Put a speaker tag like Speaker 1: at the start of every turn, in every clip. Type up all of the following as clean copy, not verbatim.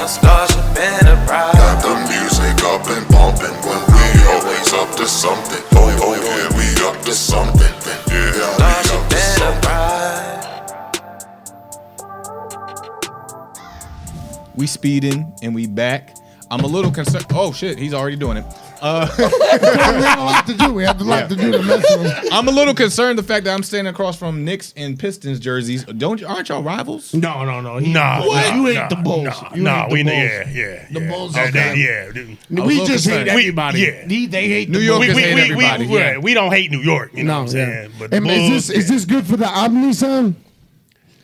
Speaker 1: Starship Enterprise.
Speaker 2: Got the music up and bumping when we always up to something. Oh yeah, we up to something. Yeah, we up to something.
Speaker 3: We speeding and we back. I'm a little concerned. Oh shit, he's already doing it.
Speaker 4: We have a lot to do. We have a lot to do to mess with him.
Speaker 3: I'm a little concerned the fact that I'm standing across from Knicks and Pistons jerseys. Aren't y'all rivals?
Speaker 4: No.
Speaker 5: What?
Speaker 4: You hate the Bulls.
Speaker 5: The
Speaker 4: Bulls.
Speaker 5: Okay.
Speaker 4: We just hate
Speaker 5: We-
Speaker 4: everybody.
Speaker 5: yeah.
Speaker 4: They hate
Speaker 3: New
Speaker 4: the
Speaker 3: York
Speaker 4: Bulls.
Speaker 3: is hate everybody. Yeah.
Speaker 5: We don't hate New York. You know what I'm saying? But the
Speaker 4: And
Speaker 5: Bulls,
Speaker 4: is this good for the Omni son?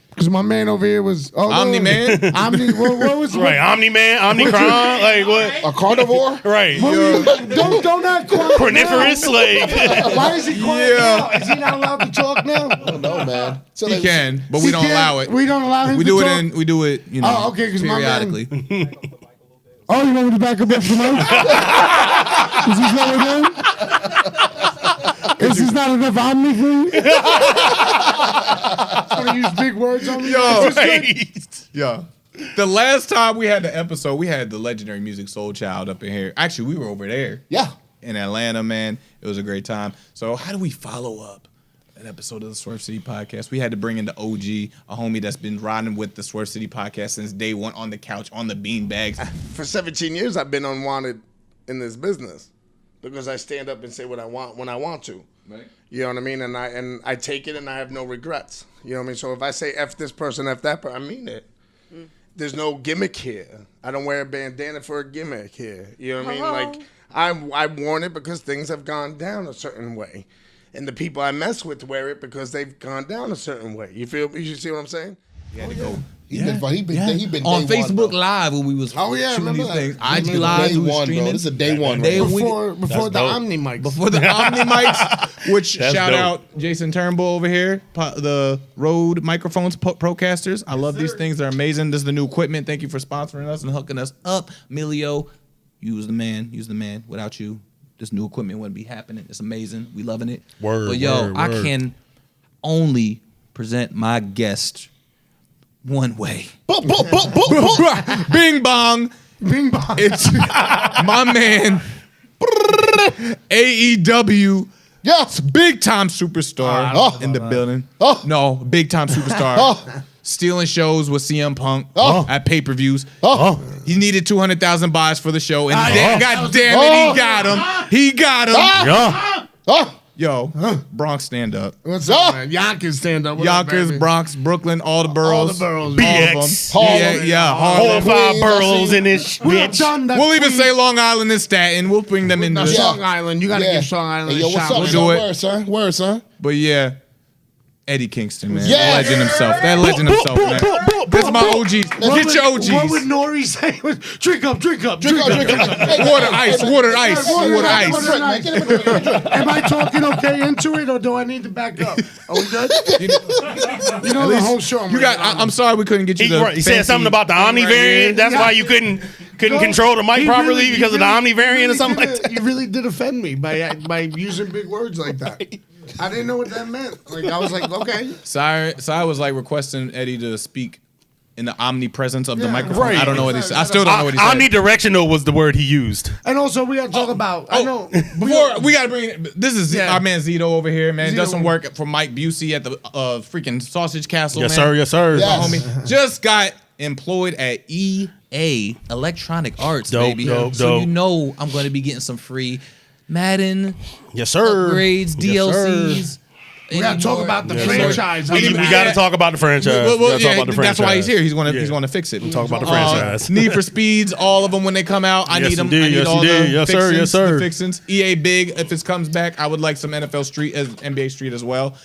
Speaker 4: Because my man over here was
Speaker 3: Omni man?
Speaker 4: Omni. What was
Speaker 5: right? Omni-Man, Omnicron, like what?
Speaker 4: a carnivore?
Speaker 5: Right.
Speaker 4: Don't act quiet.
Speaker 5: Carnivorous, like.
Speaker 4: Why is he quiet now? Is he not allowed to talk now?
Speaker 6: I don't know, man. So
Speaker 3: He can, but we
Speaker 4: He
Speaker 3: don't
Speaker 4: can't-
Speaker 3: allow it.
Speaker 4: We don't allow him
Speaker 3: We
Speaker 4: to
Speaker 3: do
Speaker 4: talk?
Speaker 3: it. We do it. You know.
Speaker 4: Oh, okay, 'cause my man-
Speaker 3: periodically.
Speaker 4: Oh, you want me to back up for now? Is this what we're doing? Is this not enough Omni for you? Gonna use big words on me?
Speaker 3: Yo,
Speaker 5: Right.
Speaker 3: Yeah. The last time we had the episode, we had the legendary Music Soul Child up in here. Actually, we were over there.
Speaker 6: Yeah.
Speaker 3: In Atlanta, man. It was a great time. So how do we follow up an episode of the Swerve City Podcast? We had to bring in the OG, a homie that's been riding with the Swerve City Podcast since day one, on the couch, on the bean bags.
Speaker 7: For 17 years, I've been unwanted in this business because I stand up and say what I want when I want to.
Speaker 3: Right.
Speaker 7: You know what I mean? And I take it and I have no regrets. You know what I mean? So if I say F this person, F that person, I mean it. There's no gimmick here. I don't wear a bandana for a gimmick here. You know what I mean? Like, I worn it because things have gone down a certain way. And the people I mess with wear it because they've gone down a certain way. You see what I'm saying?
Speaker 3: We had to go.
Speaker 6: He been
Speaker 3: On
Speaker 6: day
Speaker 3: Facebook
Speaker 6: one, bro.
Speaker 3: Live when we was shooting
Speaker 4: remember
Speaker 3: these
Speaker 4: that.
Speaker 3: things.
Speaker 6: This
Speaker 3: IG
Speaker 6: is
Speaker 3: Live,
Speaker 6: day
Speaker 3: we was
Speaker 6: one, bro.
Speaker 3: streaming.
Speaker 6: This is a day one.
Speaker 3: Day
Speaker 6: Right?
Speaker 3: one.
Speaker 4: Before the
Speaker 5: dope.
Speaker 4: Omni mics.
Speaker 3: Before the Omni mics, which
Speaker 5: That's
Speaker 3: shout
Speaker 5: dope.
Speaker 3: out Jason Turnbull over here, the Rode microphones, Procasters. I love these things. They're amazing. This is the new equipment. Thank you for sponsoring us and hooking us up. Emilio, use the man. Without you, this new equipment wouldn't be happening. It's amazing. We loving it.
Speaker 5: Word,
Speaker 3: but yo,
Speaker 5: word,
Speaker 3: I
Speaker 5: word.
Speaker 3: can only present my guest one way. Bing bong.
Speaker 4: Bing bong.
Speaker 3: It's my man, AEW.
Speaker 6: Yes.
Speaker 3: Big time superstar in the building. No, big time superstar. Stealing shows with CM Punk at pay-per-views. He needed 200,000 buys for the show, and God damn it, he got him. He got him.
Speaker 5: Yeah.
Speaker 3: Yo, Bronx, stand up.
Speaker 4: What's up, man? Yonkers, stand up. What up,
Speaker 3: Yonkers,
Speaker 4: baby?
Speaker 3: Bronx, Brooklyn, all the boroughs.
Speaker 4: All the boroughs.
Speaker 3: All
Speaker 5: BX.
Speaker 3: of them.
Speaker 6: Harlem.
Speaker 3: Yeah,
Speaker 5: Whole
Speaker 3: Harlem.
Speaker 5: five boroughs in this
Speaker 4: We have
Speaker 5: bitch.
Speaker 4: done that.
Speaker 3: We'll even
Speaker 4: Queens.
Speaker 3: say Long Island and Staten. We'll bring them into
Speaker 4: No,
Speaker 3: this.
Speaker 4: Strong Island. You got to give Strong Island
Speaker 6: Hey,
Speaker 4: a
Speaker 6: yo, what's
Speaker 4: shot.
Speaker 6: up?
Speaker 3: We'll
Speaker 6: son?
Speaker 3: do it.
Speaker 6: Word, son. Word, son.
Speaker 3: But yeah, Eddie Kingston, man.
Speaker 6: Yes.
Speaker 3: That legend himself. That legend himself, man. This is my OGs. Get your OGs.
Speaker 4: What would Nori say? Drink up.
Speaker 6: Drink up. Hey,
Speaker 3: Water, ice.
Speaker 4: Am I talking okay into it, or do I need to back up? Are we good? You know the whole show.
Speaker 3: I'm sorry we couldn't get you
Speaker 5: He said something about the Omni variant. That's why you couldn't control the mic
Speaker 4: He
Speaker 5: properly
Speaker 4: really-
Speaker 5: because of the Omni variant or something like that.
Speaker 4: You really did offend me by using big words like that. I didn't know what that meant. Like I was like, okay.
Speaker 3: Sai was like requesting Eddie to speak in the omnipresence of the
Speaker 4: Yeah,
Speaker 3: microphone.
Speaker 5: right.
Speaker 3: I don't know what he said. I still don't know what he said.
Speaker 5: Omnidirectional was the word he used.
Speaker 4: And also, we got to talk about. I know.
Speaker 3: Before we gotta bring this is
Speaker 4: Yeah.
Speaker 3: our man Zito over here, man.
Speaker 4: Zito.
Speaker 3: Does some work for Mike Busey at the freaking Sausage Castle.
Speaker 5: Yes,
Speaker 3: man.
Speaker 5: sir. Yes, sir.
Speaker 6: Yes.
Speaker 3: Homie just got employed at EA Electronic Arts,
Speaker 5: Dope,
Speaker 3: baby.
Speaker 5: dope,
Speaker 3: so
Speaker 5: dope.
Speaker 3: you know I'm going to be getting some free Madden
Speaker 5: Yes, sir.
Speaker 3: upgrades,
Speaker 5: Yes, sir.
Speaker 3: DLCs.
Speaker 4: We got to talk about the
Speaker 5: Yes, sir.
Speaker 4: franchise.
Speaker 5: We got to talk about the franchise.
Speaker 3: Well,
Speaker 5: We gotta
Speaker 3: yeah,
Speaker 5: talk about the franchise.
Speaker 3: that's why he's here. He's going
Speaker 5: Yeah.
Speaker 3: to fix it.
Speaker 5: We'll talk about the franchise.
Speaker 3: Need for Speeds, all of them when they come out. I
Speaker 5: Yes,
Speaker 3: need them.
Speaker 5: indeed.
Speaker 3: I need
Speaker 5: Yes,
Speaker 3: all
Speaker 5: indeed.
Speaker 3: the
Speaker 5: Yes, sir.
Speaker 3: fixins,
Speaker 5: Yes, sir.
Speaker 3: the fixins. EA Big, if it comes back, I would like some NFL Street as NBA Street as well.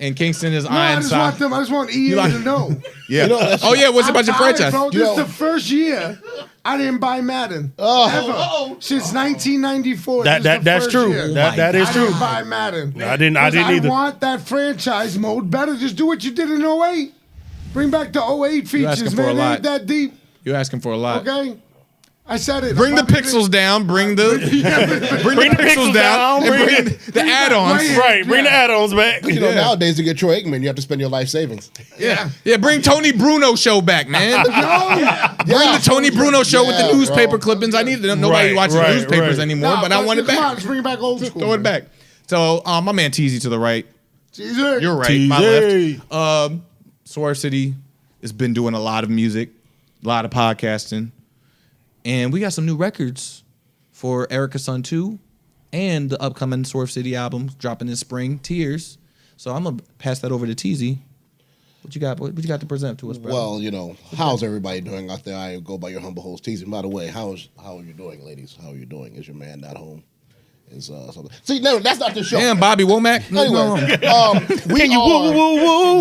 Speaker 3: And Kingston is
Speaker 4: No, I
Speaker 3: iron
Speaker 4: just
Speaker 3: side.
Speaker 4: want them. I just want EA to know.
Speaker 3: Yeah.
Speaker 6: You know, that's-
Speaker 3: Oh yeah. What's
Speaker 4: I'm
Speaker 3: about your
Speaker 4: tired,
Speaker 3: franchise?
Speaker 4: bro. This
Speaker 6: Yo.
Speaker 4: is the first year I didn't buy Madden ever since 1994. This is the
Speaker 5: That's
Speaker 4: first
Speaker 5: true.
Speaker 4: year.
Speaker 5: That is
Speaker 4: I
Speaker 5: true.
Speaker 4: didn't buy Madden.
Speaker 5: I didn't
Speaker 4: 'Cause
Speaker 5: either.
Speaker 4: I want that franchise mode better. Just do what you did in 08. Bring back the 08
Speaker 3: asking
Speaker 4: features,
Speaker 3: for a
Speaker 4: man. It
Speaker 3: lot.
Speaker 4: ain't that deep.
Speaker 3: You're asking for a lot.
Speaker 4: Okay. I said it.
Speaker 3: Bring the pixels down. Bring the pixels down. And bring the add-ons.
Speaker 5: Right, bring the add-ons back.
Speaker 6: You know, nowadays to get Troy Aikman, you have to spend your life savings.
Speaker 3: Yeah. Bring Tony Bruno show back, man. Bring the Tony Bruno show with the newspaper clippings. I need nobody watches newspapers anymore, but I want it back.
Speaker 4: Come on, let's bring it back old school.
Speaker 3: Throw it back. So, my man Teasy to the right.
Speaker 4: Teasy.
Speaker 3: You're right. My left. Swerve City has been doing a lot of music, a lot of podcasting. And we got some new records for Erica's Son 2 and the upcoming Swerve City album dropping this spring, Tears. So I'm going to pass that over to Teasy. What you got to present to us, bro?
Speaker 6: Well, you know, how's everybody doing out there? I go by your humble host, Teasy. By the way, how are you doing, ladies? How are you doing? Is your man not home? Is something? See, no, that's not the show.
Speaker 3: Damn, Bobby Womack.
Speaker 6: Anyway,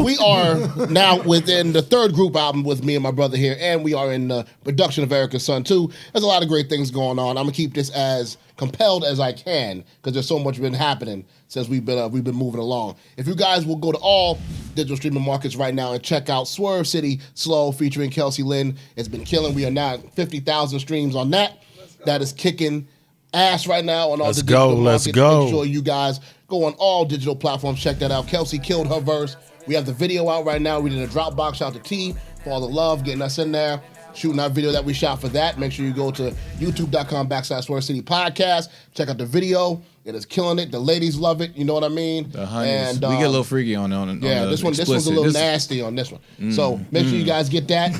Speaker 6: we are now within the third group album with me and my brother here, and we are in the production of Erica's Son 2. There's a lot of great things going on. I'm gonna keep this as compelled as I can because there's so much been happening since we've been moving along. If you guys will go to all digital streaming markets right now and check out Swerve City Slow featuring Kelsey Lynn, it's been killing. We are now at 50,000 streams on that. That is kicking ass right now on all the digital markets. Let's go. Make sure you guys go on all digital platforms. Check that out. Kelsey killed her verse. We have the video out right now. We did a Dropbox. Shout out to T for all the love, getting us in there, shooting our video that we shot for that. Make sure you go to youtube.com/Swerve City Podcast. Check out the video. It is killing it. The ladies love it. You know what I mean?
Speaker 3: The honeys. And, we get a little freaky on
Speaker 6: this one's a little nasty on this one. So make sure you guys get that.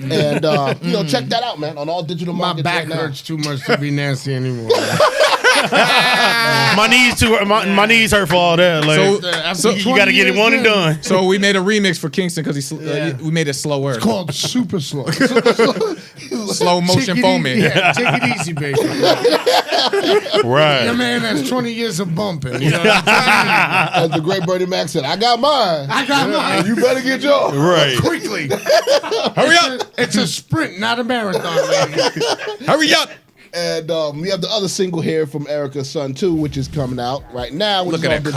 Speaker 6: And, check that out, man, on all digital markets.
Speaker 4: My back hurts too much to be nasty anymore.
Speaker 5: My knees hurt for all that. Like, so you got to get it one and done.
Speaker 3: So we made a remix for Kingston because we made it slower.
Speaker 4: It's called Super Slow.
Speaker 3: Slow motion foaming.
Speaker 4: Yeah, take it easy, baby.
Speaker 5: Right.
Speaker 4: Your man has 20 years of bumping. You know what I'm
Speaker 6: As the great Bernie Mac said, I got mine. You better get yours.
Speaker 5: Right.
Speaker 4: Quickly.
Speaker 3: Hurry up.
Speaker 4: It's a sprint, not a marathon, lady.
Speaker 3: Hurry up.
Speaker 6: And we have the other single here from Erica's Son 2, which is coming out right now.
Speaker 3: Look at that.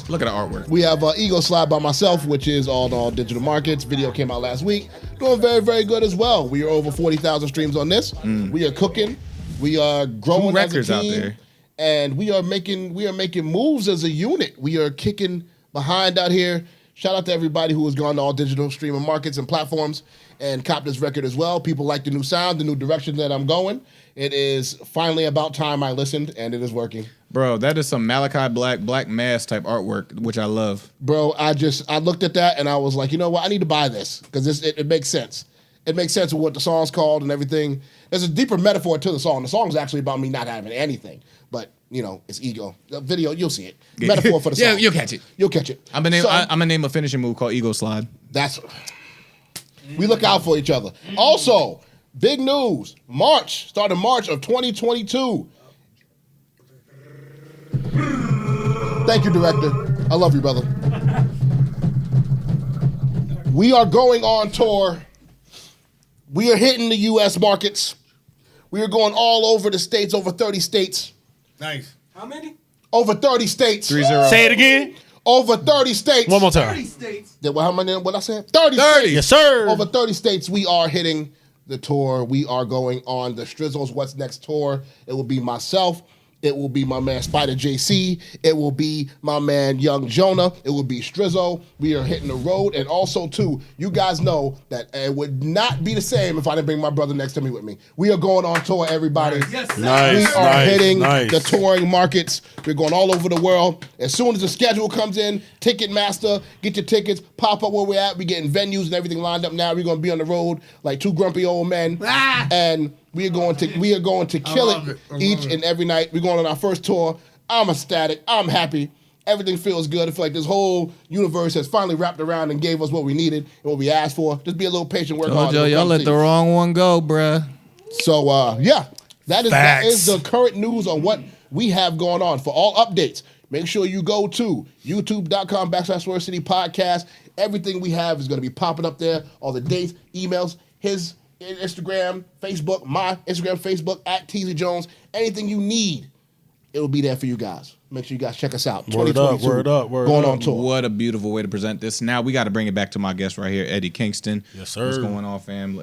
Speaker 3: Look at the artwork.
Speaker 6: We have Ego Slide by Myself, which is on all digital markets. Video came out last week. Doing very, very good as well. We are over 40,000 streams on this. We are cooking. We are growing as a team. Out there. And we are making moves as a unit. We are kicking behind out here. Shout out to everybody who has gone to all digital streaming markets and platforms and copped this record as well. People like the new sound, the new direction that I'm going. It is finally about time I listened, and it is working. Bro,
Speaker 3: that is some Malachi Black Mass type artwork, which I love.
Speaker 6: Bro, I looked at that, and I was like, you know what? I need to buy this because it makes sense. It makes sense with what the song's called and everything. There's a deeper metaphor to the song. The song's actually about me not having anything, but it's ego. The video, you'll see it. Metaphor for the song.
Speaker 3: Yeah, you'll catch it.
Speaker 6: You'll catch it.
Speaker 3: I'm gonna name a finishing move called Ego Slide.
Speaker 6: We look out for each other. Also, big news. Starting March of 2022. Thank you, director. I love you, brother. We are going on tour. We are hitting the U.S. markets. We are going all over the states, over 30 states.
Speaker 4: Nice. How many?
Speaker 6: Over 30 states.
Speaker 3: 3-0.
Speaker 5: Say it again.
Speaker 6: Over 30 states.
Speaker 5: One more time.
Speaker 4: 30 states.
Speaker 6: How many? What I said? 30 states.
Speaker 5: Yes, sir.
Speaker 6: Over 30 states, we are hitting the tour. We are going on the Strizzle's What's Next tour. It will be myself. It will be my man Spider JC. It will be my man Young Jonah. It will be Strizzo. We are hitting the road. And also, too, you guys know that it would not be the same if I didn't bring my brother next to me with me. We are going on tour, everybody.
Speaker 4: Yes,
Speaker 5: nice.
Speaker 6: We are hitting the touring markets. We're going all over the world. As soon as the schedule comes in, Ticketmaster, get your tickets, pop up where we're at. We're getting venues and everything lined up now. We're going to be on the road like two grumpy old men. And we are going to kill it each and every night. We're going on our first tour. I'm ecstatic. I'm happy. Everything feels good. I feel like this whole universe has finally wrapped around and gave us what we needed and what we asked for. Just be a little patient, work hard.
Speaker 3: Y'all let the wrong one go, bruh.
Speaker 6: So, that is the current news on what we have going on. For all updates, make sure you go to youtube.com/Swerve City Podcast. Everything we have is going to be popping up there. All the dates, emails, his Instagram, Facebook, my Instagram, Facebook, @Teasy Jones. Anything you need, it will be there for you guys. Make sure you guys check us out.
Speaker 5: Word up, word up, word
Speaker 6: going
Speaker 5: up.
Speaker 6: on tour.
Speaker 3: What a beautiful way to present this. Now we got to bring it back to my guest right here, Eddie Kingston.
Speaker 5: Yes, sir.
Speaker 3: What's going on, fam?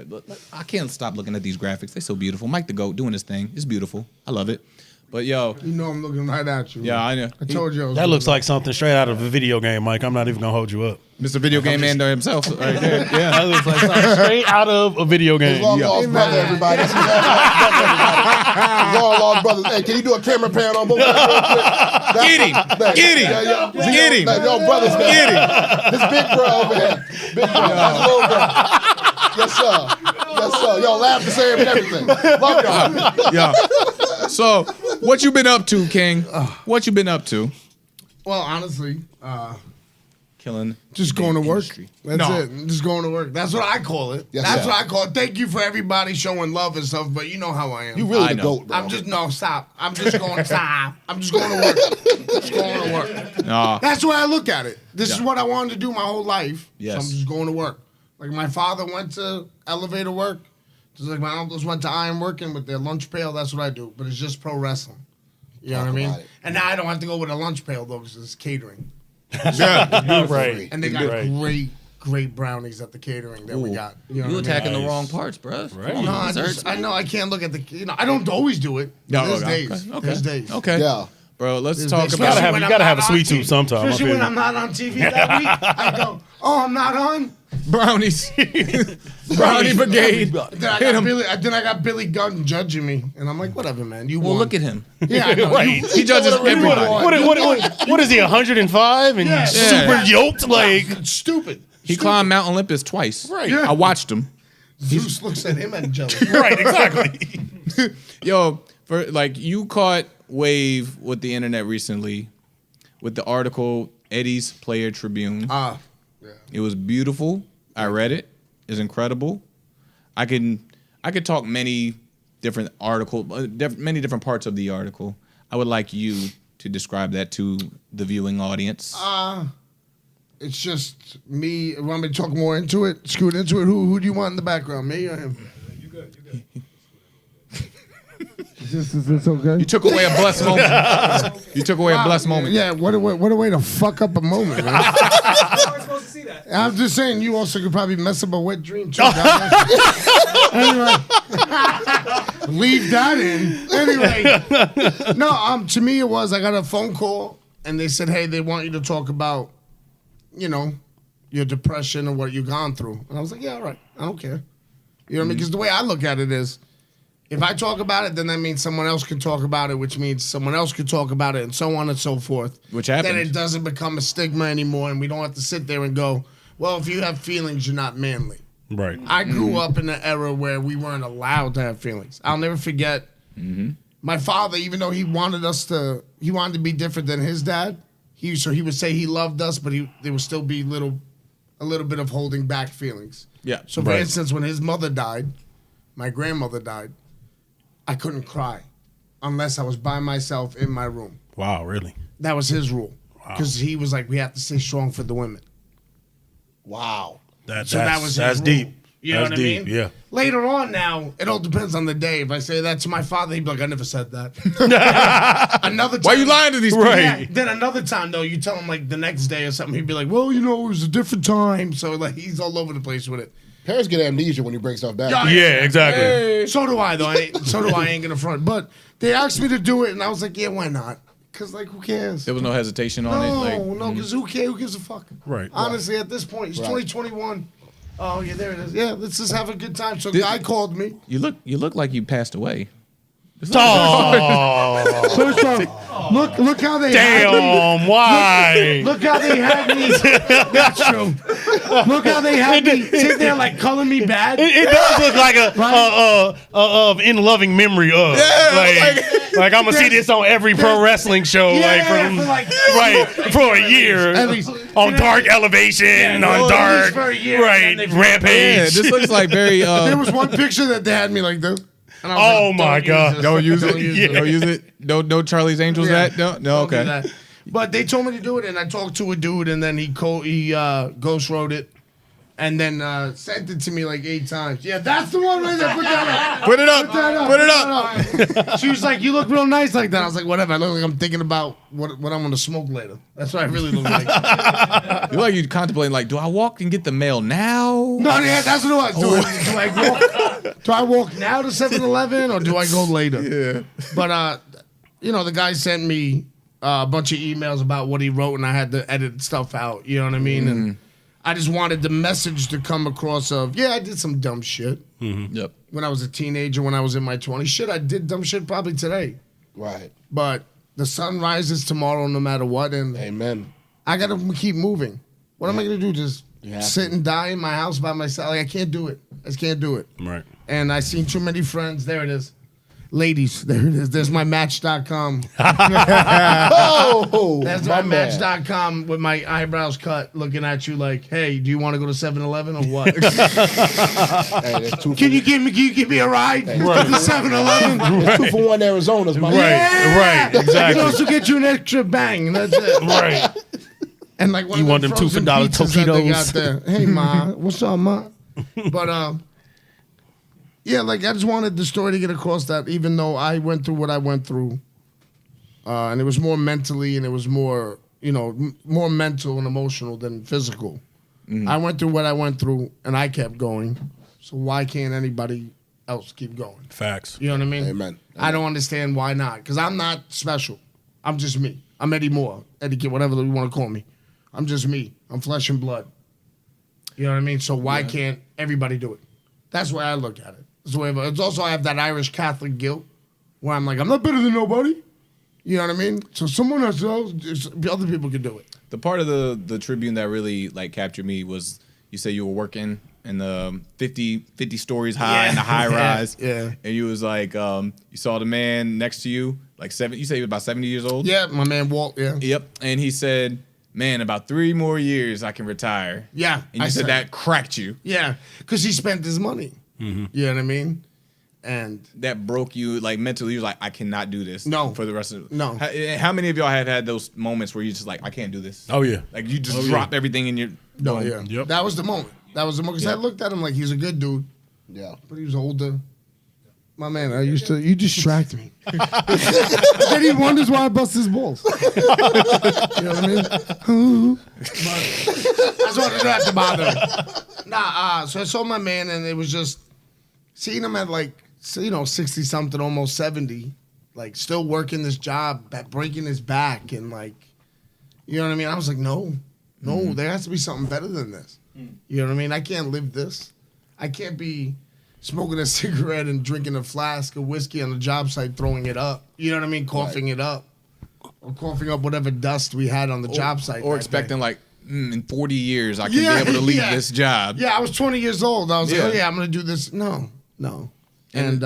Speaker 3: I can't stop looking at these graphics. They're so beautiful. Mike the GOAT doing his thing. It's beautiful. I love it. But yo,
Speaker 4: You know I'm looking right at you.
Speaker 3: yeah, I know.
Speaker 4: I told you. I was
Speaker 5: That
Speaker 4: looking
Speaker 5: looks like something straight out of a video game, Mike. I'm not even gonna hold you up.
Speaker 3: Mr. Video Game Man himself. Right there. Yeah.
Speaker 5: That looks like something straight out of a video game.
Speaker 6: Long lost brother, everybody. This is long lost brothers. Hey, can you do a camera pan on both of them real quick?
Speaker 3: Get him. Get him. Get him.
Speaker 6: Yo, brothers, man.
Speaker 3: Get him.
Speaker 6: This big bro over here. Big bro. That's little bro. Yes, sir. Yes, sir. Y'all laugh the same and everything. Love y'all.
Speaker 3: Yeah. So, what you been up to, King? What you been up to?
Speaker 4: Well, honestly,
Speaker 3: Killing.
Speaker 4: just going to work.
Speaker 3: industry.
Speaker 4: That's
Speaker 3: No.
Speaker 4: it. Just going to work. That's what I call it.
Speaker 6: Yes,
Speaker 4: That's
Speaker 6: sir.
Speaker 4: what I call it. Thank you for everybody showing love and stuff, but you know how I am.
Speaker 6: You really
Speaker 3: I
Speaker 6: the
Speaker 3: know.
Speaker 6: GOAT, bro.
Speaker 4: I'm just stop. I'm just going stop. I'm just going to work. Just going to work.
Speaker 3: Nah.
Speaker 4: That's the way I look at it. This is
Speaker 3: Yeah.
Speaker 4: what I wanted to do my whole life.
Speaker 3: Yes.
Speaker 4: So I'm just going to work. Like my father went to elevator work. Just like my uncles went to iron working with their lunch pail. That's what I do. But it's just pro wrestling. You know what I mean?
Speaker 6: about it.
Speaker 4: And now I don't have to go with a lunch pail though because it's catering.
Speaker 5: Right.
Speaker 4: And they got
Speaker 5: Right.
Speaker 4: great brownies at the catering that we got. You know
Speaker 3: You
Speaker 4: what I mean?
Speaker 3: attacking the
Speaker 5: Nice.
Speaker 3: wrong parts, bro.
Speaker 5: Right.
Speaker 4: No, I know I can't look at the. I don't always do it.
Speaker 3: No,
Speaker 4: There's
Speaker 3: okay.
Speaker 4: days.
Speaker 3: Okay.
Speaker 4: There's days.
Speaker 3: Okay.
Speaker 6: Yeah.
Speaker 3: Bro, let's
Speaker 4: There's
Speaker 3: talk
Speaker 4: days.
Speaker 3: about
Speaker 5: gotta have-
Speaker 4: When
Speaker 5: you
Speaker 4: I'm
Speaker 5: gotta
Speaker 4: not
Speaker 5: have a
Speaker 4: on
Speaker 5: sweet
Speaker 4: TV.
Speaker 5: tooth sometime, I
Speaker 4: Especially
Speaker 5: feel
Speaker 4: when
Speaker 5: you.
Speaker 4: I'm not on TV that week. I go, oh, I'm not on.
Speaker 3: brownies. Brownie Brigade.
Speaker 4: Then I
Speaker 3: Hit him.
Speaker 4: got Billy Gunn judging me, and I'm like, whatever, man. You
Speaker 3: Well,
Speaker 4: won.
Speaker 3: look at him.
Speaker 4: Yeah, I know.
Speaker 5: Right.
Speaker 3: He judges everybody.
Speaker 5: What is he, 105 and
Speaker 4: Yeah.
Speaker 5: super yoked? Like,
Speaker 4: It's stupid.
Speaker 3: He climbed Mount Olympus twice.
Speaker 5: Right.
Speaker 4: Yeah.
Speaker 3: I watched him.
Speaker 4: Zeus looks at him and jealous.
Speaker 5: right, exactly.
Speaker 3: Yo, for like you caught wave with the internet recently with the article Eddie's Player Tribune.
Speaker 4: Yeah.
Speaker 3: It was beautiful. I read it. It's incredible. I could talk many different many different parts of the article. I would like you to describe that to the viewing audience.
Speaker 4: It's just me. Want me to talk more into it? Scoot into it. Who do you want in the background? Me or him? You good. Is this okay?
Speaker 3: You took away a blessed moment. You took away a blessed moment.
Speaker 4: Yeah, what a way to fuck up a moment, man. I'm just saying, you also could probably mess up a wet dream too. Anyway, leave that in. Anyway, no. To me, it was I got a phone call and they said, hey, they want you to talk about, your depression and what you've gone through. And I was like, yeah, all right. I don't care. You know what I mean? Because the way I look at it is, if I talk about it, then that means someone else can talk about it, which means someone else could talk about it, and so on and so forth.
Speaker 3: Which happens.
Speaker 4: Then it doesn't become a stigma anymore, and we don't have to sit there and go, well, if you have feelings, you're not manly.
Speaker 5: Right.
Speaker 4: I grew up in an era where we weren't allowed to have feelings. I'll never forget my father, even though he wanted to be different than his dad. He would say he loved us, but there would still be a little bit of holding back feelings.
Speaker 3: Yeah.
Speaker 4: So, for
Speaker 5: Right.
Speaker 4: instance, when his mother died, my grandmother died, I couldn't cry unless I was by myself in my room.
Speaker 5: Wow, really?
Speaker 4: That was his rule. Because he was like, we have to stay strong for the women.
Speaker 6: Wow.
Speaker 5: That's
Speaker 4: his rule.
Speaker 5: deep.
Speaker 4: You know
Speaker 5: That's
Speaker 4: what I
Speaker 5: deep.
Speaker 4: mean?
Speaker 5: Yeah.
Speaker 4: Later on now, it all depends on the day. If I say that to my father, he'd be like, I never said that. Another time.
Speaker 3: Why you lying to these people?
Speaker 5: Right.
Speaker 4: Yeah, then another time, though, you tell him like the next day or something, he'd be like, well, it was a different time. So like he's all over the place with it.
Speaker 6: Parents get amnesia when you break stuff down.
Speaker 5: Yeah, exactly.
Speaker 4: So do I, though. I ain't gonna front. But they asked me to do it, and I was like, yeah, why not? Because, like, who cares?
Speaker 3: There was no hesitation on it. Like,
Speaker 4: No, because who cares? Who gives a fuck?
Speaker 5: Right.
Speaker 4: Honestly, at this point, it's
Speaker 6: Right.
Speaker 4: 2021. Oh, yeah, there it is. Yeah, let's just have a good time. So,
Speaker 3: Did-
Speaker 4: guy called me.
Speaker 3: you look like you passed away.
Speaker 5: Oh,
Speaker 4: First off, look how they had me.
Speaker 5: damn! Why?
Speaker 4: Look how they had me. That's true. Look how they had me sit there like calling me bad.
Speaker 5: It does look like a in loving memory of. Like I'm gonna see this on every pro wrestling show, for a year
Speaker 4: At least.
Speaker 5: on Dark Elevation, on
Speaker 4: at least
Speaker 5: Dark,
Speaker 4: for a year,
Speaker 5: right,
Speaker 4: and then they-
Speaker 3: Yeah,
Speaker 5: Rampage.
Speaker 3: this looks like very.
Speaker 4: There was one picture that they had me like this. And I was
Speaker 5: Oh
Speaker 4: like,
Speaker 5: my
Speaker 4: don't
Speaker 5: God.
Speaker 4: use this.
Speaker 3: Don't use it.
Speaker 4: Don't use
Speaker 5: Yeah.
Speaker 4: it.
Speaker 3: Don't use it. No Charlie's Angels.
Speaker 4: Yeah.
Speaker 3: That no.
Speaker 4: Don't do
Speaker 3: Okay.
Speaker 4: that. But they told me to do it, and I talked to a dude, and then he ghost wrote it, And then sent it to me like 8 times. Yeah, that's the one right there. Put that up.
Speaker 3: Put it up.
Speaker 4: Put that up.
Speaker 3: Put it up.
Speaker 4: She was like, you look real nice like that. I was like, whatever. I look like I'm thinking about what I'm going to smoke later. That's what I really look like.
Speaker 3: You're like you contemplating, like, do I walk and get the mail now?
Speaker 4: No, yeah, that's what it was. Do I walk now to 7-Eleven or do I go later?
Speaker 3: Yeah.
Speaker 4: But, the guy sent me a bunch of emails about what he wrote, and I had to edit stuff out. You know what I mean? And I just wanted the message to come across of, yeah, I did some dumb shit.
Speaker 3: Yep.
Speaker 4: When I was a teenager, when I was in my 20s. Shit, I did dumb shit probably today.
Speaker 6: Right.
Speaker 4: But the sun rises tomorrow no matter what, and
Speaker 6: Amen.
Speaker 4: I got to keep moving. What am I going to do? Just
Speaker 6: have
Speaker 4: sit
Speaker 6: to.
Speaker 4: and die in my house by myself? Like, I can't do it. I just can't do it.
Speaker 5: Right.
Speaker 4: And I seen too many friends. There it is. Ladies, there it is. There's my Match.com.
Speaker 6: Oh,
Speaker 4: That's my Match.com with my eyebrows cut, looking at you like, hey, do you want to go to 7-Eleven or what?
Speaker 6: Hey, that's two
Speaker 4: Can you give me a ride to 7-Eleven?
Speaker 6: 2 for 1 Arizona's my
Speaker 5: Right,
Speaker 4: Can
Speaker 5: exactly.
Speaker 4: also get you an extra bang. That's it.
Speaker 5: Right.
Speaker 4: And like one
Speaker 5: You
Speaker 4: of
Speaker 5: want
Speaker 4: them
Speaker 5: them $2 for
Speaker 4: frozen pizzas that they
Speaker 5: Tokitos?
Speaker 4: got there. Hey ma, what's up, ma? But yeah, like I just wanted the story to get across that even though I went through what I went through, and it was more mentally and it was more, more mental and emotional than physical. I went through what I went through and I kept going. So why can't anybody else keep going?
Speaker 5: Facts.
Speaker 4: You know what I mean?
Speaker 6: Amen.
Speaker 4: I don't understand why not. Because I'm not special. I'm just me. I'm Eddie Moore, Eddie Kid, whatever you want to call me. I'm just me. I'm flesh and blood. You know what I mean? So why can't everybody do it? That's the way I look at it. It's also I have that Irish Catholic guilt where I'm like, I'm not better than nobody. You know what I mean? So someone else, other people can do it.
Speaker 3: The part of the Tribune that really like captured me was you say you were working in the 50 stories high in the high rise.
Speaker 4: Yeah.
Speaker 3: And you was like, you saw the man next to you, like you say he was about 70 years old?
Speaker 4: Yeah, my man Walt, yeah.
Speaker 3: Yep. And he said, man, about 3 more years I can retire.
Speaker 4: Yeah.
Speaker 3: And you said that cracked you.
Speaker 4: Yeah, because he spent his money.
Speaker 5: Mm-hmm.
Speaker 4: You know what I mean? And
Speaker 3: That broke you, like mentally. You was like, I cannot do this.
Speaker 4: No.
Speaker 3: For the rest of
Speaker 4: No.
Speaker 3: How many of y'all have had those moments where you just like, I can't do this?
Speaker 5: Oh, yeah.
Speaker 3: Like you just drop everything in your.
Speaker 4: no, yeah.
Speaker 5: Yep.
Speaker 4: That was the moment. Because I looked at him like he's a good dude,
Speaker 6: Yeah.
Speaker 4: but he was older. My man, you distract me. Then he wonders why I bust his balls. You know what I mean? But I just wanted to have to bother him. So I saw my man, and it was just seeing him at like, 60-something, almost 70, like still working this job, breaking his back, and like, you know what I mean? I was like, no, there has to be something better than this. You know what I mean? I can't live this. I can't be smoking a cigarette and drinking a flask of whiskey on the job site, throwing it up. You know what I mean? Coughing it up. Or coughing up whatever dust we had on the job site.
Speaker 3: Or
Speaker 4: that
Speaker 3: expecting
Speaker 4: day.
Speaker 3: like, in 40 years I can be able to leave this job.
Speaker 4: Yeah, I was 20 years old. I was like,
Speaker 3: Yeah.
Speaker 4: oh yeah, I'm going to do this. No. And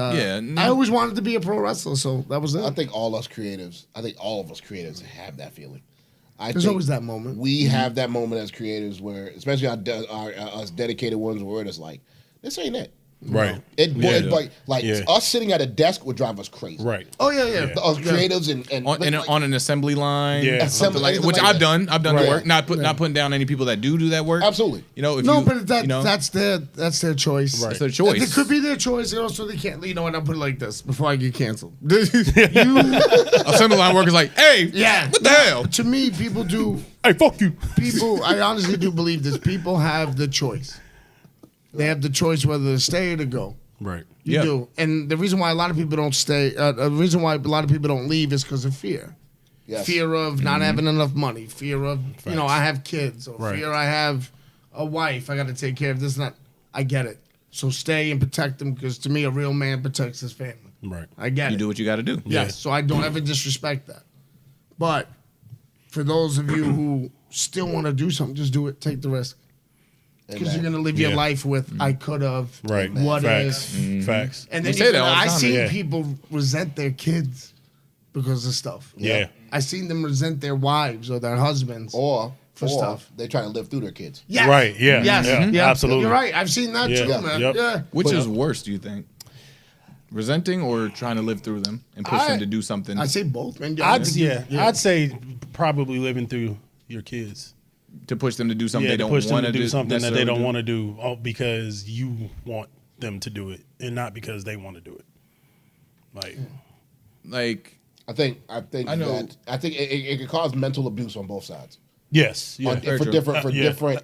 Speaker 4: I always wanted to be a pro wrestler, so that was it.
Speaker 6: I think all of us creatives have that feeling.
Speaker 4: There's always that moment.
Speaker 6: We have that moment as creators where, especially our us dedicated ones, where it's like, this ain't it.
Speaker 5: Right.
Speaker 6: Us sitting at a desk would drive us crazy.
Speaker 5: Right.
Speaker 4: Oh, yeah.
Speaker 6: Us creatives and
Speaker 3: On an assembly line,
Speaker 5: Yeah.
Speaker 3: something like
Speaker 6: Assembly-
Speaker 3: which
Speaker 6: anything
Speaker 3: I've
Speaker 6: like
Speaker 3: done. I've done
Speaker 6: Right.
Speaker 3: the work. Not putting down any people that do that work.
Speaker 6: Absolutely.
Speaker 4: That's their choice.
Speaker 5: Right.
Speaker 3: That's their choice.
Speaker 4: It could be their choice, and also they can't. You know what? I'll put it like this before I get canceled.
Speaker 3: Assembly line workers like, hey,
Speaker 4: Yeah.
Speaker 3: what the hell?
Speaker 4: To me, people do.
Speaker 5: Hey, fuck you.
Speaker 4: I honestly do believe this. People have the choice. They have the choice whether to stay or to go.
Speaker 5: Right.
Speaker 4: You
Speaker 3: Yeah.
Speaker 4: do. And the reason why a lot of people don't stay, the reason why a lot of people don't leave is because of fear.
Speaker 6: Yes.
Speaker 4: Fear of not having enough money. Fear of, I have kids. Or
Speaker 5: Right.
Speaker 4: fear I have a wife. I got to take care of this. I get it. So stay and protect them because to me, a real man protects his family.
Speaker 5: Right.
Speaker 4: I get
Speaker 3: You
Speaker 4: it.
Speaker 3: do what you got to do.
Speaker 4: Yes.
Speaker 5: Yeah.
Speaker 4: So I don't ever disrespect that. But for those of you who still want to do something, just do it. Take the risk. Because you're going to live your
Speaker 5: Yeah.
Speaker 4: life with, I could have,
Speaker 5: Right.
Speaker 4: what
Speaker 5: Facts.
Speaker 4: if.
Speaker 5: Facts.
Speaker 4: And then
Speaker 3: They say that all the
Speaker 4: I
Speaker 3: time,
Speaker 4: seen
Speaker 5: yeah.
Speaker 4: people resent their kids because of stuff.
Speaker 5: Yeah.
Speaker 4: I seen them resent their wives or their husbands.
Speaker 6: Or
Speaker 4: stuff.
Speaker 6: they try to live through their kids.
Speaker 4: Yes.
Speaker 5: Right, yeah,
Speaker 4: Yes.
Speaker 5: yeah,
Speaker 4: Yeah.
Speaker 5: absolutely.
Speaker 4: You're right. I've seen that
Speaker 5: Yeah.
Speaker 4: too, man.
Speaker 5: Yep.
Speaker 4: Yeah.
Speaker 3: Which is worse, do you think? Resenting or trying to live through them and push them to do something?
Speaker 4: I say both, man.
Speaker 5: I'd say probably living through your kids.
Speaker 3: to push them to do something
Speaker 5: Yeah,
Speaker 3: they
Speaker 5: to
Speaker 3: don't
Speaker 5: push them
Speaker 3: want
Speaker 5: to do something that they
Speaker 3: necessarily
Speaker 5: don't want to do because you want them to do it and not because they want to do it.
Speaker 3: Like
Speaker 6: I think
Speaker 3: I know.
Speaker 6: that it could cause mental abuse on both sides.
Speaker 5: Yes. Yeah.
Speaker 6: For different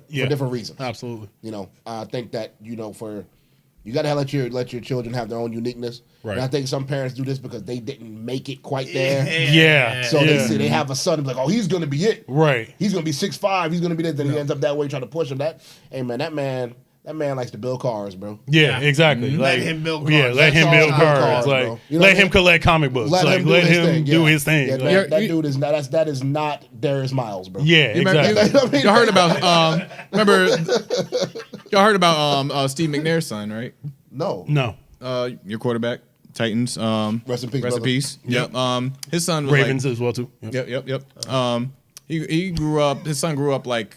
Speaker 5: Yeah.
Speaker 6: reasons.
Speaker 5: Absolutely.
Speaker 6: You know, I think that you gotta let your children have their own uniqueness.
Speaker 5: Right.
Speaker 6: And I think some parents do this because they didn't make it quite there.
Speaker 5: Yeah.
Speaker 6: So
Speaker 5: yeah.
Speaker 6: they have a son like, oh, he's gonna be it.
Speaker 5: Right.
Speaker 6: He's gonna be 6'5", he's gonna be this, then he ends up that way trying to push him. That man likes to build cars, bro.
Speaker 5: Yeah, exactly.
Speaker 4: Let him build cars.
Speaker 5: Yeah, let him build cars. Like,
Speaker 6: bro. You know
Speaker 5: let
Speaker 6: what I
Speaker 5: him
Speaker 6: mean?
Speaker 5: collect comic books.
Speaker 6: Let him
Speaker 5: do his thing.
Speaker 6: Yeah,
Speaker 5: Like,
Speaker 6: that dude is not. That is not Darius Miles, bro.
Speaker 5: yeah, exactly.
Speaker 3: y'all heard about remember y'all heard about Steve McNair's son, right?
Speaker 6: No.
Speaker 3: Your quarterback, Titans.
Speaker 6: Rest in peace.
Speaker 3: Rest in
Speaker 6: brother.
Speaker 3: peace. Yep. His son was
Speaker 5: Ravens as well too. Yep.
Speaker 3: Yep. He grew up. His son grew up like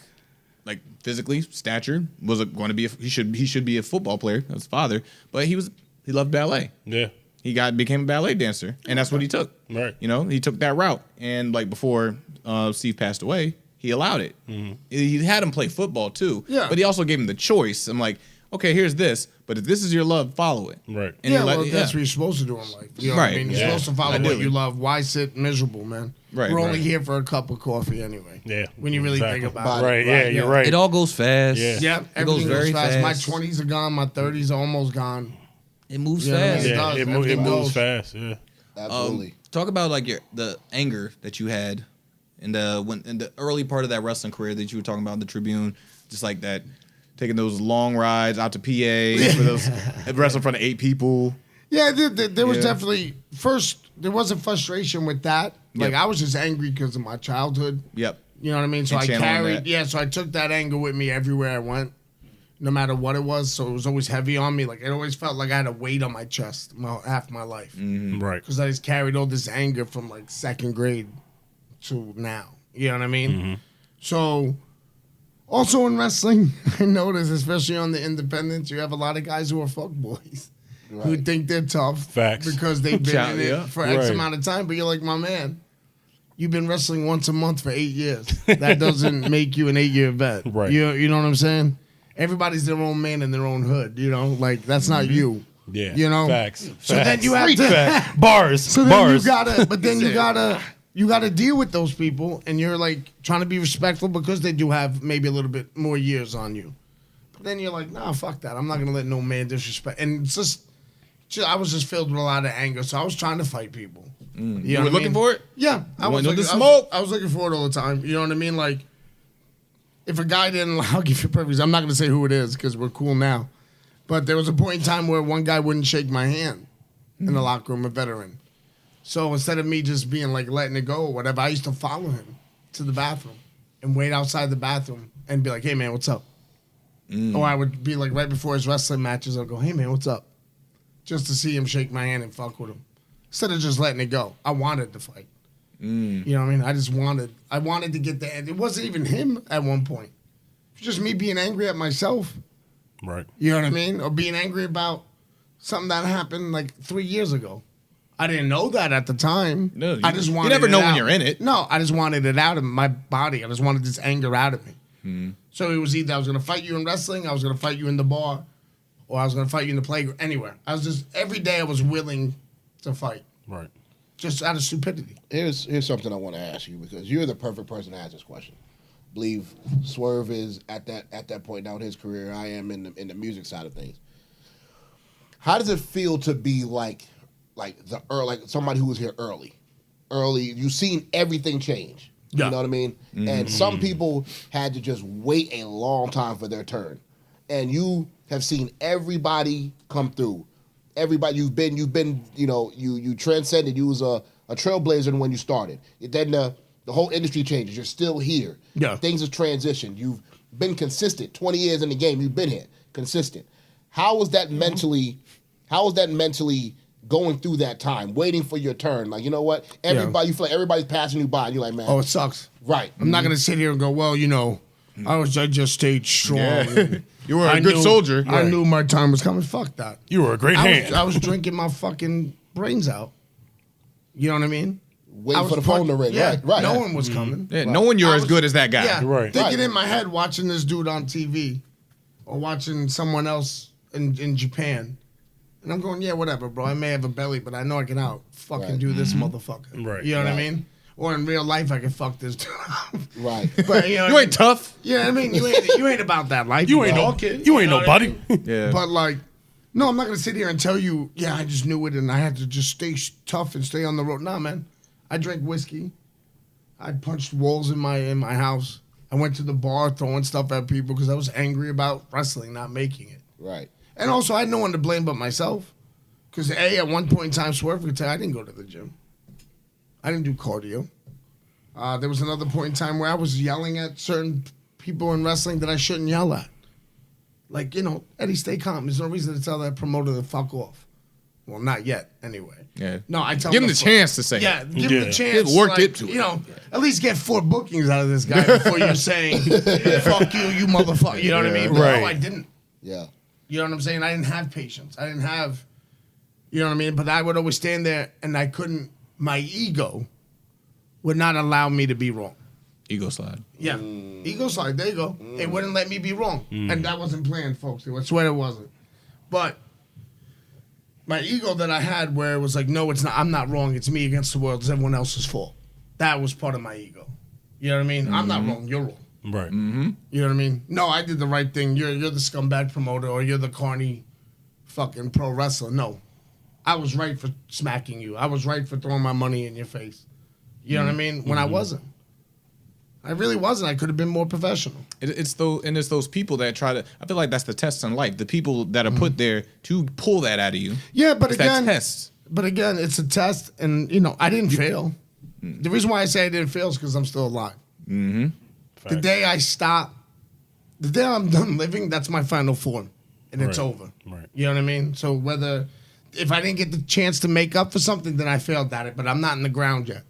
Speaker 3: physically stature was going to be. He should be a football player. His father, but he loved ballet.
Speaker 5: Yeah.
Speaker 3: He became a ballet dancer, and that's what he took.
Speaker 5: Right.
Speaker 3: You know, he took that route, and like before Steve passed away, he allowed it.
Speaker 5: Mm-hmm.
Speaker 3: He had him play football too.
Speaker 4: Yeah.
Speaker 3: But he also gave him the choice. I'm like, okay, here's this, but if this is your love, follow it.
Speaker 5: Right.
Speaker 3: And
Speaker 4: Yeah,
Speaker 3: he
Speaker 4: well, that's what you're supposed to do in life. You know what I
Speaker 3: Right.
Speaker 4: mean? You're
Speaker 3: Yeah.
Speaker 4: supposed to follow what
Speaker 3: Ideally.
Speaker 4: you love. Why sit miserable, man?
Speaker 3: Right,
Speaker 4: We're only
Speaker 3: right.
Speaker 4: here for a cup of coffee anyway.
Speaker 5: Yeah.
Speaker 4: When you really
Speaker 5: Exactly.
Speaker 4: think about
Speaker 5: Right.
Speaker 4: it.
Speaker 5: Yeah, you're right.
Speaker 3: It all goes fast.
Speaker 5: Yeah.
Speaker 4: Yeah,
Speaker 3: It goes
Speaker 4: everything
Speaker 3: very
Speaker 4: goes fast.
Speaker 3: fast.
Speaker 4: My 20s are gone. My 30s are almost gone.
Speaker 3: It moves
Speaker 4: Yeah,
Speaker 3: fast.
Speaker 4: man.
Speaker 5: Yeah,
Speaker 4: does.
Speaker 5: it
Speaker 4: Everything
Speaker 5: moves
Speaker 4: goes.
Speaker 5: fast. Yeah.
Speaker 6: Absolutely.
Speaker 3: Talk about like the anger that you had in the early part of that wrestling career that you were talking about in the Tribune, just like that, taking those long rides out to PA for those wrestling in front of 8 people.
Speaker 4: Yeah, there was
Speaker 3: Yeah.
Speaker 4: definitely there wasn't frustration with that. Like
Speaker 3: Yep.
Speaker 4: I was just angry because of my childhood.
Speaker 3: Yep.
Speaker 4: You know what I mean? So
Speaker 3: And
Speaker 4: I
Speaker 3: channeling that.
Speaker 4: so I took that anger with me everywhere I went, no matter what it was. So it was always heavy on me. Like it always felt like I had a weight on my chest half my life.
Speaker 5: Right.
Speaker 4: Because I just carried all this anger from like second grade to now. You know what I mean? So also in wrestling, I noticed, especially on the independents, you have a lot of guys who are fuckboys. Who think they're tough
Speaker 5: Facts.
Speaker 4: because they've been in it
Speaker 3: Yeah.
Speaker 4: for X
Speaker 5: Right.
Speaker 4: amount of time. But you're like, my man, you've been wrestling once a month for 8 years. That doesn't make you an 8-year vet.
Speaker 5: Right.
Speaker 4: You know what I'm saying? Everybody's their own man in their own hood. You know, like that's not you.
Speaker 5: Yeah.
Speaker 4: You know?
Speaker 5: Facts.
Speaker 4: So then
Speaker 5: Facts.
Speaker 4: you have to.
Speaker 5: Facts. Bars.
Speaker 4: So then
Speaker 5: Bars.
Speaker 4: you gotta, but then you gotta deal with those people, and you're like trying to be respectful because they do have maybe a little bit more years on you. But then you're like, nah, fuck that. I'm not gonna let no man disrespect. And it's just I was just filled with a lot of anger, so I was trying to fight people.
Speaker 3: You were looking for it?
Speaker 4: Yeah, I
Speaker 3: want
Speaker 4: was
Speaker 3: the
Speaker 4: looking,
Speaker 3: smoke?
Speaker 4: I was looking for it all the time. You know what I mean? Like, if a guy didn't, I'll give you a perfect. I'm not gonna say who it is because we're cool now. But there was a point in time where one guy wouldn't shake my hand in the locker room, a veteran. So instead of me just being like letting it go or whatever, I used to follow him to the bathroom and wait outside the bathroom and be like, "Hey man, what's up?" Or I would be like right before his wrestling matches, I'd go, "Hey man, what's up?" Just to see him shake my hand and fuck with him. Instead of just letting it go. I wanted to fight. You know what I mean? I wanted to get the end. It wasn't even him at one point. It was just me being angry at myself.
Speaker 5: Right.
Speaker 4: You know what I mean? Or being angry about something that happened like 3 years ago. I didn't know that at the time.
Speaker 3: No,
Speaker 4: I just wanted
Speaker 3: you never
Speaker 4: it
Speaker 3: know when
Speaker 4: out.
Speaker 3: you're in it.
Speaker 4: No, I just wanted it out of my body. I just wanted this anger out of me. So it was either I was going to fight you in wrestling, I was going to fight you in the bar, or I was going to fight you in the playground, anywhere. I was just, every day I was willing to fight.
Speaker 5: Right.
Speaker 4: Just out of stupidity.
Speaker 6: Here's something I want to ask you because you're the perfect person to ask this question. I believe Swerve is at that point now in his career. I am in the music side of things. How does it feel to be like somebody who was here early? You've seen everything change.
Speaker 4: Yeah.
Speaker 6: You know what I mean? And some people had to just wait a long time for their turn. And you have seen everybody come through. Everybody you've been, you transcended. You was a trailblazer when you started. Then the whole industry changes. You're still here.
Speaker 4: Yeah.
Speaker 6: Things have transitioned. You've been consistent. 20 years in the game, you've been here. Consistent. How was that mentally going through that time, waiting for your turn? Like, you know what? Everybody, you feel like everybody's passing you by, and you're like, man.
Speaker 4: Oh, it sucks.
Speaker 6: Right.
Speaker 4: I'm not going to sit here and go, well, I just stayed strong.
Speaker 3: Yeah. You were a
Speaker 4: I
Speaker 3: good
Speaker 4: knew-
Speaker 3: soldier.
Speaker 4: I knew my time was coming. Fuck that.
Speaker 5: You were a great hand.
Speaker 4: I was drinking my fucking brains out. You know what I mean?
Speaker 6: waiting for the phone to ring.
Speaker 4: Yeah,
Speaker 6: Right.
Speaker 4: no one was coming.
Speaker 3: Yeah, knowing you're as good as that guy.
Speaker 4: Yeah,
Speaker 5: Right.
Speaker 4: thinking in my head, watching this dude on TV or watching someone else in Japan. And I'm going, yeah, whatever, bro. I may have a belly, but I know I can fucking do this motherfucker.
Speaker 5: Right.
Speaker 4: You know what I mean? Or in real life, I can fuck this dude up.
Speaker 6: Right.
Speaker 4: But you know,
Speaker 3: You ain't tough.
Speaker 4: Yeah, I mean, you ain't about that life.
Speaker 5: You ain't nobody.
Speaker 3: Yeah.
Speaker 4: But like, no, I'm not gonna sit here and tell you, yeah, I just knew it and I had to just stay tough and stay on the road. Nah, man. I drank whiskey. I punched walls in my house. I went to the bar throwing stuff at people because I was angry about wrestling not making it.
Speaker 6: Right.
Speaker 4: And also, I had no one to blame but myself. Because at one point in time, Swerve could tell I didn't go to the gym. I didn't do cardio. There was another point in time where I was yelling at certain people in wrestling that I shouldn't yell at. Like, Eddie, stay calm. There's no reason to tell that promoter to fuck off. Well, not yet, anyway.
Speaker 3: Yeah.
Speaker 4: No, I tell
Speaker 3: Give him
Speaker 4: him
Speaker 3: the chance to say it.
Speaker 4: Yeah, give him the chance.
Speaker 3: Work it to it.
Speaker 4: At least get 4 bookings out of this guy before you're saying, fuck you motherfucker. You know what I mean? But
Speaker 5: Right.
Speaker 4: no, I didn't.
Speaker 6: Yeah.
Speaker 4: You know what I'm saying? I didn't have patience. I didn't have, you know what I mean? But I would always stand there and I couldn't, my ego would not allow me to be wrong.
Speaker 3: Ego slide.
Speaker 4: Yeah. Ego slide, there you go. It wouldn't let me be wrong. And that wasn't planned, folks. I swear it wasn't. But my ego that I had where it was like, no, it's not, I'm not wrong. It's me against the world. It's everyone else's fault. That was part of my ego. You know what I mean? I'm not wrong. You're wrong.
Speaker 5: Right.
Speaker 4: You know what I mean? No, I did the right thing. You're the scumbag promoter or you're the corny fucking pro wrestler. No. I was right for smacking you. I was right for throwing my money in your face. You know what I mean? When I wasn't. I really wasn't. I could have been more professional.
Speaker 3: It's those people that try to. I feel like that's the test in life. The people that are put there to pull that out of you.
Speaker 4: Yeah, but
Speaker 3: It's
Speaker 4: again,
Speaker 3: that test.
Speaker 4: But again, it's a test, and I didn't fail. The reason why I say I didn't fail is because I'm still alive. Mm-hmm. The day I stop, the day I'm done living, that's my final form, and it's over.
Speaker 5: Right.
Speaker 4: You know what I mean? So if I didn't get the chance to make up for something, then I failed at it. But I'm not in the ground yet,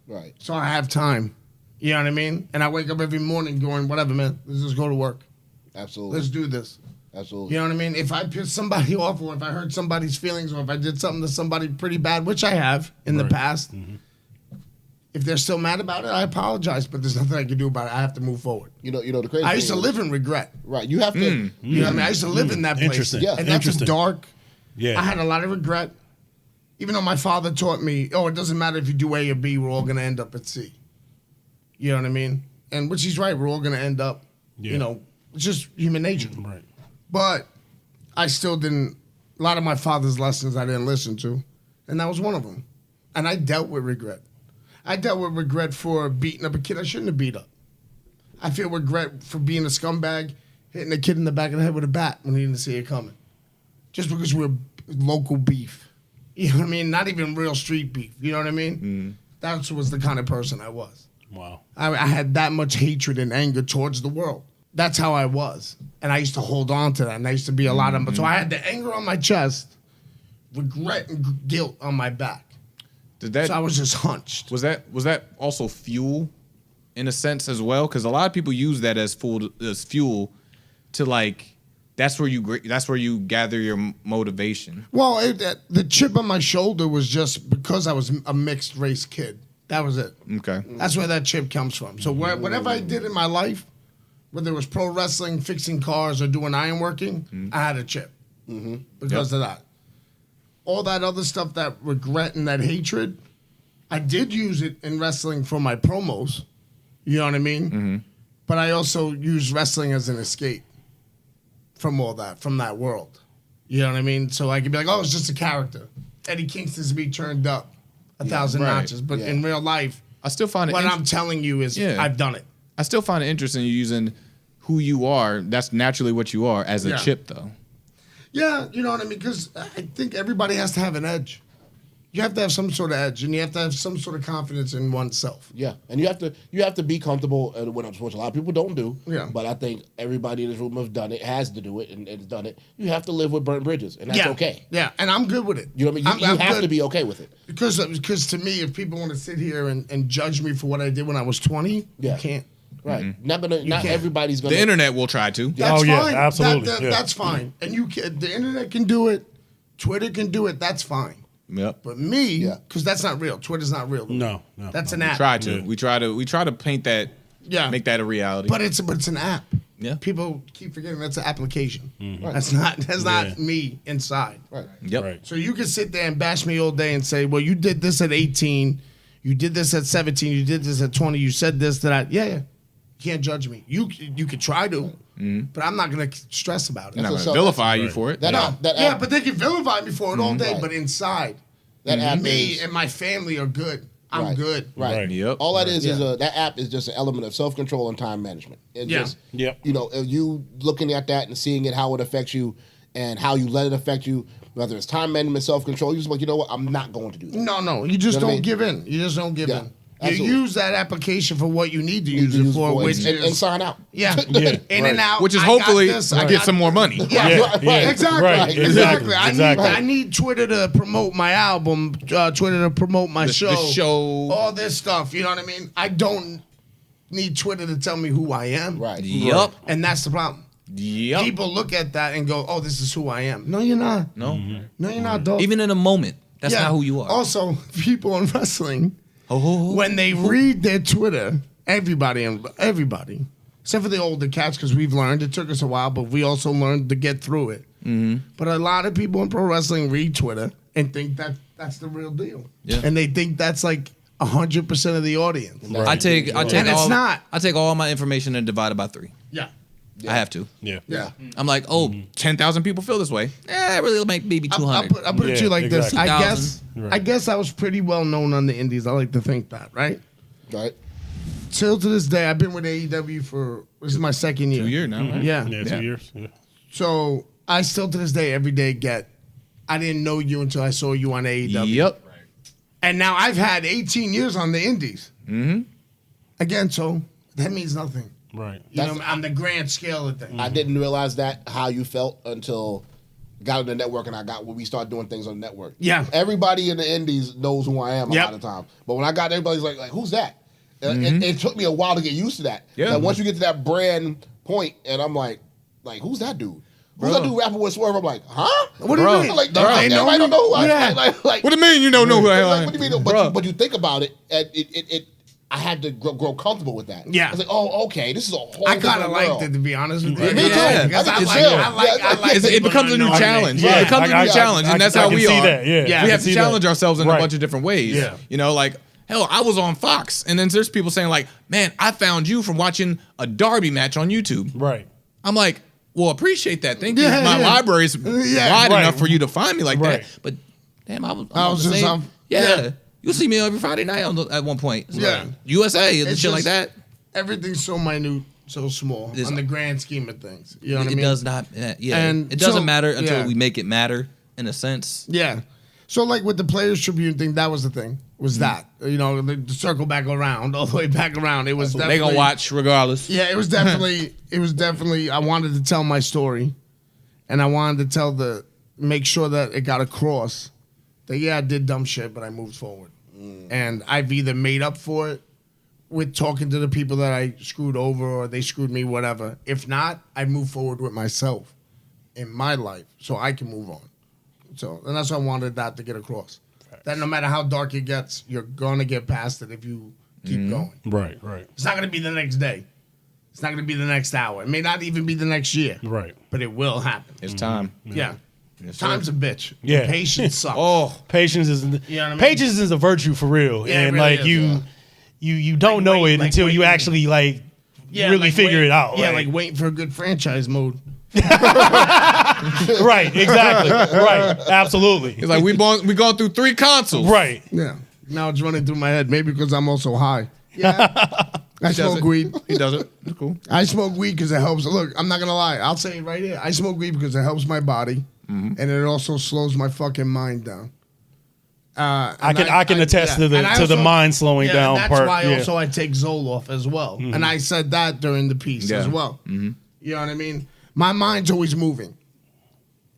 Speaker 6: Right.
Speaker 4: so I have time. You know what I mean? And I wake up every morning going, whatever, man. Let's just go to work.
Speaker 6: Absolutely.
Speaker 4: Let's do this.
Speaker 6: Absolutely.
Speaker 4: You know what I mean? If I pissed somebody off or if I hurt somebody's feelings or if I did something to somebody pretty bad, which I have in the past, if they're still mad about it, I apologize, but there's nothing I can do about it. I have to move forward.
Speaker 6: You know the crazy
Speaker 4: I used to
Speaker 6: thing
Speaker 4: live in regret.
Speaker 6: Right. You have to.
Speaker 4: You know what I mean? I used to live in that place.
Speaker 5: Interesting.
Speaker 6: Yeah.
Speaker 4: And that's
Speaker 5: Interesting.
Speaker 4: dark.
Speaker 5: Yeah.
Speaker 4: I had a lot of regret. Even though my father taught me, it doesn't matter if you do A or B, we're all going to end up at C. You know what I mean? And which he's right. We're all going to end up, it's just human nature.
Speaker 5: Right.
Speaker 4: But I still didn't, a lot of my father's lessons I didn't listen to. And that was one of them. And I dealt with regret. I dealt with regret for beating up a kid I shouldn't have beat up. I feel regret for being a scumbag, hitting a kid in the back of the head with a bat when he didn't see it coming. Just because we're local beef. You know what I mean? Not even real street beef. You know what I mean? That was the kind of person I was.
Speaker 5: Wow.
Speaker 4: I had that much hatred and anger towards the world. That's how I was. And I used to hold on to that. And I used to be a lot of... So I had the anger on my chest, regret and guilt on my back. So I was just hunched.
Speaker 3: Was that also fuel, in a sense as well? Because a lot of people use that as fuel to like. That's where you gather your motivation.
Speaker 4: Well, the chip on my shoulder was just because I was a mixed race kid. That was it.
Speaker 3: Okay.
Speaker 4: That's where that chip comes from. So whatever I did in my life, whether it was pro wrestling, fixing cars, or doing ironworking, I had a chip because of that. All that other stuff, that regret and that hatred, I did use it in wrestling for my promos. You know what I mean? But I also used wrestling as an escape from all that, from that world. You know what I mean? So I could be like, it's just a character. Eddie Kingston's me turned up 1,000 notches. But in real life,
Speaker 3: I still find it.
Speaker 4: What I'm telling you is I've done it.
Speaker 3: I still find it interesting you using who you are. That's naturally what you are as a chip, though.
Speaker 4: Yeah, you know what I mean? Because I think everybody has to have an edge. You have to have some sort of edge, and you have to have some sort of confidence in oneself.
Speaker 6: Yeah, and you have to be comfortable, which a lot of people don't do.
Speaker 4: Yeah.
Speaker 6: But I think everybody in this room has to do it, and has done it. You have to live with burnt bridges, and that's okay.
Speaker 4: Yeah, and I'm good with it.
Speaker 6: You know what I mean? You have to be okay with it.
Speaker 4: Because to me, if people want to sit here and judge me for what I did when I was 20, you can't.
Speaker 6: Right. Not everybody's gonna.
Speaker 3: The internet will try to.
Speaker 4: That's fine.
Speaker 5: Absolutely.
Speaker 4: That's fine. And the internet can do it. Twitter can do it. That's fine.
Speaker 3: Yep.
Speaker 4: But me, because that's not real. Twitter's not real.
Speaker 5: No.
Speaker 4: That's an app.
Speaker 3: Try to. We try to paint that.
Speaker 4: Yeah.
Speaker 3: Make that a reality.
Speaker 4: But it's an app.
Speaker 3: Yeah.
Speaker 4: People keep forgetting that's an application.
Speaker 5: Mm-hmm.
Speaker 4: Right. That's not me inside.
Speaker 6: Right.
Speaker 3: Yep.
Speaker 5: Right.
Speaker 4: So you can sit there and bash me all day and say, well, you did this at 18, you did this at 17, you did this at 20, you said this, that. Yeah. You can't judge me. You could try to, but I'm not going to stress about it.
Speaker 3: They're not
Speaker 6: So-
Speaker 3: gonna vilify you for it.
Speaker 6: That app,
Speaker 4: Yeah, but they can vilify me for it all day,
Speaker 6: Right.
Speaker 4: but inside,
Speaker 6: that app
Speaker 4: me
Speaker 6: is
Speaker 4: and my family are good. I'm
Speaker 6: Right.
Speaker 4: good.
Speaker 6: right.
Speaker 3: Yep.
Speaker 6: All that is that app is just an element of self control and time management. It's just,
Speaker 5: Yep.
Speaker 6: you know, if you looking at that and seeing it, how it affects you, and how you let it affect you, whether it's time management, self control, you're just like, you know what, I'm not going to do that.
Speaker 4: No, you just
Speaker 6: You know what I
Speaker 4: don't
Speaker 6: mean?
Speaker 4: give in. You just don't give
Speaker 6: Yeah,
Speaker 4: in.
Speaker 6: absolutely.
Speaker 4: You use that application for what you need to
Speaker 6: You
Speaker 4: use
Speaker 6: use
Speaker 4: it for,
Speaker 6: voice
Speaker 4: which
Speaker 6: and
Speaker 4: is
Speaker 6: sign out.
Speaker 4: Yeah.
Speaker 5: Yeah.
Speaker 4: In and out.
Speaker 3: Which is
Speaker 4: I got
Speaker 3: hopefully
Speaker 4: this,
Speaker 3: to
Speaker 4: I
Speaker 3: get
Speaker 4: got-
Speaker 3: some more money.
Speaker 4: Yeah,
Speaker 5: Yeah,
Speaker 6: Right,
Speaker 5: yeah.
Speaker 4: Exactly.
Speaker 5: Right,
Speaker 4: Exactly.
Speaker 5: exactly.
Speaker 4: I need Twitter to promote my album, Twitter to promote my show.
Speaker 3: The show.
Speaker 4: All this stuff. You know what I mean? I don't need Twitter to tell me who I am.
Speaker 6: Right.
Speaker 3: Yep.
Speaker 4: And that's the problem.
Speaker 3: Yep.
Speaker 4: People look at that and go, oh, this is who I am. No, you're not.
Speaker 3: No.
Speaker 4: No, you're not, dog.
Speaker 3: Even in a moment, that's not who you are.
Speaker 4: Also, people in wrestling,
Speaker 3: Oh.
Speaker 4: when they read their Twitter, everybody, except for the older cats, because we've learned, it took us a while, but we also learned to get through it.
Speaker 3: Mm-hmm.
Speaker 4: But a lot of people in pro wrestling read Twitter and think that that's the real deal.
Speaker 3: Yeah.
Speaker 4: And they think that's like 100% of the audience.
Speaker 3: I take
Speaker 4: And it's not.
Speaker 3: I take all my information and divide it by 3.
Speaker 4: Yeah.
Speaker 3: I have to.
Speaker 5: Yeah.
Speaker 4: Yeah.
Speaker 3: I'm like, 10,000 people feel this way. It really make maybe 200.
Speaker 4: I'll put it to you like this.
Speaker 5: exactly.
Speaker 4: I guess
Speaker 3: 2,000.
Speaker 4: I guess I was pretty well known on the indies. I like to think that, right?
Speaker 6: Right.
Speaker 4: Till to this day, I've been with AEW for, this is my second year.
Speaker 3: 2 years now, right?
Speaker 4: Yeah.
Speaker 5: Yeah, 2 years. Yeah.
Speaker 4: So I still to this day, every day I didn't know you until I saw you on AEW.
Speaker 3: Yep.
Speaker 4: And now I've had 18 years on the indies. Mm-hmm. Again, so that means nothing.
Speaker 5: Right.
Speaker 4: You know, on the grand scale of things.
Speaker 6: I didn't realize that how you felt until got on the network and when we started doing things on the network.
Speaker 4: Yeah.
Speaker 6: Everybody in the indies knows who I am a lot of time. But when I got everybody's like who's that? And it took me a while to get used to that.
Speaker 3: Yeah.
Speaker 6: Like, once you get to that brand point and I'm like who's that dude? Who's that dude rapping with Swerve? I'm like, huh?
Speaker 4: What do you mean?
Speaker 6: Like,
Speaker 4: They know
Speaker 6: everybody
Speaker 4: me?
Speaker 6: don't know who I
Speaker 4: Yeah.
Speaker 6: am. Like,
Speaker 3: What do you mean you don't know who I am?
Speaker 6: like, what do you mean?
Speaker 3: Bruh.
Speaker 6: But you think about it, and it I had to grow comfortable with that.
Speaker 4: Yeah.
Speaker 6: I was like, oh, okay, this is a whole
Speaker 4: I kind of
Speaker 6: different
Speaker 4: liked
Speaker 6: world.
Speaker 4: it, to be honest with you.
Speaker 3: Me too.
Speaker 4: Yeah, because
Speaker 6: I
Speaker 4: I
Speaker 6: think
Speaker 4: like,
Speaker 6: it's chill.
Speaker 4: I like
Speaker 3: It
Speaker 4: people
Speaker 3: becomes a new
Speaker 4: that know me.
Speaker 3: challenge.
Speaker 5: Yeah.
Speaker 3: It becomes a new challenge, and that's how we
Speaker 5: see
Speaker 3: are.
Speaker 5: that. Yeah.
Speaker 4: Yeah.
Speaker 3: We
Speaker 5: I
Speaker 3: have
Speaker 5: can
Speaker 3: to
Speaker 5: see
Speaker 3: challenge
Speaker 5: that.
Speaker 3: ourselves in a
Speaker 5: Right.
Speaker 3: bunch of different ways.
Speaker 5: Yeah.
Speaker 3: You know, like, hell, I was on Fox, and then there's people saying like, man, I found you from watching a Derby match on YouTube.
Speaker 5: Right.
Speaker 3: I'm like, well, appreciate that. Thank you.
Speaker 4: Yeah,
Speaker 3: My
Speaker 4: yeah.
Speaker 3: library's
Speaker 4: Yeah,
Speaker 3: wide
Speaker 5: right.
Speaker 3: enough for you to find me like
Speaker 5: Right.
Speaker 3: that. But damn, I was
Speaker 4: was
Speaker 3: the
Speaker 4: just,
Speaker 3: same. Yeah. You'll see me every Friday night at one point.
Speaker 4: Yeah.
Speaker 3: USA and
Speaker 4: It's
Speaker 3: shit like
Speaker 4: just-
Speaker 3: that.
Speaker 4: Everything's so minute, so small
Speaker 3: It's-
Speaker 4: on the grand scheme of things. You know what I
Speaker 3: It
Speaker 4: mean?
Speaker 3: does not. Yeah.
Speaker 4: And
Speaker 3: it doesn't
Speaker 4: so-
Speaker 3: matter until
Speaker 4: yeah.
Speaker 3: we make it matter in a sense.
Speaker 4: Yeah. So like with the Players Tribune thing, that was the thing. Was that you know the circle back around all the way back around? It was
Speaker 3: They
Speaker 4: definitely,
Speaker 3: gonna watch regardless.
Speaker 4: Yeah, it was definitely. I wanted to tell my story, and I wanted to make sure that it got across that I did dumb shit, but I moved forward, and I've either made up for it with talking to the people that I screwed over or they screwed me, whatever. If not, I move forward with myself in my life so I can move on. So, and that's why I wanted that to get across. That no matter how dark it gets, you're gonna get past it if you keep going.
Speaker 5: Right. Right.
Speaker 4: It's not gonna be the next day. It's not gonna be the next hour. It may not even be the next year.
Speaker 5: Right.
Speaker 4: But it will happen.
Speaker 3: It's time.
Speaker 4: Yeah.
Speaker 3: Yes,
Speaker 4: Time's a bitch.
Speaker 5: Yeah.
Speaker 4: Patience sucks.
Speaker 3: Oh,
Speaker 5: Patience is
Speaker 4: You know what I mean?
Speaker 5: patience is a virtue for real,
Speaker 4: Yeah, it
Speaker 5: and
Speaker 4: really
Speaker 5: like
Speaker 4: is,
Speaker 5: you don't
Speaker 4: Like
Speaker 5: know
Speaker 4: wait-
Speaker 5: it
Speaker 4: like
Speaker 5: until you
Speaker 4: waiting.
Speaker 5: actually like
Speaker 4: Yeah,
Speaker 5: really
Speaker 4: like
Speaker 5: figure
Speaker 4: wait-
Speaker 5: it out.
Speaker 4: Yeah, like waiting for a good franchise mode.
Speaker 5: right, exactly, right, absolutely.
Speaker 3: it's like we gone through 3 consoles.
Speaker 5: Right,
Speaker 4: Yeah. Now it's running through my head. Maybe because I'm also high. Yeah. I smoke weed.
Speaker 3: He does it. It's cool.
Speaker 4: I smoke weed because it helps. Look, I'm not gonna lie. I'll say it right here. I smoke weed because it helps my body, and it also slows my fucking mind down.
Speaker 5: I can attest to the
Speaker 4: And I
Speaker 5: to the
Speaker 4: also-
Speaker 5: mind slowing
Speaker 4: yeah,
Speaker 5: down
Speaker 4: and
Speaker 5: part.
Speaker 4: That's why
Speaker 5: yeah.
Speaker 4: also I take Zoloft as well, and I said that during the piece
Speaker 3: Yeah.
Speaker 4: as well. You know what I mean? My mind's always moving.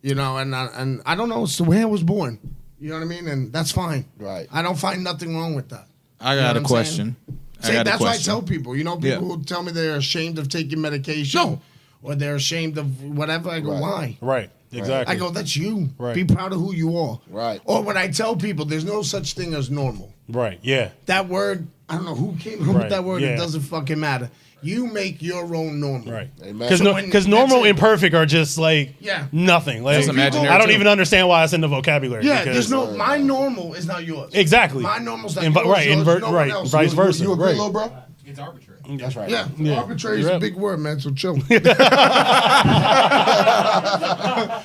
Speaker 4: You know, and I don't know. It's the way I was born. You know what I mean? And that's fine.
Speaker 6: Right.
Speaker 4: I don't find nothing wrong with that.
Speaker 3: I
Speaker 4: You know
Speaker 3: got
Speaker 4: what
Speaker 3: a
Speaker 4: I'm
Speaker 3: question.
Speaker 4: See, that's why I tell people. You know, people
Speaker 3: Yeah.
Speaker 4: who tell me they're ashamed of taking medication.
Speaker 3: No.
Speaker 4: Or they're ashamed of whatever. I go,
Speaker 6: Right.
Speaker 4: why?
Speaker 5: Right, Exactly.
Speaker 4: I go, that's you.
Speaker 5: Right.
Speaker 4: Be proud of who you are.
Speaker 6: Right.
Speaker 4: Or when I tell people there's no such thing as normal.
Speaker 5: Right. Yeah.
Speaker 4: That word, I don't know who came up with
Speaker 5: Right,
Speaker 4: that word.
Speaker 5: yeah.
Speaker 4: It doesn't fucking matter. You make your own normal.
Speaker 5: Right.
Speaker 6: Amen.
Speaker 5: Because
Speaker 4: So when-
Speaker 5: normal
Speaker 4: that's it.
Speaker 5: and perfect are just like
Speaker 4: Yeah.
Speaker 5: nothing. Like
Speaker 3: That's imaginary
Speaker 5: I don't
Speaker 3: too.
Speaker 5: even understand why it's in the vocabulary.
Speaker 4: Yeah,
Speaker 5: because-
Speaker 4: there's no, my normal is not yours.
Speaker 5: Exactly.
Speaker 4: My normal's not
Speaker 5: And
Speaker 4: yours.
Speaker 5: right,
Speaker 4: yours,
Speaker 5: invert-
Speaker 4: no one
Speaker 5: right,
Speaker 4: else.
Speaker 5: vice versa.
Speaker 6: You agree,
Speaker 5: Right.
Speaker 6: little bro?
Speaker 8: It's arbitrary.
Speaker 6: That's right.
Speaker 4: Yeah,
Speaker 5: Yeah.
Speaker 4: arbitrary is
Speaker 5: You're
Speaker 4: a
Speaker 5: up.
Speaker 4: big word, man, so chill.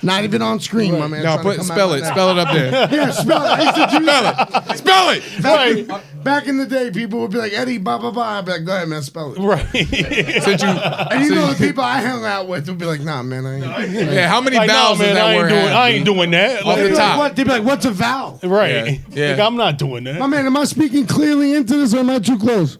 Speaker 4: Not even on screen, my man.
Speaker 3: No,
Speaker 4: trying to come
Speaker 3: spell
Speaker 4: at
Speaker 3: it.
Speaker 4: my neck.
Speaker 3: Spell it up there.
Speaker 4: Yeah, spell it. I used to do that.
Speaker 3: Spell it.
Speaker 4: Back in the day, people would be like, Eddie, blah, blah, blah. I'd be like, go ahead, man, spell it.
Speaker 5: Right.
Speaker 3: Since you,
Speaker 4: And you know the people I hung out with would be like, nah, man, I ain't.
Speaker 3: yeah, how many
Speaker 5: Like, no,
Speaker 3: vowels
Speaker 5: man,
Speaker 3: does that
Speaker 5: I ain't
Speaker 3: word
Speaker 5: doing.
Speaker 3: have?
Speaker 5: I ain't doing that.
Speaker 3: Off
Speaker 5: Like,
Speaker 3: the
Speaker 4: They'd be like,
Speaker 3: top.
Speaker 4: what? They'd be like, what's a vowel?
Speaker 5: right.
Speaker 3: Yeah. Yeah.
Speaker 5: Like, I'm not doing that.
Speaker 4: My man, am I speaking clearly into this or am I too close?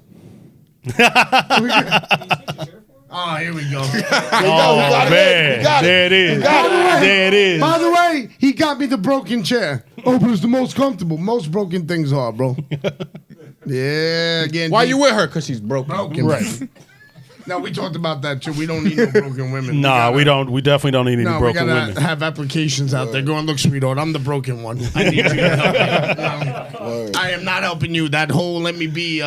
Speaker 4: Oh, here we go.
Speaker 5: Oh
Speaker 6: got it.
Speaker 5: man,
Speaker 6: You got it.
Speaker 5: there it is.
Speaker 4: By the way-
Speaker 5: There it is.
Speaker 4: By the way, he got me the broken chair. Oh, but it's the most comfortable. Most broken things are, bro. Yeah, again.
Speaker 3: Why you with her? Because she's broken.
Speaker 4: broken?
Speaker 5: Right.
Speaker 4: No, we talked about that too. We don't need no broken women.
Speaker 5: Nah, we don't. We definitely don't need any
Speaker 4: No, we
Speaker 5: broken
Speaker 4: gotta
Speaker 5: women.
Speaker 4: have applications out there going, look, sweetheart, I'm the broken one. I need you to help me.
Speaker 6: Word.
Speaker 4: I am not helping you. That whole let me be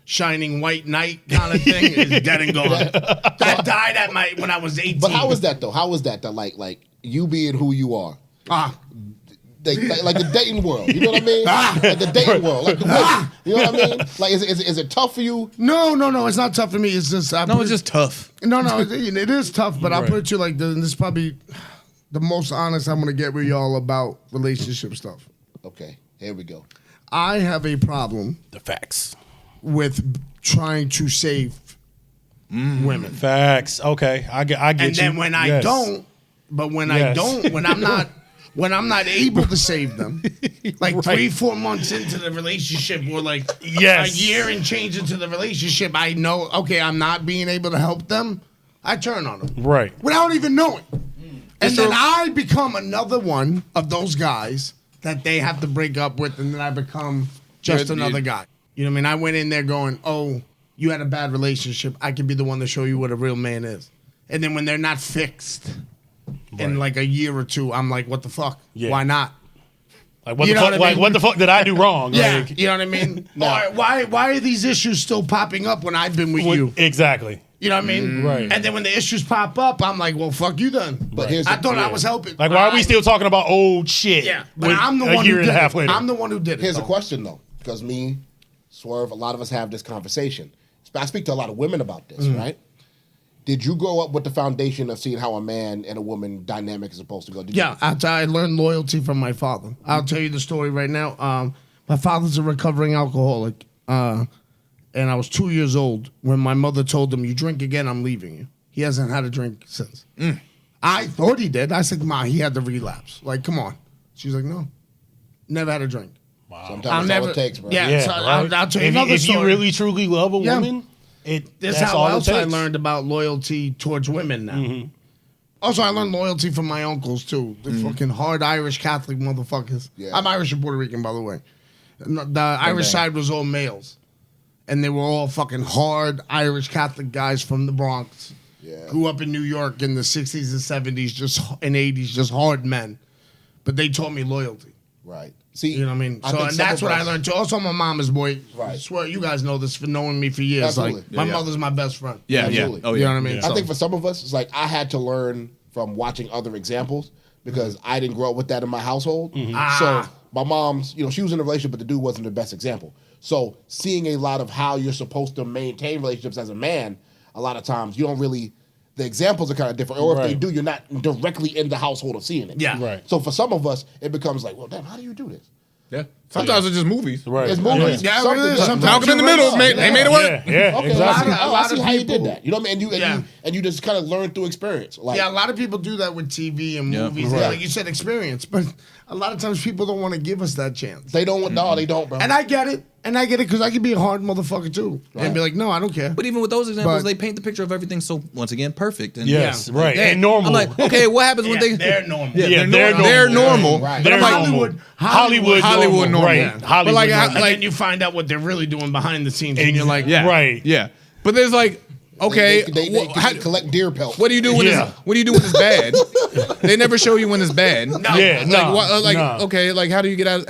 Speaker 4: shining white knight kind of thing is dead and gone. That died at when I was 18.
Speaker 6: But how is that though? How is that? Like you being who you are. Like the dating world, you know what I mean? Like the dating world, like the women, you know what I mean? Like, is it tough for you?
Speaker 4: No, it's not tough for me. It's just
Speaker 3: No, it's just tough.
Speaker 4: No, it is tough, but I'll put it to you like this, and this is probably the most honest I'm gonna get with y'all about relationship stuff.
Speaker 6: Okay, here we go.
Speaker 4: I have a problem
Speaker 5: The facts.
Speaker 4: with trying to save women.
Speaker 5: Facts. Okay, I get
Speaker 4: And
Speaker 5: you.
Speaker 4: then when I
Speaker 5: Yes.
Speaker 4: don't, but when I
Speaker 5: Yes.
Speaker 4: don't, when I'm not able to save them, like 3-4 months into the relationship, or like
Speaker 5: Yes.
Speaker 4: a year and change into the relationship, I know, okay, I'm not being able to help them. I turn on them
Speaker 5: Right.
Speaker 4: without even knowing. And then I become another one of those guys that they have to break up with, and then I become just another guy. You know what I mean? I went in there going, oh, you had a bad relationship. I can be the one to show you what a real man is. And then when they're not fixed in like a year or two, I'm like, what the fuck?
Speaker 5: Yeah.
Speaker 4: Why not?
Speaker 5: Like what
Speaker 4: You
Speaker 5: the
Speaker 4: know
Speaker 5: fuck?
Speaker 4: what I
Speaker 5: Like
Speaker 4: mean?
Speaker 5: what the fuck did I do wrong?
Speaker 4: Yeah,
Speaker 5: Like,
Speaker 4: you know what I mean? Or why are these issues still popping up when I've been with you?
Speaker 5: Exactly.
Speaker 4: You know what I mean?
Speaker 5: Right.
Speaker 4: And then when the issues pop up, I'm like, well, fuck you then.
Speaker 6: But here's
Speaker 4: I
Speaker 6: the-
Speaker 4: thought I was helping.
Speaker 5: Like why are we still talking about old shit?
Speaker 4: Yeah, but
Speaker 5: with
Speaker 4: I'm the
Speaker 5: a
Speaker 4: one
Speaker 5: year
Speaker 4: who
Speaker 5: and
Speaker 4: did
Speaker 5: a half
Speaker 4: it.
Speaker 5: later.
Speaker 4: I'm the one who did it.
Speaker 6: Here's a
Speaker 4: though.
Speaker 6: question though, because me, Swerve, a lot of us have this conversation. I speak to a lot of women about this, right? Did you grow up with the foundation of seeing how a man and a woman dynamic is supposed to go? Did
Speaker 4: Yeah, I learned loyalty from my father. I'll tell you the story right now. My father's a recovering alcoholic, and I was 2 years old when my mother told him, "You drink again, I'm leaving you." He hasn't had a drink since. I thought he did. I said, "Ma, he had the relapse. Like, come on." She's like, "No, never had a drink."
Speaker 6: Sometimes that's all it takes, bro.
Speaker 4: Yeah,
Speaker 5: Yeah,
Speaker 4: so
Speaker 5: right?
Speaker 4: I'll tell you
Speaker 5: if
Speaker 4: another
Speaker 5: if you
Speaker 4: story.
Speaker 5: really truly love a
Speaker 4: Yeah.
Speaker 5: woman,
Speaker 4: This
Speaker 5: that's
Speaker 4: is how
Speaker 5: all
Speaker 4: else
Speaker 5: it
Speaker 4: I
Speaker 5: takes.
Speaker 4: learned about loyalty towards women now. Also, I learned loyalty from my uncles too. The fucking hard Irish Catholic motherfuckers.
Speaker 6: Yeah.
Speaker 4: I'm Irish and Puerto Rican, by the way. The Irish side was all males, and they were all fucking hard Irish Catholic guys from the Bronx.
Speaker 6: Yeah.
Speaker 4: Grew up in New York in the 60s and 70s, and 80s, just hard men. But they taught me loyalty.
Speaker 6: Right. See,
Speaker 4: You know what I mean? So,
Speaker 6: think
Speaker 4: and
Speaker 6: some
Speaker 4: that's
Speaker 6: of
Speaker 4: what I
Speaker 6: us-
Speaker 4: learned too. Also, I'm a mama's boy.
Speaker 6: Right.
Speaker 4: I swear, you guys know this for knowing me for years.
Speaker 6: Absolutely.
Speaker 4: Like, my
Speaker 3: Yeah.
Speaker 4: mother's my best friend.
Speaker 3: Yeah,
Speaker 6: Absolutely.
Speaker 3: yeah. Oh,
Speaker 4: You
Speaker 3: yeah.
Speaker 4: know what I mean?
Speaker 3: Yeah.
Speaker 6: I think for some of us, it's like I had to learn from watching other examples because I didn't grow up with that in my household. So my mom's, she was in a relationship, but the dude wasn't the best example. So seeing a lot of how you're supposed to maintain relationships as a man, a lot of times you don't really. The examples are kind of different, or if they
Speaker 5: Right.
Speaker 6: do, you're not directly in the household of seeing it.
Speaker 4: Yeah.
Speaker 5: Right.
Speaker 6: So for some of us, it becomes like, well, damn, how do you do this?
Speaker 3: Yeah. Sometimes it's just movies.
Speaker 5: Right.
Speaker 6: It's movies.
Speaker 4: Yeah,
Speaker 6: something
Speaker 4: it is.
Speaker 6: that-
Speaker 4: Sometimes
Speaker 3: Malcolm in the middle. They made it work.
Speaker 5: Yeah, yeah,
Speaker 6: Okay,
Speaker 5: exactly.
Speaker 6: I
Speaker 4: lot
Speaker 6: see
Speaker 4: of
Speaker 6: how you did
Speaker 4: people-
Speaker 6: that. You know what I mean? And you just kind of learn through experience. Like,
Speaker 4: Yeah, a lot of people do that with TV and
Speaker 3: Yeah.
Speaker 4: movies.
Speaker 6: Right.
Speaker 4: Like you said, experience. But a lot of times people don't want to give us that chance.
Speaker 6: they don't. No, they don't, bro.
Speaker 4: And I get it. And I get it because I can be a hard motherfucker too. And be like, no, I don't care.
Speaker 3: But even with those examples,
Speaker 4: But-
Speaker 3: they paint the picture of everything so, once again, perfect. And
Speaker 5: Yes,
Speaker 4: Yeah.
Speaker 5: right.
Speaker 3: Yeah.
Speaker 5: And normal.
Speaker 3: I'm like, okay, what happens when they...
Speaker 4: they're normal.
Speaker 3: Yeah,
Speaker 5: they're
Speaker 3: they're
Speaker 5: normal.
Speaker 3: normal.
Speaker 6: Right.
Speaker 3: But
Speaker 5: They're
Speaker 3: I'm like,
Speaker 5: normal.
Speaker 4: Hollywood
Speaker 3: Hollywood normal.
Speaker 5: Right.
Speaker 3: Yeah.
Speaker 5: Hollywood
Speaker 3: But like,
Speaker 5: normal.
Speaker 4: And then you find out what they're really doing behind the scenes. And you're like,
Speaker 3: Yeah.
Speaker 5: Right.
Speaker 3: Yeah. But there's like, Okay,
Speaker 6: They collect deer pelts.
Speaker 3: what do you do when it's bad? They never show you when it's bad. Okay, like how do you get out?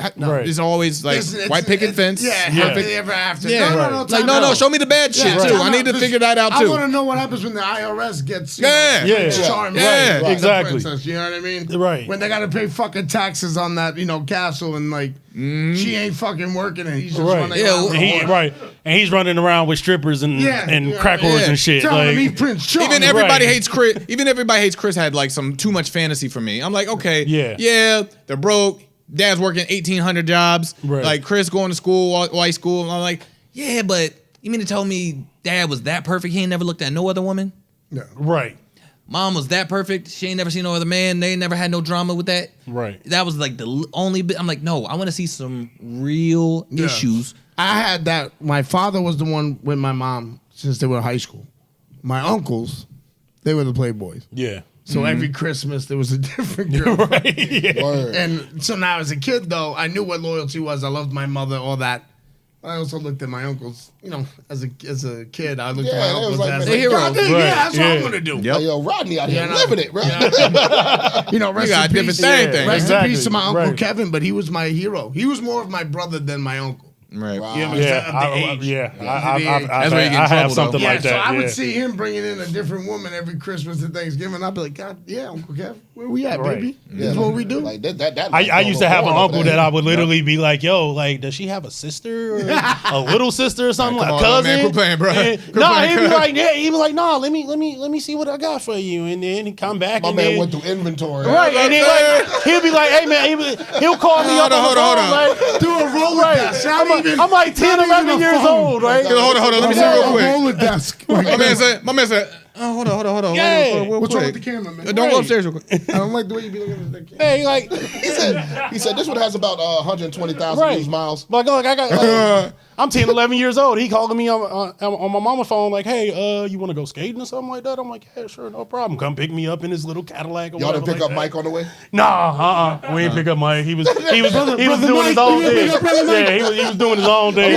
Speaker 3: It's always like white picket fence.
Speaker 4: Perfect ever after.
Speaker 3: No, no. Show me the bad shit too. I need to figure that out too.
Speaker 4: I want to know what happens when the IRS gets charmed.
Speaker 3: Yeah,
Speaker 5: exactly.
Speaker 4: Princess, you know what I mean?
Speaker 5: Right.
Speaker 4: When they got to pay fucking taxes on that, castle, and like she ain't fucking working, and he's just running around.
Speaker 5: And he's running around with strippers and crack whores and shit.
Speaker 4: Telling me Prince Charming.
Speaker 3: Even everybody hates Chris. Even everybody hates Chris had like some too much fantasy for me. I'm like, okay, they're broke. Dad's working 1,800 jobs. Right. Like Chris going to school, white school. And I'm like, yeah, but you mean to tell me Dad was that perfect? He ain't never looked at no other woman.
Speaker 4: No.
Speaker 5: Right.
Speaker 3: Mom was that perfect. She ain't never seen no other man. They ain't never had no drama with that.
Speaker 5: Right.
Speaker 3: That was like the only bit. I'm like, no, I want to see some real issues.
Speaker 4: I had that. My father was the one with my mom since they were in high school. My uncles, they were the playboys.
Speaker 5: Yeah.
Speaker 4: So every Christmas there was a different girl.
Speaker 5: Right. Yeah.
Speaker 4: And so now as a kid though, I knew what loyalty was. I loved my mother, all that. I also looked at my uncles. As a kid, I looked at my uncles as
Speaker 3: they're heroes.
Speaker 4: That's what I'm gonna do.
Speaker 6: Yep. Like, yo, Rodney out here living it, bro.
Speaker 4: Rest
Speaker 3: got
Speaker 4: in
Speaker 3: different
Speaker 4: peace.
Speaker 3: thing.
Speaker 4: Rest in peace to my uncle Kevin, but he was my hero. He was more of my brother than my uncle.
Speaker 3: Right.
Speaker 6: Wow.
Speaker 4: I
Speaker 5: have something like that.
Speaker 4: So I would see him bringing in a different woman every Christmas and Thanksgiving. I'd be like, God, Uncle Kev, where we at, baby? This is what we do.
Speaker 6: Like that
Speaker 5: I used to have an uncle that I would literally be like, yo, like, does she have a sister or a little sister or something? Like a cousin?
Speaker 3: Man, quit playing, bro.
Speaker 5: He'd be like, no, let me see what I got for you. And then he'd come back.
Speaker 6: My man went through inventory.
Speaker 5: Right. And then he'll be like, hey man, he'll call me up on the phone. Like,
Speaker 4: do a Rolodex.
Speaker 5: I'm like 10, 11 years old, right?
Speaker 3: Hold on. Let me see real quick.
Speaker 4: Rolodex.
Speaker 3: My man said, oh, hold on.
Speaker 5: Yeah.
Speaker 4: What's wrong with the camera, man?
Speaker 3: Don't go upstairs real quick.
Speaker 4: I don't like the way you be looking at that camera.
Speaker 5: Hey, like
Speaker 6: he said this one has about 120,000 used miles.
Speaker 5: Like I got. I'm 10, 11 years old. He calling me on my mama's phone like, hey, you want to go skating or something like that? I'm like, yeah, sure, no problem. Come pick me up in his little Cadillac.
Speaker 6: Y'all didn't pick up Mike on the way?
Speaker 5: Nah, we didn't pick up Mike. He was doing his own thing. Yeah, he was doing his own thing.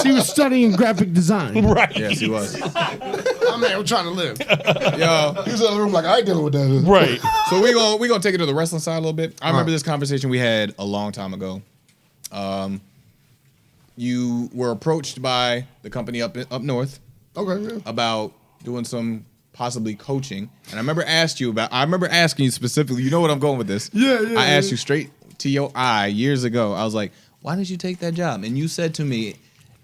Speaker 4: He was studying graphic design.
Speaker 5: Right.
Speaker 3: Yes, he was.
Speaker 4: My man was trying to live.
Speaker 3: Yo,
Speaker 6: he was in the room like, I ain't dealing with that.
Speaker 5: Right.
Speaker 3: So we gonna take it to the wrestling side a little bit. I remember this conversation we had a long time ago. You were approached by the company up north about doing some possibly coaching, and I remember asking you specifically. You know what I'm going with this? I asked you straight to your eye years ago. I was like, "Why did you take that job?" And you said to me,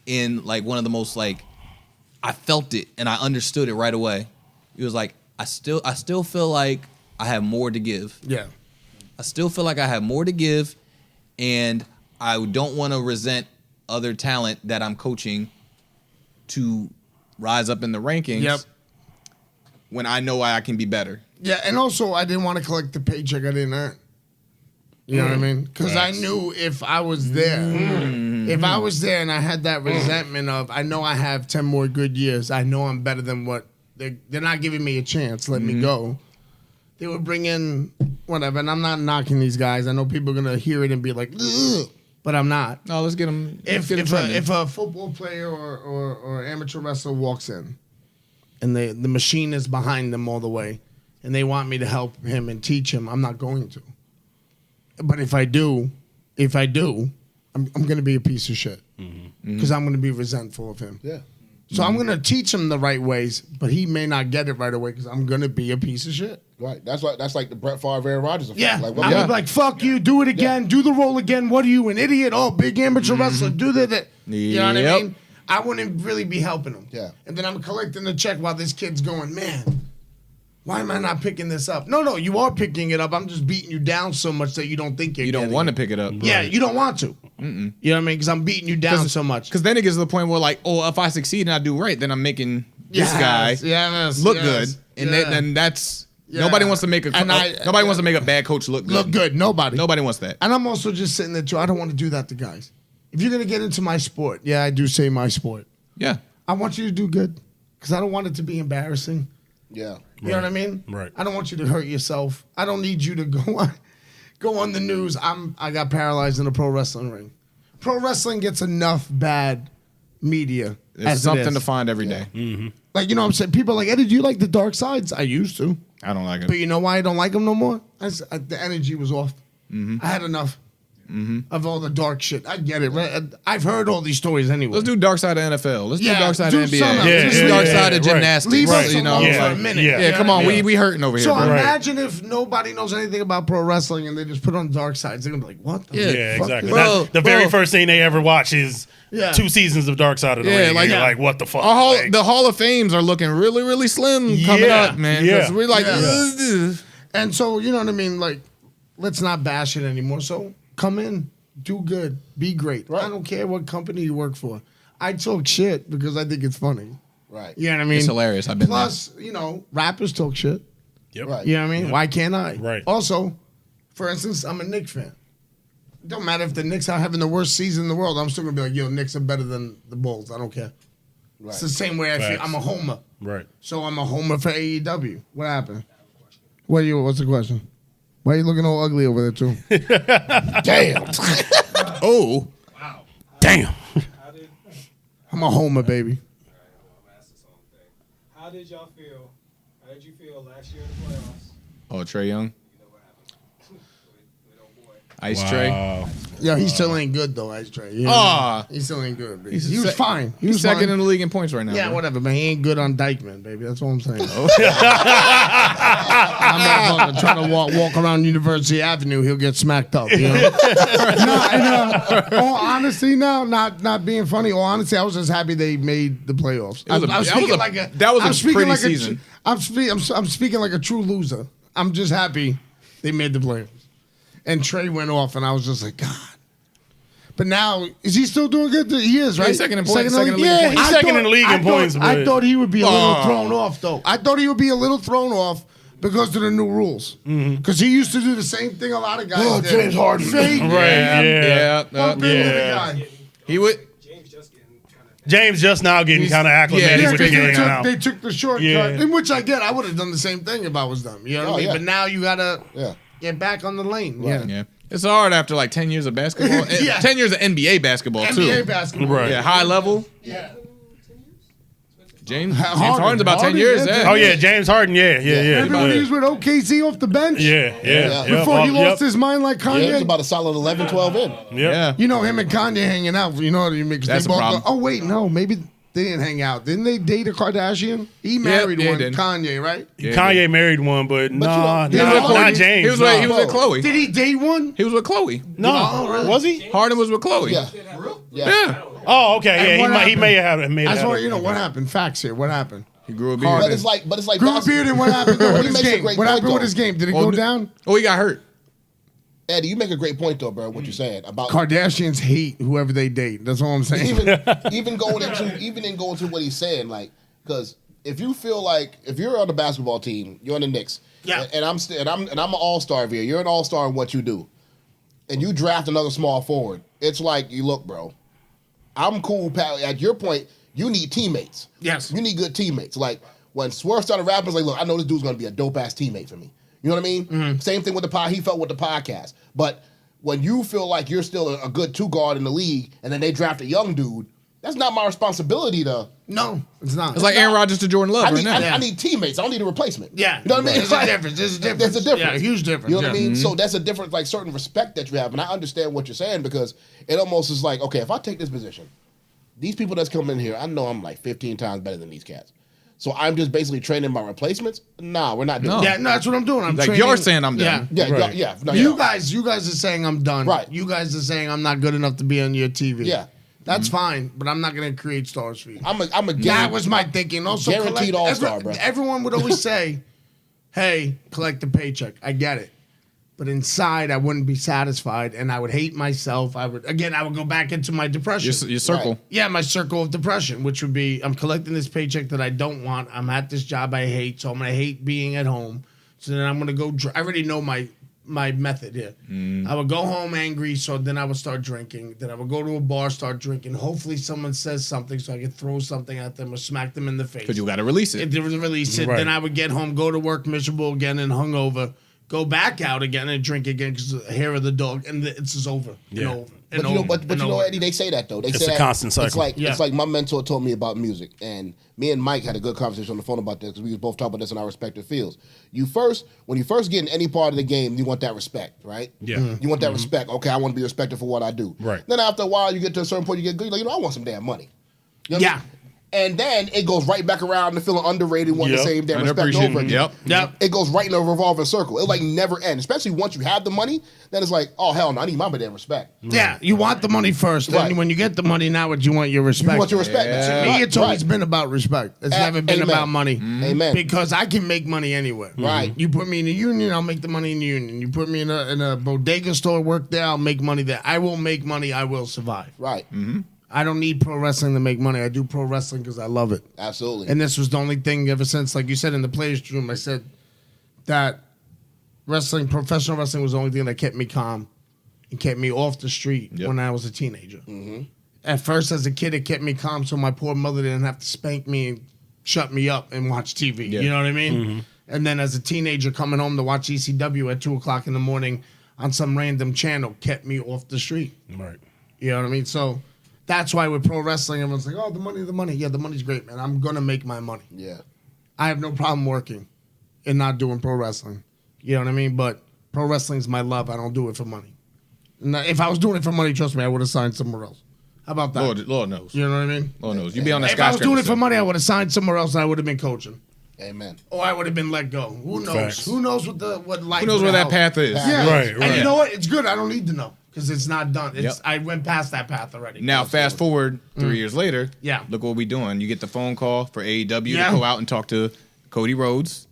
Speaker 3: in like one of the most like, I felt it and I understood it right away. It was like, I still feel like I have more to give.
Speaker 4: Yeah,
Speaker 3: I still feel like I have more to give, and I don't want to resent other talent that I'm coaching to rise up in the rankings when I know I can be better.
Speaker 4: Yeah, and also I didn't want to collect the paycheck I didn't earn. You know what I mean? Because I knew if I was there, and I had that resentment of, I know I have 10 more good years, I know I'm better than what, they're not giving me a chance, let me go. They would bring in whatever, and I'm not knocking these guys. I know people are going to hear it and be like, ugh. But I'm not.
Speaker 3: No, let's get them.
Speaker 4: If a football player or amateur wrestler walks in, and the machine is behind them all the way, and they want me to help him and teach him, I'm not going to. But if I do, I'm going to be a piece of shit because I'm going to be resentful of him.
Speaker 6: Yeah.
Speaker 4: So I'm going to teach him the right ways, but he may not get it right away because I'm going to be a piece of shit.
Speaker 6: Right. That's like the Brett Favre, Aaron Rodgers effect.
Speaker 4: Yeah.
Speaker 6: Like,
Speaker 4: I'm gonna be like, fuck you, do it again, do the role again. What are you, an idiot? Oh, big amateur wrestler, do that. You know what I mean? I wouldn't really be helping him.
Speaker 6: Yeah.
Speaker 4: And then I'm collecting the check while this kid's going, man, why am I not picking this up? No, you are picking it up. I'm just beating you down so much that you don't think you're
Speaker 3: You don't want to pick it up.
Speaker 4: Yeah, you don't want to. You know what I mean? Because I'm beating you down so much.
Speaker 3: Because then it gets to the point where, like, oh, if I succeed and I do right, then I'm making this guy look good. And then that's... Nobody wants to make nobody wants to make a bad coach look good.
Speaker 4: Nobody wants
Speaker 3: that.
Speaker 4: And I'm also just sitting there too. I don't want to do that to guys. If you're gonna get into my sport, I do say my sport.
Speaker 3: Yeah,
Speaker 4: I want you to do good because I don't want it to be embarrassing.
Speaker 6: Yeah,
Speaker 4: you know what I mean.
Speaker 5: Right.
Speaker 4: I don't want you to hurt yourself. I don't need you to go on the news. I got paralyzed in a pro wrestling ring. Pro wrestling gets enough bad media
Speaker 3: There's something to find every day.
Speaker 5: Mm-hmm.
Speaker 4: Like, you know what I'm saying? People are like, Eddie, do you like the dark sides? I used to.
Speaker 3: I don't like it.
Speaker 4: But you know why I don't like them no more? The energy was off. I had enough of all the dark shit. I get it. Right? I've heard all these stories anyway.
Speaker 3: Let's do dark side of NFL. Let's do dark side
Speaker 4: do
Speaker 3: of NBA.
Speaker 4: some-
Speaker 3: Let's do dark side of gymnastics.
Speaker 4: Leave us
Speaker 3: You know,
Speaker 4: alone
Speaker 3: it's
Speaker 4: for a
Speaker 3: like-
Speaker 4: minute.
Speaker 3: Yeah, come on. We hurting over here.
Speaker 4: So
Speaker 3: bro.
Speaker 4: imagine if nobody knows anything about pro wrestling and they just put on dark sides. They're going to be like, what the
Speaker 5: Yeah,
Speaker 4: fuck
Speaker 5: exactly.
Speaker 4: is
Speaker 3: Bro,
Speaker 5: the very first thing they ever watch is
Speaker 4: Yeah.
Speaker 5: 2 seasons of Dark Side of the
Speaker 3: Yeah,
Speaker 5: Ring.
Speaker 3: like-
Speaker 5: Like, like, what the fuck?
Speaker 3: Our the Hall of Fames are looking really, really slim coming
Speaker 5: Yeah,
Speaker 3: up, man.
Speaker 5: yeah.
Speaker 3: Because we're like,
Speaker 4: Yeah. And so, you know what I mean? Like, let's not bash it anymore. So come in, do good, be great. I don't care what company you work for. I talk shit because I think it's funny.
Speaker 6: Right.
Speaker 4: You know what I mean?
Speaker 3: It's hilarious. I've been
Speaker 4: Plus, you know, rappers talk shit.
Speaker 5: Yep.
Speaker 6: Right.
Speaker 4: You know what I mean? Why can't I?
Speaker 5: Right.
Speaker 4: Also, for instance, I'm a Knicks fan. It don't matter if the Knicks are having the worst season in the world. I'm still going to be like, yo, Knicks are better than the Bulls. I don't care.
Speaker 6: Right.
Speaker 4: It's the same way I feel.
Speaker 5: Facts.
Speaker 4: I'm a homer.
Speaker 5: Right.
Speaker 4: So I'm a homer for AEW. What happened? What's the question? Why are you looking all ugly over there, too?
Speaker 6: Damn.
Speaker 3: Oh.
Speaker 5: Damn.
Speaker 4: I'm a homer, baby.
Speaker 8: How did y'all feel? How did you feel last year in the playoffs?
Speaker 3: Oh, Trey Young.
Speaker 8: You know what happened with old boy.
Speaker 3: Ice Trey.
Speaker 5: Wow.
Speaker 4: Yeah, he still ain't good, though, Ice Trey. You know?
Speaker 3: Ah.
Speaker 4: He still ain't good. Baby.
Speaker 3: He's
Speaker 4: He was
Speaker 3: sec-
Speaker 4: fine. He
Speaker 3: He's
Speaker 4: was
Speaker 3: second
Speaker 4: fine.
Speaker 3: in the league in points right now.
Speaker 4: Yeah,
Speaker 3: bro.
Speaker 4: whatever, man. He ain't good on Dykeman, baby. That's all I'm saying.
Speaker 3: Oh.
Speaker 4: I'm trying to walk around University Avenue, he'll get smacked up. You know? All honesty, now, not being funny. All honesty, I was just happy they made the playoffs.
Speaker 3: That was a preseason.
Speaker 4: I'm speaking like a true loser. I'm just happy they made the playoffs. And Trey went off, and I was just like, God. But now, is he still doing good? He is, right?
Speaker 3: he's second in points, second in the league in
Speaker 4: Yeah,
Speaker 3: points.
Speaker 5: He's second in the league in points,
Speaker 4: I
Speaker 5: but-
Speaker 4: thought he would be a little thrown off, though. I thought he would be a little thrown off because of the new rules. Because he used to do the same thing a lot of guys did.
Speaker 6: James Harden.
Speaker 4: Fake.
Speaker 5: Yeah.
Speaker 4: Bump into the guy.
Speaker 3: He would.
Speaker 8: James just getting kind of.
Speaker 5: James just now getting kind of acclimated
Speaker 3: yeah,
Speaker 5: with
Speaker 3: he's
Speaker 5: the
Speaker 3: figuring
Speaker 5: game
Speaker 3: it
Speaker 5: out.
Speaker 4: They took the shortcut,
Speaker 5: Yeah.
Speaker 4: in which I get. I would have done the same thing if I was them. You know what I mean?
Speaker 6: yeah.
Speaker 4: But now you got to
Speaker 6: Yeah.
Speaker 4: get back on the lane.
Speaker 3: Yeah. It's hard after like 10 years of basketball.
Speaker 4: Yeah.
Speaker 3: 10 years of NBA basketball, too.
Speaker 4: NBA basketball.
Speaker 5: Right.
Speaker 3: Yeah, high level.
Speaker 4: Yeah.
Speaker 3: James Harden's about 10
Speaker 4: Harden,
Speaker 3: years.
Speaker 4: yeah.
Speaker 3: Yeah.
Speaker 5: Oh, yeah. James Harden. Yeah.
Speaker 4: Remember when he was with OKC off the bench?
Speaker 5: Yeah.
Speaker 4: Before he lost his mind like
Speaker 6: Yeah, it was
Speaker 4: Kanye?
Speaker 6: about a solid 11, 12 in.
Speaker 3: Yeah.
Speaker 4: You know, him and Kanye hanging out. You know what I mean? 'Cause
Speaker 3: That's
Speaker 4: they
Speaker 3: a
Speaker 4: both
Speaker 3: problem.
Speaker 4: oh, wait, no. Maybe they didn't hang out. Didn't they date a Kardashian? He married
Speaker 3: yeah,
Speaker 4: one,
Speaker 3: he did.
Speaker 4: Kanye, right?
Speaker 5: Kanye married one, but nah,
Speaker 6: you know,
Speaker 5: not James.
Speaker 3: He was with Chloe.
Speaker 4: Did he date one?
Speaker 3: He was with Chloe.
Speaker 5: No, was he?
Speaker 3: Harden was with Chloe.
Speaker 6: Yeah.
Speaker 3: Yeah.
Speaker 5: Oh, okay.
Speaker 4: And what
Speaker 5: Yeah, he may have made
Speaker 4: I
Speaker 5: it.
Speaker 4: just want you know what happened. Facts here. What happened?
Speaker 3: He grew a
Speaker 6: But
Speaker 3: beard.
Speaker 6: it's like
Speaker 4: Grew a
Speaker 6: basketball.
Speaker 4: beard and what happened with
Speaker 6: He
Speaker 4: his
Speaker 6: makes a
Speaker 4: game?
Speaker 6: great
Speaker 4: What
Speaker 6: point,
Speaker 4: happened with
Speaker 6: though.
Speaker 4: his game? Did it go down?
Speaker 3: Oh, he got hurt.
Speaker 6: Eddie, you make a great point though, bro. What you're saying about
Speaker 4: Kardashians hate whoever they date. That's all I'm saying.
Speaker 6: even going into what he's saying, like, because if you feel like if you're on the basketball team, you're on the Knicks,
Speaker 4: Yeah.
Speaker 6: and I'm an all-star here. You're an all-star in what you do, and you draft another small forward. It's like, you look, bro, I'm cool. Pal. At your point, you need teammates.
Speaker 4: Yes.
Speaker 6: You need good teammates. Like when Swerve started rapping, it's like, look, I know this dude's gonna be a dope ass teammate for me. You know what I mean?
Speaker 4: Mm-hmm.
Speaker 6: Same thing with the pod. He felt with the podcast. But when you feel like you're still a good two guard in the league, and then they draft a young dude, that's not my responsibility to.
Speaker 4: No, it's not.
Speaker 3: It's like Aaron Rodgers to Jordan Love
Speaker 6: I
Speaker 3: right
Speaker 6: need,
Speaker 3: now.
Speaker 6: I need teammates. I don't need a replacement.
Speaker 4: Yeah.
Speaker 6: You know what I mean?
Speaker 4: There's a difference. There's a difference.
Speaker 6: There's a difference.
Speaker 4: Yeah, huge difference.
Speaker 6: You know what I
Speaker 4: Yeah.
Speaker 6: mean? So that's a difference, like certain respect that you have. And I understand what you're saying because it almost is like, okay, if I take this position, these people that's coming in here, I know I'm like 15 times better than these cats. So I'm just basically training my replacements? Nah, we're not doing
Speaker 3: No.
Speaker 6: that.
Speaker 4: Yeah, no, that's what I'm doing. I'm
Speaker 3: Like,
Speaker 4: training.
Speaker 3: you're saying I'm done.
Speaker 4: Yeah.
Speaker 6: Yeah,
Speaker 5: Right.
Speaker 6: yeah. No,
Speaker 4: You
Speaker 6: yeah.
Speaker 4: guys are saying I'm done.
Speaker 6: Right.
Speaker 4: You guys are saying I'm not good enough to be on your TV.
Speaker 6: Yeah.
Speaker 4: That's fine, but I'm not going to create stars for you.
Speaker 6: I'm a
Speaker 4: That was my thinking. Also,
Speaker 6: Guaranteed all-star, bro.
Speaker 4: Everyone would always say, hey, collect the paycheck. I get it. But inside, I wouldn't be satisfied, and I would hate myself. I would go back into my depression.
Speaker 3: Your circle.
Speaker 6: Right.
Speaker 4: Yeah, my circle of depression, which would be I'm collecting this paycheck that I don't want. I'm at this job I hate, so I'm going to hate being at home. So then I'm going to go I already know my method here. I would go home angry, so then I would start drinking. Then I would go to a bar, start drinking. Hopefully someone says something so I could throw something at them or smack them in the face.
Speaker 3: Because you got to release it.
Speaker 4: If there was a release it,
Speaker 5: Right.
Speaker 4: then I would get home, go to work miserable again and hungover, go back out again and drink again because the hair of the dog, and it's just over.
Speaker 5: Yeah.
Speaker 6: But you know, Eddie, they say that though. They say
Speaker 5: a
Speaker 6: that
Speaker 5: constant cycle.
Speaker 6: It's like my mentor told me about music, and me and Mike had a good conversation on the phone about this because we was both talking about this in our respective fields. When you first get in any part of the game, you want that respect, right?
Speaker 5: Yeah.
Speaker 6: You want that respect. Okay, I want to be respected for what I do.
Speaker 5: Right.
Speaker 6: Then after a while, you get to a certain point, you get good. You're like, I want some damn money. You know what I mean? And then it goes right back around to feeling underrated, wanting the same damn respect over again.
Speaker 3: Yep.
Speaker 6: It goes right in a revolving circle. It like never ends. Especially once you have the money, then it's like, oh hell no, I need my damn respect.
Speaker 4: Yeah, you want the money first. Then when you get the money, now what you want your respect.
Speaker 6: You want your respect.
Speaker 4: To me, it's always been about respect. It's never been about money.
Speaker 6: Amen.
Speaker 4: Because I can make money anywhere.
Speaker 6: Right.
Speaker 4: You put me in a union, I'll make the money in the union. You put me in a bodega store, work there, I'll make money there. I will make money. I will survive.
Speaker 6: Right.
Speaker 4: I don't need pro wrestling to make money. I do pro wrestling because I love it.
Speaker 6: Absolutely.
Speaker 4: And this was the only thing ever since, like you said in the players' room, I said that professional wrestling was the only thing that kept me calm and kept me off the street when I was a teenager. At first, as a kid, it kept me calm so my poor mother didn't have to spank me and shut me up and watch TV. You know what I mean? And then as a teenager, coming home to watch ECW at 2 o'clock in the morning on some random channel kept me off the street.
Speaker 5: Right.
Speaker 4: You know what I mean? So that's why with pro wrestling, everyone's like, oh, the money. Yeah, the money's great, man. I'm going to make my money.
Speaker 6: Yeah.
Speaker 4: I have no problem working and not doing pro wrestling. You know what I mean? But pro wrestling is my love. I don't do it for money. And if I was doing it for money, trust me, I would have signed somewhere else. How about that?
Speaker 3: Lord knows.
Speaker 4: You know what I mean?
Speaker 3: Lord knows. You'd be on that
Speaker 4: If I was
Speaker 3: skyscraper.
Speaker 4: doing it for money, I would have signed somewhere else and I would have been coaching.
Speaker 6: Amen.
Speaker 4: Or I would have been let go. Who knows?
Speaker 5: Facts.
Speaker 4: Who knows what life
Speaker 3: Who knows where that path is?
Speaker 4: Yeah.
Speaker 5: Right,
Speaker 4: And
Speaker 5: right.
Speaker 4: you know what? It's good. I don't need to know because it's not done.
Speaker 3: Yep.
Speaker 4: I went past that path already.
Speaker 3: Now, fast forward 3 years later.
Speaker 4: Yeah.
Speaker 3: Look what we doing. You get the phone call for AEW
Speaker 4: Yeah.
Speaker 3: to go out and talk to Cody Rhodes,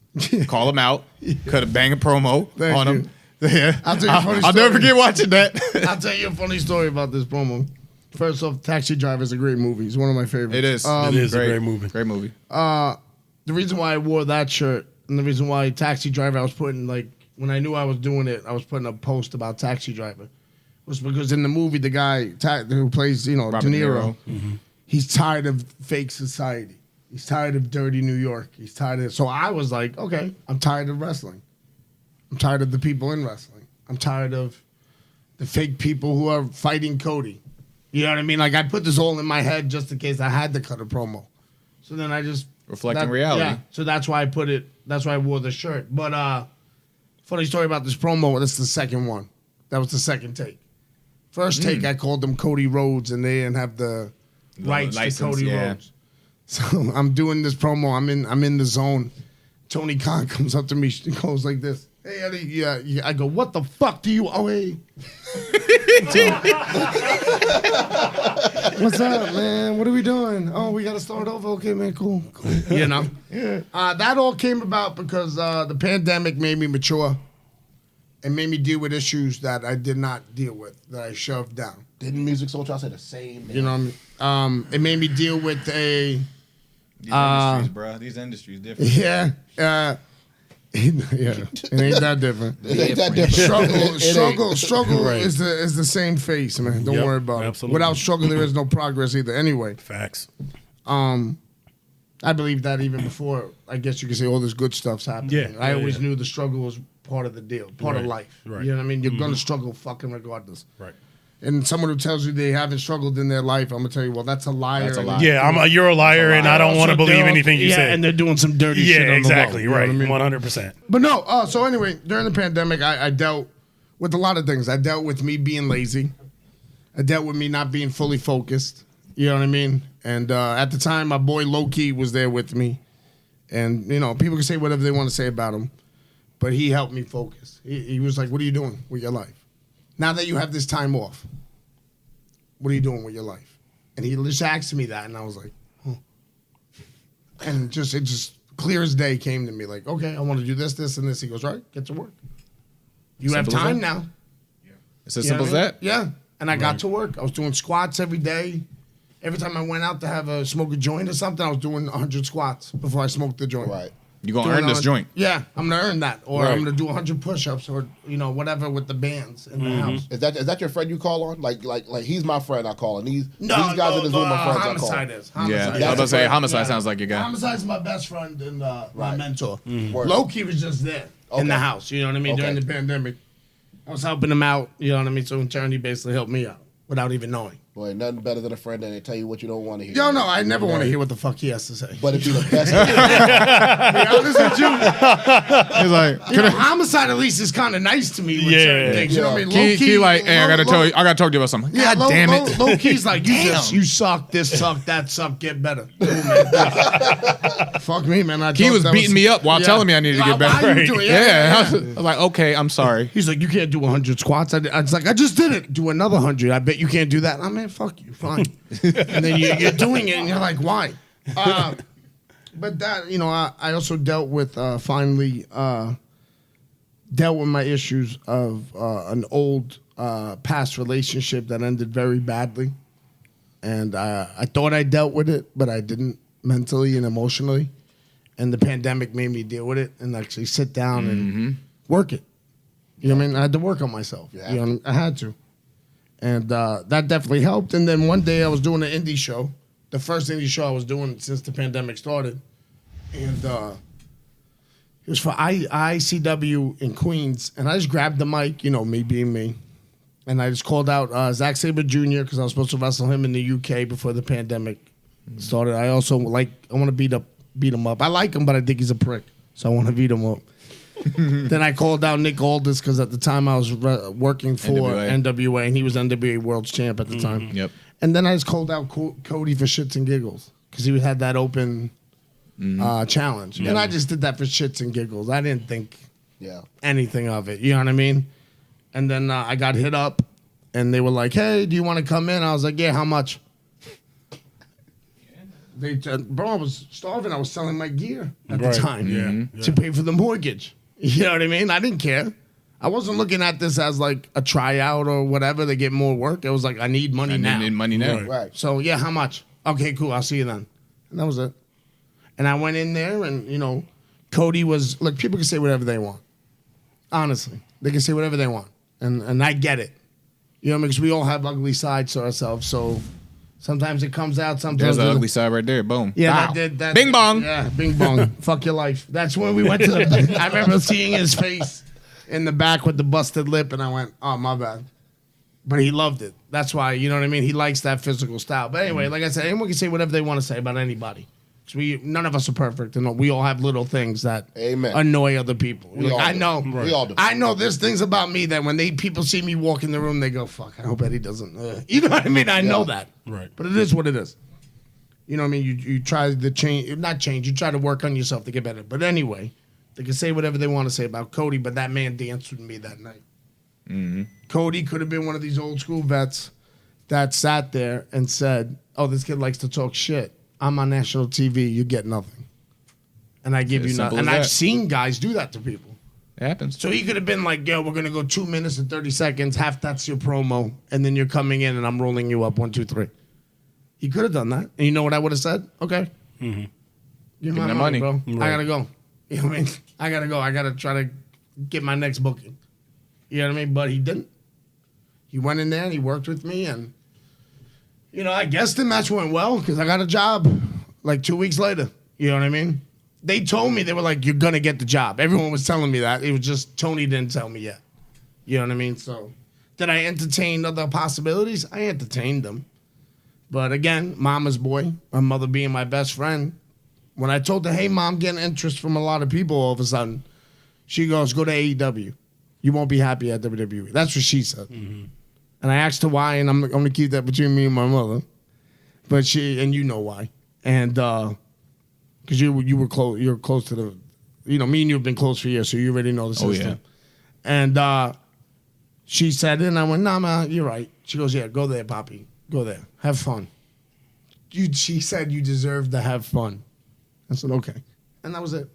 Speaker 3: call him out, cut a bang a promo
Speaker 4: Thank
Speaker 3: on
Speaker 4: you.
Speaker 3: him. Yeah.
Speaker 4: I'll tell you a funny
Speaker 3: I'll
Speaker 4: story.
Speaker 3: never forget watching that.
Speaker 4: I'll tell you a funny story about this promo. First off, Taxi Driver is a great movie. It's one of my favorites.
Speaker 3: It is.
Speaker 5: It is a great movie.
Speaker 3: Great movie.
Speaker 4: The reason why I wore that shirt and the reason why Taxi Driver, I was putting, like, when I knew I was doing it, I was putting a post about Taxi Driver. Was because in the movie, the guy who plays,
Speaker 3: Robert
Speaker 4: De Niro,
Speaker 3: De
Speaker 4: he's tired of fake society. He's tired of dirty New York. He's tired of. So I was like, okay, I'm tired of wrestling. I'm tired of the people in wrestling. I'm tired of the fake people who are fighting Cody. You know what I mean? Like I put this all in my head just in case I had to cut a promo. So then I just
Speaker 3: Reflecting reality.
Speaker 4: Yeah. So that's why I put it. That's why I wore the shirt. But funny story about this promo. That's the second one. That was the second take. First take, I called them Cody Rhodes, and they didn't have the rights to
Speaker 3: license,
Speaker 4: Cody
Speaker 3: yeah.
Speaker 4: Rhodes. So I'm doing this promo. I'm in the zone. Tony Khan comes up to me. She goes like this. Hey, Eddie. Yeah. I go, what the fuck do you? Oh, hey. What's up, man? What are we doing? Oh, we got to start over. Okay, man. Cool. You know? That all came about because the pandemic made me mature and made me deal with issues that I did not deal with, that I shoved down.
Speaker 6: Didn't Music Soul Child say the same?
Speaker 4: You know what I mean? It made me deal with
Speaker 3: These industries, bro. These industries different.
Speaker 4: yeah, it ain't that different.
Speaker 6: It ain't that different.
Speaker 4: Struggle
Speaker 5: Right.
Speaker 4: is the same face, man. Don't
Speaker 5: Yep,
Speaker 4: worry about
Speaker 5: absolutely.
Speaker 4: it. Without struggle, there is no progress either. Anyway,
Speaker 5: Facts.
Speaker 4: I believe that even before, I guess you could say all this good stuff's happening.
Speaker 5: Yeah,
Speaker 4: I
Speaker 5: yeah,
Speaker 4: always
Speaker 5: yeah.
Speaker 4: knew the struggle was part of the deal, part of
Speaker 5: Right,
Speaker 4: life.
Speaker 5: right.
Speaker 4: You know what I mean? You're gonna struggle fucking regardless.
Speaker 5: Right.
Speaker 4: And someone who tells you they haven't struggled in their life, I'm gonna tell you, well, that's a liar.
Speaker 3: That's a
Speaker 4: and
Speaker 3: lie.
Speaker 5: Yeah, you're a liar, and I don't want to
Speaker 4: Also,
Speaker 5: believe
Speaker 4: they're-
Speaker 5: anything you say.
Speaker 4: and they're doing some dirty shit.
Speaker 5: Yeah,
Speaker 4: on
Speaker 5: exactly.
Speaker 4: The low,
Speaker 5: Right.
Speaker 4: you know what I mean?
Speaker 5: 100%.
Speaker 4: But no, so anyway, during the pandemic, I dealt with a lot of things. I dealt with me being lazy. I dealt with me not being fully focused. You know what I mean? And at the time, my boy Low-Key was there with me. And, you know, people can say whatever they want to say about him, but he helped me focus. He was like, what are you doing with your life? Now that you have this time off, what are you doing with your life? And he just asked me that, and I was like, huh. And it just clear as day came to me like, okay, I want to do this, this, and this. He goes, right, get to work. You have
Speaker 3: Simple as
Speaker 4: time
Speaker 3: that?
Speaker 4: now.
Speaker 3: It's as
Speaker 4: You know
Speaker 3: simple as
Speaker 4: what I mean?
Speaker 3: that.
Speaker 4: Yeah. And I got to work. I was doing squats every day. Every time I went out to smoke a joint or something, I was doing 100 squats before I smoked the joint.
Speaker 6: Right.
Speaker 3: You're going to
Speaker 4: Doing
Speaker 3: earn this
Speaker 4: 100
Speaker 3: joint.
Speaker 4: Yeah, I'm going to earn that. Or
Speaker 3: Right.
Speaker 4: I'm going to do 100 push-ups or, you know, whatever with the bands in the house.
Speaker 6: Is that your friend you call on? Like he's my friend I call, and these guys in this room are friends I call.
Speaker 4: Homicide is.
Speaker 3: Yeah,
Speaker 4: Homicide.
Speaker 3: I was about to say, Homicide sounds like your guy.
Speaker 4: Homicide's my best friend and my mentor.
Speaker 6: Word.
Speaker 4: Low-Key was just there. in the house. You know what I mean? During the pandemic, I was helping him out. You know what I mean? So Charity basically helped me out without even knowing.
Speaker 6: Boy, nothing better than a friend that they tell you what you don't want to hear.
Speaker 4: Yo, no, I never want to hear what the fuck he has to say.
Speaker 6: But it'd be the best.
Speaker 4: To be honest with you,
Speaker 3: He's like,
Speaker 4: Homicide at least is kind of nice to me with certain things. You know what I mean?
Speaker 3: Key like, hey, I gotta talk to you about something.
Speaker 4: Yeah,
Speaker 3: God damn it.
Speaker 4: Low key's like, you suck, this suck, that suck, get better. Cool, man. Fuck me, man.
Speaker 3: Key was beating me up while telling me I needed to get better.
Speaker 4: Why you doing it?
Speaker 3: Yeah. I was like, okay, I'm sorry.
Speaker 4: He's like, you can't do 100 squats. I was like, I just did it. Do another 100. I bet you can't do that. I mean, fuck you. Fine. And then you're doing it, and you're like, why? But that, you know, I also dealt with, finally, dealt with my issues of an old past relationship that ended very badly. And I thought I dealt with it, but I didn't mentally and emotionally. And the pandemic made me deal with it and actually sit down and work it. You know what I mean? I had to work on myself. Yeah. You know, I had to. And that definitely helped. And then one day I was doing an indie show, the first indie show I was doing since the pandemic started. And it was for ICW in Queens. And I just grabbed the mic, you know, me being me. And I just called out Zack Sabre Jr. because I was supposed to wrestle him in the UK before the pandemic started. I also I want to beat him up. I like him, but I think he's a prick. So I want to beat him up. Then I called out Nick Aldis because at the time I was working for NWA, and he was NWA World Champ at the time.
Speaker 3: Yep.
Speaker 4: And then I just called out Cody for shits and giggles because he had that open challenge. And I just did that for shits and giggles. I didn't think anything of it. You know what I mean? And then I got hit up, and they were like, hey, do you want to come in? I was like, yeah, how much? Bro, I was starving. I was selling my gear at the time to pay for the mortgage. You know what I mean? I didn't care. I wasn't looking at this as like a tryout or whatever to get more work. It was like, I need money now.
Speaker 3: I need money now.
Speaker 6: Right.
Speaker 4: So, yeah, how much? Okay, cool. I'll see you then. And that was it. And I went in there and, you know, Cody was, look, people can say whatever they want. Honestly. They can say whatever they want. And I get it. You know, because we all have ugly sides to ourselves. So sometimes it comes out. Sometimes
Speaker 3: there's an ugly side right there. Boom.
Speaker 4: Yeah,
Speaker 3: Bow.
Speaker 4: that did that.
Speaker 3: Bing bong.
Speaker 4: Yeah, bing bong. Fuck your life. That's when we went to the. I remember seeing his face in the back with the busted lip, and I went, "Oh, my bad." But he loved it. That's why, you know what I mean. He likes that physical style. But anyway, like I said, anyone can say whatever they want to say about anybody. None of us are perfect, and we all have little things that annoy other people. We all do. I know there's things about me that when people see me walk in the room, they go, "Fuck, I hope Eddie doesn't." You know what I mean? I know that.
Speaker 5: Right.
Speaker 4: But it is what it is. You know what I mean? You try to change. You try to work on yourself to get better. But anyway, they can say whatever they want to say about Cody, but that man danced with me that night. Mm-hmm. Cody could have been one of these old school vets that sat there and said, "Oh, this kid likes to talk shit. I'm on national TV. You get nothing, and I give you nothing." And I've seen guys do that to people.
Speaker 3: It happens.
Speaker 4: So he could have been like, "Yo, we're gonna go 2 minutes and 30 seconds. Half that's your promo, and then you're coming in, and I'm rolling you up 1, 2, 3." He could have done that, and you know what I would have said? Okay, give me my money, bro. Right. I gotta go. You know what I mean? I gotta go. I gotta try to get my next booking. You know what I mean? But he didn't. He went in there and he worked with me, and you know, I guess the match went well because I got a job like 2 weeks later. You know what I mean? They told me, they were like, "You're going to get the job." Everyone was telling me that. It was just Tony didn't tell me yet. You know what I mean? So did I entertain other possibilities? I entertained them. But again, mama's boy, my mother being my best friend. When I told her, "Hey, Mom, getting interest from a lot of people all of a sudden," she goes, "Go to AEW. You won't be happy at WWE." That's what she said. Mm-hmm. And I asked her why, and I'm going to keep that between me and my mother. But and you know why. And because you were close, you're close to the, you know, me and you have been close for years, so you already know the system. Oh, yeah. And she said it, and I went, "Nah, ma, you're right." She goes, "Yeah, go there, Poppy. Go there. Have fun." She said you deserve to have fun. I said, okay. And that was it.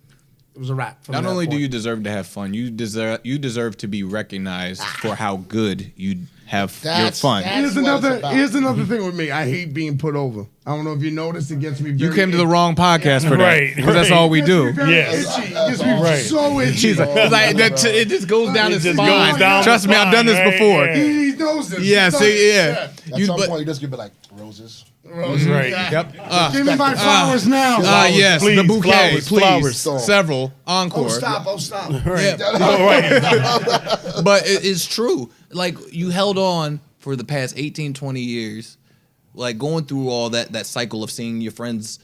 Speaker 4: It was a wrap.
Speaker 3: Not only do you deserve to have fun, you deserve to be recognized for how good you have your
Speaker 6: That's-
Speaker 3: fun.
Speaker 6: that's-
Speaker 4: Here's
Speaker 6: what
Speaker 4: another.
Speaker 6: it's about.
Speaker 4: Here's another thing with me. I hate being put over. I don't know if you noticed. It gets me.
Speaker 3: You
Speaker 4: Very
Speaker 3: came to the wrong podcast for that.
Speaker 5: Right,
Speaker 3: Because that's
Speaker 5: right.
Speaker 3: all we do.
Speaker 5: Yes.
Speaker 4: Itchy. It gets me
Speaker 5: Right.
Speaker 4: so itchy.
Speaker 3: She's like, it's like it just goes down his
Speaker 5: just
Speaker 3: spine.
Speaker 5: goes down
Speaker 3: Trust
Speaker 5: the
Speaker 3: me, I've done this
Speaker 5: spine, right?
Speaker 3: before.
Speaker 5: Yeah.
Speaker 4: He knows this.
Speaker 3: Yeah,
Speaker 4: He knows
Speaker 3: see,
Speaker 4: it.
Speaker 3: yeah.
Speaker 6: At
Speaker 3: You,
Speaker 6: some
Speaker 3: but,
Speaker 6: point, you just gonna be like roses.
Speaker 5: Right.
Speaker 3: yep.
Speaker 4: Give me my flowers now.
Speaker 3: Yes,
Speaker 5: Please,
Speaker 3: the bouquet,
Speaker 5: flowers,
Speaker 3: please.
Speaker 5: flowers.
Speaker 3: Several. Encore.
Speaker 4: Oh stop! Oh stop!
Speaker 3: Yeah.
Speaker 5: Oh, right.
Speaker 3: But it's true. Like, you held on for the past 18, 20 years, like going through all that cycle of seeing your friends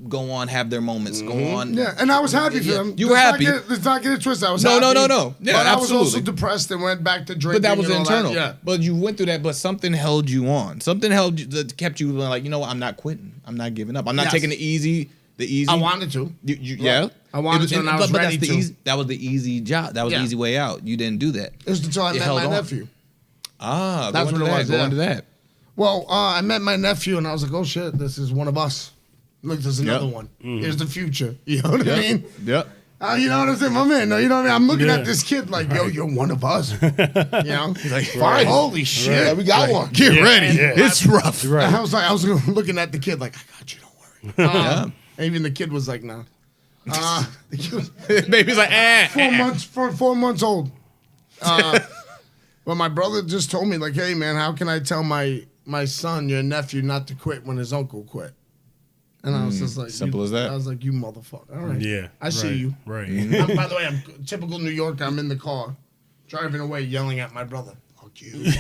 Speaker 3: go on, have their moments, go on.
Speaker 4: Yeah, and I was happy for them.
Speaker 3: You were happy.
Speaker 4: Let's not get it twisted. I was
Speaker 3: No,
Speaker 4: happy.
Speaker 3: no. Yeah,
Speaker 4: but I was also
Speaker 3: absolutely.
Speaker 4: depressed and went back to
Speaker 3: But
Speaker 4: drinking.
Speaker 3: that was
Speaker 4: and all
Speaker 3: internal.
Speaker 4: Yeah.
Speaker 3: But you went through that, but something held you on. Something held you, that kept you like, you know what, I'm not quitting. I'm not giving up. I'm not
Speaker 4: Yes.
Speaker 3: taking the easy.
Speaker 4: I wanted to.
Speaker 3: Yeah.
Speaker 4: I wanted to, and I was
Speaker 3: but
Speaker 4: ready
Speaker 3: that's the
Speaker 4: to.
Speaker 3: easy, that was the easy job. That was the
Speaker 4: Yeah.
Speaker 3: easy way out. You didn't do that.
Speaker 4: It was until I
Speaker 3: You
Speaker 4: met
Speaker 3: held
Speaker 4: my
Speaker 3: on.
Speaker 4: nephew.
Speaker 3: That's
Speaker 4: That's
Speaker 3: go
Speaker 4: what
Speaker 3: into
Speaker 4: it was,
Speaker 3: that. Go
Speaker 4: yeah.
Speaker 3: into that.
Speaker 4: Well, I met my nephew and I was like, oh shit, this is one of us. Look, there's another one. Here's the future. You know what I mean?
Speaker 3: Yep.
Speaker 4: You know what I'm saying? My man, no, you know what I mean? I'm looking
Speaker 5: Yeah.
Speaker 4: at this kid like, yo, you're one of us. You know? He's like,
Speaker 6: Right.
Speaker 4: holy shit.
Speaker 6: Yeah, we got one.
Speaker 3: Get
Speaker 5: Yeah,
Speaker 3: ready.
Speaker 5: yeah.
Speaker 3: It's rough.
Speaker 5: Right.
Speaker 4: I was looking at the kid like, I got you, don't worry.
Speaker 3: Yeah.
Speaker 4: And even the kid was like, nah. The kid was
Speaker 3: Baby's like,
Speaker 4: 4 months old. But my brother just told me, like, hey, man, how can I tell my son, your nephew, not to quit when his uncle quit? And I was just like,
Speaker 3: simple as that.
Speaker 4: I was like, you motherfucker. All right.
Speaker 5: Yeah.
Speaker 4: I see
Speaker 5: right,
Speaker 4: you.
Speaker 5: Right.
Speaker 4: By the way, I'm typical New Yorker. I'm in the car, driving away, yelling at my brother. Fuck you.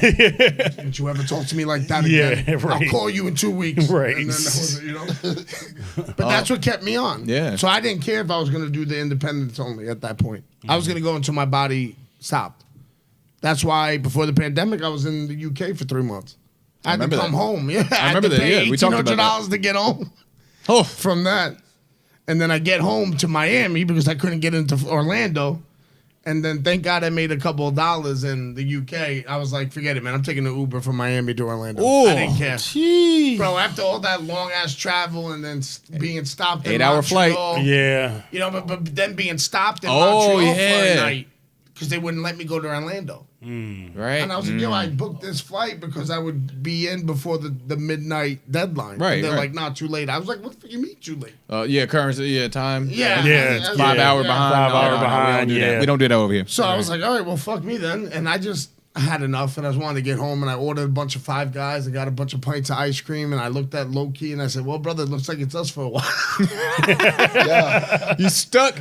Speaker 4: Don't you ever talk to me like that again.
Speaker 5: Yeah, right.
Speaker 4: I'll call you in 2 weeks.
Speaker 5: Right.
Speaker 4: And then that was, you know. But that's what kept me on.
Speaker 3: Yeah.
Speaker 4: So I didn't care if I was going to do the independence only at that point. I was going to go until my body stopped. That's why before the pandemic, I was in the UK for 3 months. I had to
Speaker 3: remember
Speaker 4: come
Speaker 3: that.
Speaker 4: home. Yeah, I
Speaker 3: remember
Speaker 4: had to
Speaker 3: that,
Speaker 4: pay
Speaker 3: yeah. We talked about that.
Speaker 4: $1,800 to get home
Speaker 3: oh,
Speaker 4: from that. And then I get home to Miami because I couldn't get into Orlando. And then thank God I made a couple of dollars in the UK. I was like, forget it, man. I'm taking an Uber from Miami to Orlando.
Speaker 3: Ooh.
Speaker 4: I didn't care. Bro, after all that long ass travel and then being stopped in
Speaker 3: 8-hour flight.
Speaker 4: Montreal,
Speaker 5: Yeah.
Speaker 4: you know, but then being stopped in
Speaker 3: Oh,
Speaker 4: Montreal for
Speaker 3: yeah.
Speaker 4: a night because they wouldn't let me go to Orlando.
Speaker 3: right.
Speaker 4: And I was like, yo, I booked this flight because I would be in before the midnight deadline.
Speaker 3: Right,
Speaker 4: And they're
Speaker 3: right.
Speaker 4: like, nah, too late. I was like, what the fuck you mean too late?
Speaker 3: Yeah, currency, yeah, time.
Speaker 4: Yeah.
Speaker 5: Yeah,
Speaker 4: I- I-
Speaker 3: 5
Speaker 5: Yeah.
Speaker 3: hour behind.
Speaker 5: 5 hour
Speaker 3: We don't
Speaker 5: behind,
Speaker 3: do that.
Speaker 5: yeah.
Speaker 3: We don't do that over here.
Speaker 4: So I was like, all right, well, fuck me then. And I just had enough and I just wanted to get home and I ordered a bunch of Five Guys. I got a bunch of pints of ice cream and I looked at Low Key and I said, well, brother, it looks like it's us for a while.
Speaker 6: Yeah.
Speaker 3: You stuck.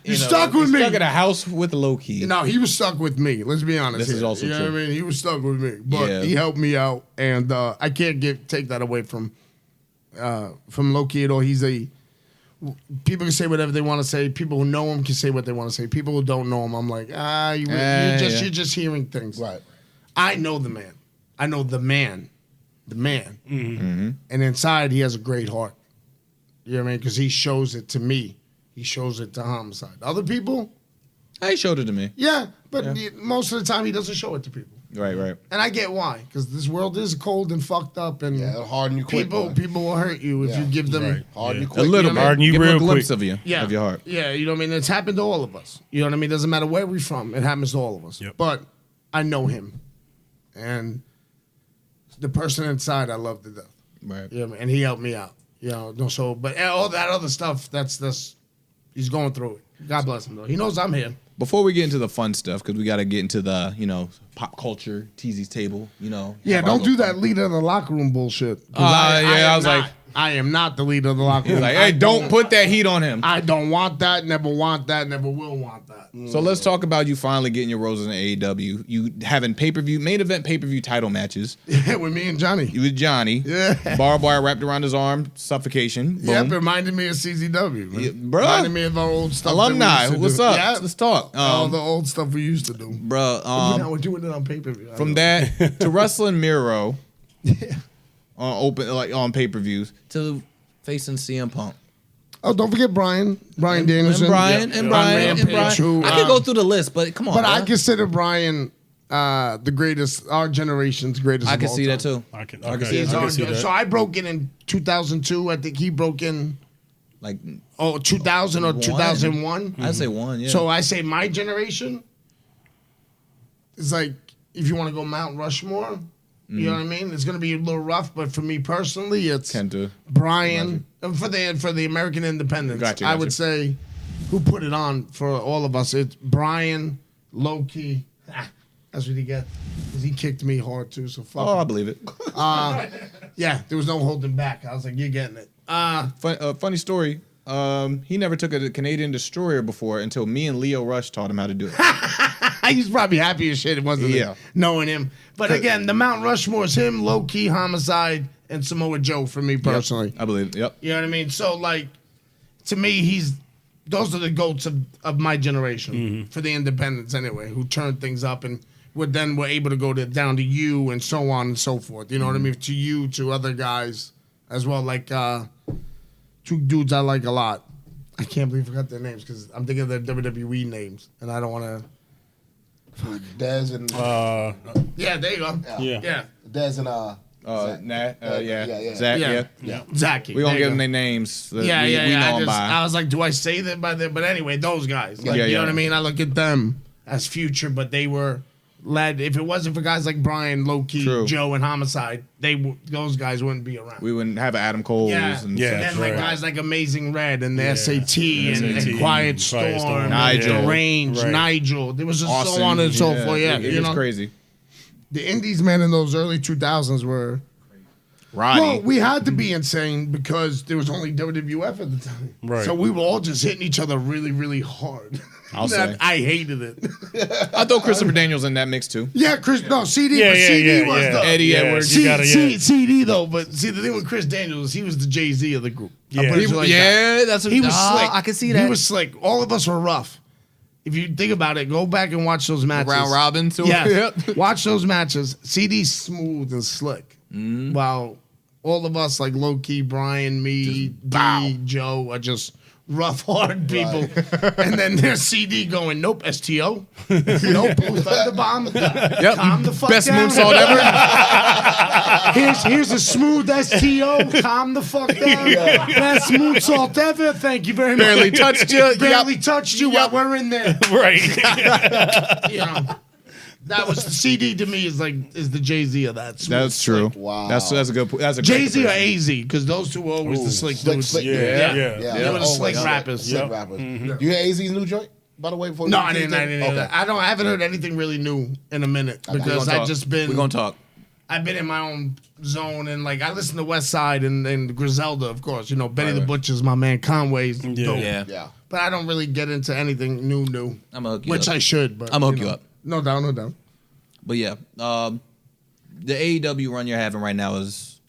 Speaker 4: You stuck with me.
Speaker 3: Stuck in a house with Low Key.
Speaker 4: No, he was stuck with me. Let's be honest.
Speaker 3: This is
Speaker 4: here.
Speaker 3: also
Speaker 4: you know
Speaker 3: true.
Speaker 4: what I mean? He was stuck with me, but
Speaker 3: Yeah.
Speaker 4: he helped me out, and I can't take that away from Loki at all. People can say whatever they want to say. People who know him can say what they want to say. People who don't know him, I'm like, you're just hearing things.
Speaker 6: Right.
Speaker 4: I know the man. I know the man. Mm-hmm. And inside, he has a great heart. You know what I mean? Because he shows it to me. He shows it to Homicide. Other people,
Speaker 3: He showed it to me.
Speaker 4: yeah, but most of the time he doesn't show it to people.
Speaker 3: Right.
Speaker 4: And I get why, because this world is cold and fucked up, and
Speaker 6: Yeah, it'll harden you quick. boy.
Speaker 4: people will hurt you if
Speaker 6: Yeah.
Speaker 4: you give them.
Speaker 5: Right.
Speaker 6: Harden you
Speaker 3: A
Speaker 6: quick.
Speaker 3: little
Speaker 4: know
Speaker 3: bit.
Speaker 4: what I mean?
Speaker 5: Harden you
Speaker 3: Give him
Speaker 5: real
Speaker 3: a glimpse
Speaker 5: quick.
Speaker 3: of you.
Speaker 4: Yeah,
Speaker 3: Of your heart.
Speaker 4: Yeah, you know what I mean. It's happened to all of us. You know what I mean. Doesn't matter where we're from. It happens to all of us.
Speaker 5: Yep.
Speaker 4: But I know him, and the person inside I love to death.
Speaker 3: Right.
Speaker 4: You know what I mean? And he helped me out. You know, no, so but all that other stuff, that's he's going through it. God bless him though. He knows I'm here.
Speaker 3: Before we get into the fun stuff, because we got to get into the, pop culture, Teasy's table,
Speaker 4: Yeah,
Speaker 3: have our
Speaker 4: don't do
Speaker 3: little
Speaker 4: that leader of the locker room bullshit. 'Cause
Speaker 3: I was
Speaker 4: am
Speaker 3: like-
Speaker 4: not- I am not the leader of the locker
Speaker 3: He's
Speaker 4: room.
Speaker 3: like, hey, don't put that heat on him.
Speaker 4: I don't want that, never want that, never will want that.
Speaker 3: So let's talk about you finally getting your roses in AEW. You having main event pay-per-view title matches.
Speaker 4: Yeah, with me and Johnny.
Speaker 3: You with Johnny.
Speaker 4: Yeah.
Speaker 3: Barbed wire wrapped around his arm, suffocation. Boom.
Speaker 4: Yep, reminded me of CZW. Man.
Speaker 3: Yeah, bruh.
Speaker 4: Reminded me of our old stuff. that we
Speaker 3: Alumni,
Speaker 4: used to
Speaker 3: what's
Speaker 4: do.
Speaker 3: up?
Speaker 4: Yeah.
Speaker 3: Let's talk.
Speaker 4: All the old stuff we used to do.
Speaker 3: Bruh,
Speaker 4: But now we're doing it on pay-per-view. I
Speaker 3: from
Speaker 4: know.
Speaker 3: that to wrestling Miro on pay-per-views to facing CM Punk.
Speaker 4: Oh, don't forget Brian Danielson.
Speaker 3: And Brian.
Speaker 4: Rampage, who,
Speaker 3: I could go through the list, but come on.
Speaker 4: But I
Speaker 3: bruh.
Speaker 4: consider Brian the greatest, our generation's greatest.
Speaker 3: I
Speaker 4: of
Speaker 3: can
Speaker 4: all
Speaker 3: see that
Speaker 4: time.
Speaker 3: too.
Speaker 5: I can
Speaker 4: He's
Speaker 5: I
Speaker 4: our-
Speaker 5: can see that.
Speaker 4: So I broke in 2002. I think he broke in
Speaker 3: Like
Speaker 4: 2000 or 2001.
Speaker 3: I'd say one, yeah.
Speaker 4: So I say my generation is like if you want to go Mount Rushmore, you know what I mean? It's going to be a little rough, but for me personally, it's
Speaker 3: Kenta.
Speaker 4: Brian. For the American independence,
Speaker 3: Gotcha.
Speaker 4: I would say, who put it on for all of us? It's Brian, Low-key. That's what he get. Because he kicked me hard, too, so fuck
Speaker 3: Oh,
Speaker 4: him.
Speaker 3: I believe it.
Speaker 4: Yeah, there was no holding back. I was like, you're getting it.
Speaker 3: Funny story. He never took a Canadian destroyer before until me and Leo Rush taught him how to do it.
Speaker 4: He's probably happy as shit, wasn't he?
Speaker 3: Yeah.
Speaker 4: Knowing him. But again, the Mount Rushmore is him, Low-key, Homicide, and Samoa Joe for me personally.
Speaker 3: I believe it. Yep.
Speaker 4: You know what I mean? So, like, to me, those are the GOATs of my generation, for the independents anyway, who turned things up and were able to go down to you and so on and so forth. You know what I mean? To you, to other guys as well. Like, two dudes I like a lot. I can't believe I forgot their names because I'm thinking of their WWE names, and I don't want to.
Speaker 6: Dez and
Speaker 4: Yeah, there you go. Yeah.
Speaker 6: Dez and
Speaker 3: Zach,
Speaker 4: Yeah. Zachy.
Speaker 3: We gonna
Speaker 4: there
Speaker 3: give
Speaker 4: you
Speaker 3: them
Speaker 4: go.
Speaker 3: their names.
Speaker 4: Yeah,
Speaker 3: We
Speaker 4: yeah.
Speaker 3: know them by.
Speaker 4: I was like, do I say that by them? But anyway, those guys. Like, you know what I mean? I look at them as future, but they were led. If it wasn't for guys like Brian, Low-key,
Speaker 3: True.
Speaker 4: Joe, and Homicide, those guys wouldn't be around.
Speaker 3: We wouldn't have Adam Coles.
Speaker 4: Yeah,
Speaker 3: And
Speaker 4: and then like
Speaker 5: right.
Speaker 4: guys like Amazing Red and the SAT and
Speaker 5: SAT,
Speaker 4: Quiet Storm,
Speaker 3: Nigel.
Speaker 4: and Range,
Speaker 5: Right.
Speaker 4: Nigel. There was just
Speaker 3: Austin.
Speaker 4: so on and so forth. Yeah,
Speaker 3: it
Speaker 4: you
Speaker 3: was
Speaker 4: know,
Speaker 3: crazy.
Speaker 4: the indies, man, in those early 2000s were.
Speaker 3: Roddy.
Speaker 4: Well, we had to be insane because there was only WWF at the time.
Speaker 5: Right.
Speaker 4: So we were all just hitting each other really, really hard.
Speaker 3: I'll say.
Speaker 4: I hated it.
Speaker 3: I throw Christopher Daniels in that mix too.
Speaker 4: Yeah, CD.
Speaker 5: Yeah,
Speaker 4: but
Speaker 5: yeah,
Speaker 4: CD
Speaker 5: yeah,
Speaker 4: was
Speaker 5: yeah.
Speaker 4: the
Speaker 3: Eddie Edwards.
Speaker 5: You gotta,
Speaker 4: CD though. But see, the thing with Chris Daniels, he was the Jay-Z of the group. I'm
Speaker 5: Yeah.
Speaker 4: pretty sure like that.
Speaker 3: Yeah, that's what
Speaker 4: He was slick.
Speaker 3: I can see that.
Speaker 4: He was slick. All of us were rough. If you think about it, go back and watch those matches.
Speaker 3: round robin too.
Speaker 4: Yeah,
Speaker 3: Yep.
Speaker 4: watch those matches. CD's smooth and slick. While all of us, like Low-key, Brian, me, D, Joe, are just rough, hard people. And then there's CD going, nope, STO. Nope, Thunderbomb.
Speaker 3: Yep.
Speaker 4: Calm the fuck
Speaker 3: Best
Speaker 4: down.
Speaker 3: moonsault ever.
Speaker 4: Here's a smooth STO. Calm the fuck down. Best moonsault ever. Thank you very much.
Speaker 3: Barely touched you.
Speaker 4: Barely touched you while we're in there.
Speaker 5: Right.
Speaker 4: You know, that was the CD to me is the Jay-Z of that. Smooth,
Speaker 3: That's true.
Speaker 4: slick.
Speaker 6: Wow.
Speaker 3: That's a good. That's a great
Speaker 4: Jay-Z or
Speaker 3: comparison.
Speaker 4: AZ because those two were always the slick
Speaker 6: Slick,
Speaker 4: dudes.
Speaker 6: slick,
Speaker 5: Yeah.
Speaker 4: They were the slick
Speaker 6: Always
Speaker 4: rappers.
Speaker 6: Slick rappers. You hear AZ's new joint, by the way? Before
Speaker 4: No,
Speaker 6: you
Speaker 4: I didn't.
Speaker 6: Okay.
Speaker 4: I haven't heard anything really new in a minute because
Speaker 3: We're
Speaker 4: I've just been.
Speaker 3: We're gonna talk.
Speaker 4: I've been in my own zone and like I listen to West Side and Griselda, of course. You know, Benny the Butcher's my man. Conway's dope.
Speaker 3: Yeah.
Speaker 6: Yeah.
Speaker 4: But I don't really get into anything new.
Speaker 3: I'm gonna hook you
Speaker 4: Which
Speaker 3: up.
Speaker 4: I should. But
Speaker 3: I'm gonna hook you up.
Speaker 4: No doubt, no doubt.
Speaker 3: But yeah, the AEW run you're having right now is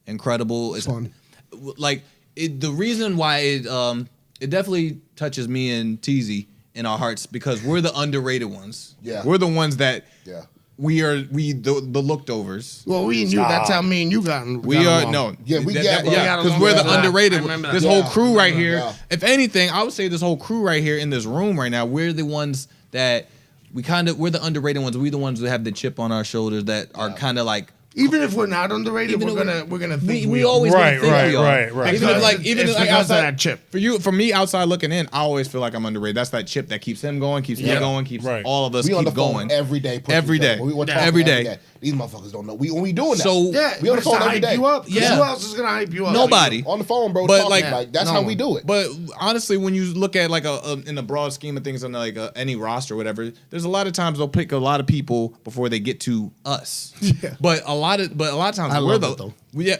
Speaker 3: incredible. It's
Speaker 4: Fun.
Speaker 3: Like the reason why it definitely touches me and Teasy in our hearts because we're the underrated ones.
Speaker 6: Yeah.
Speaker 3: We're the ones that
Speaker 6: Yeah.
Speaker 3: the looked overs.
Speaker 4: Well, we and you. That's how me and you got.
Speaker 3: We are no,
Speaker 6: Yeah, we
Speaker 3: that-
Speaker 6: get-
Speaker 3: that-
Speaker 6: we
Speaker 3: yeah,
Speaker 4: got
Speaker 3: because
Speaker 4: along
Speaker 3: we're the
Speaker 4: with that.
Speaker 3: underrated.
Speaker 4: I remember
Speaker 3: This
Speaker 4: that.
Speaker 3: whole
Speaker 6: Yeah.
Speaker 3: crew right here.
Speaker 6: Yeah.
Speaker 3: If anything, I would say this whole crew right here in this room right now, we're the ones that we're the underrated ones. We're the ones that have the chip on our shoulders that are kind of like.
Speaker 4: Even if we're not underrated,
Speaker 3: Even
Speaker 4: we're
Speaker 3: though
Speaker 4: gonna think
Speaker 3: we
Speaker 4: are.
Speaker 3: always
Speaker 5: Right,
Speaker 3: gonna think
Speaker 5: right,
Speaker 3: we are.
Speaker 5: right.
Speaker 3: Even
Speaker 4: Because
Speaker 3: if, even
Speaker 4: it's
Speaker 3: like
Speaker 4: because of
Speaker 3: outside,
Speaker 4: that chip.
Speaker 3: for me outside looking in, I always feel like I'm underrated. That's that chip that keeps him going, keeps me going, keeps
Speaker 5: Right.
Speaker 3: all of us
Speaker 6: We on the
Speaker 3: keep
Speaker 6: phone
Speaker 3: going
Speaker 6: every day. pushing
Speaker 3: Every
Speaker 6: each other.
Speaker 3: day.
Speaker 6: We're talking
Speaker 3: Every day.
Speaker 6: These motherfuckers don't know. We doing that.
Speaker 3: So
Speaker 4: Yeah,
Speaker 6: We on the
Speaker 4: but it's
Speaker 6: phone
Speaker 4: to
Speaker 6: every
Speaker 4: hype
Speaker 6: day.
Speaker 4: you up. 'Cause
Speaker 3: Yeah.
Speaker 4: Who else is gonna hype you up?
Speaker 3: Nobody.
Speaker 6: on the phone, bro.
Speaker 3: But,
Speaker 6: talking,
Speaker 3: like,
Speaker 6: that's
Speaker 4: no
Speaker 6: how
Speaker 4: one.
Speaker 6: we do it.
Speaker 3: But honestly, when you look at like in the broad scheme of things on like any roster or whatever, there's a lot of times they'll pick a lot of people before they get to us. Yeah. But a lot of times
Speaker 4: I
Speaker 3: we're
Speaker 4: love it, though.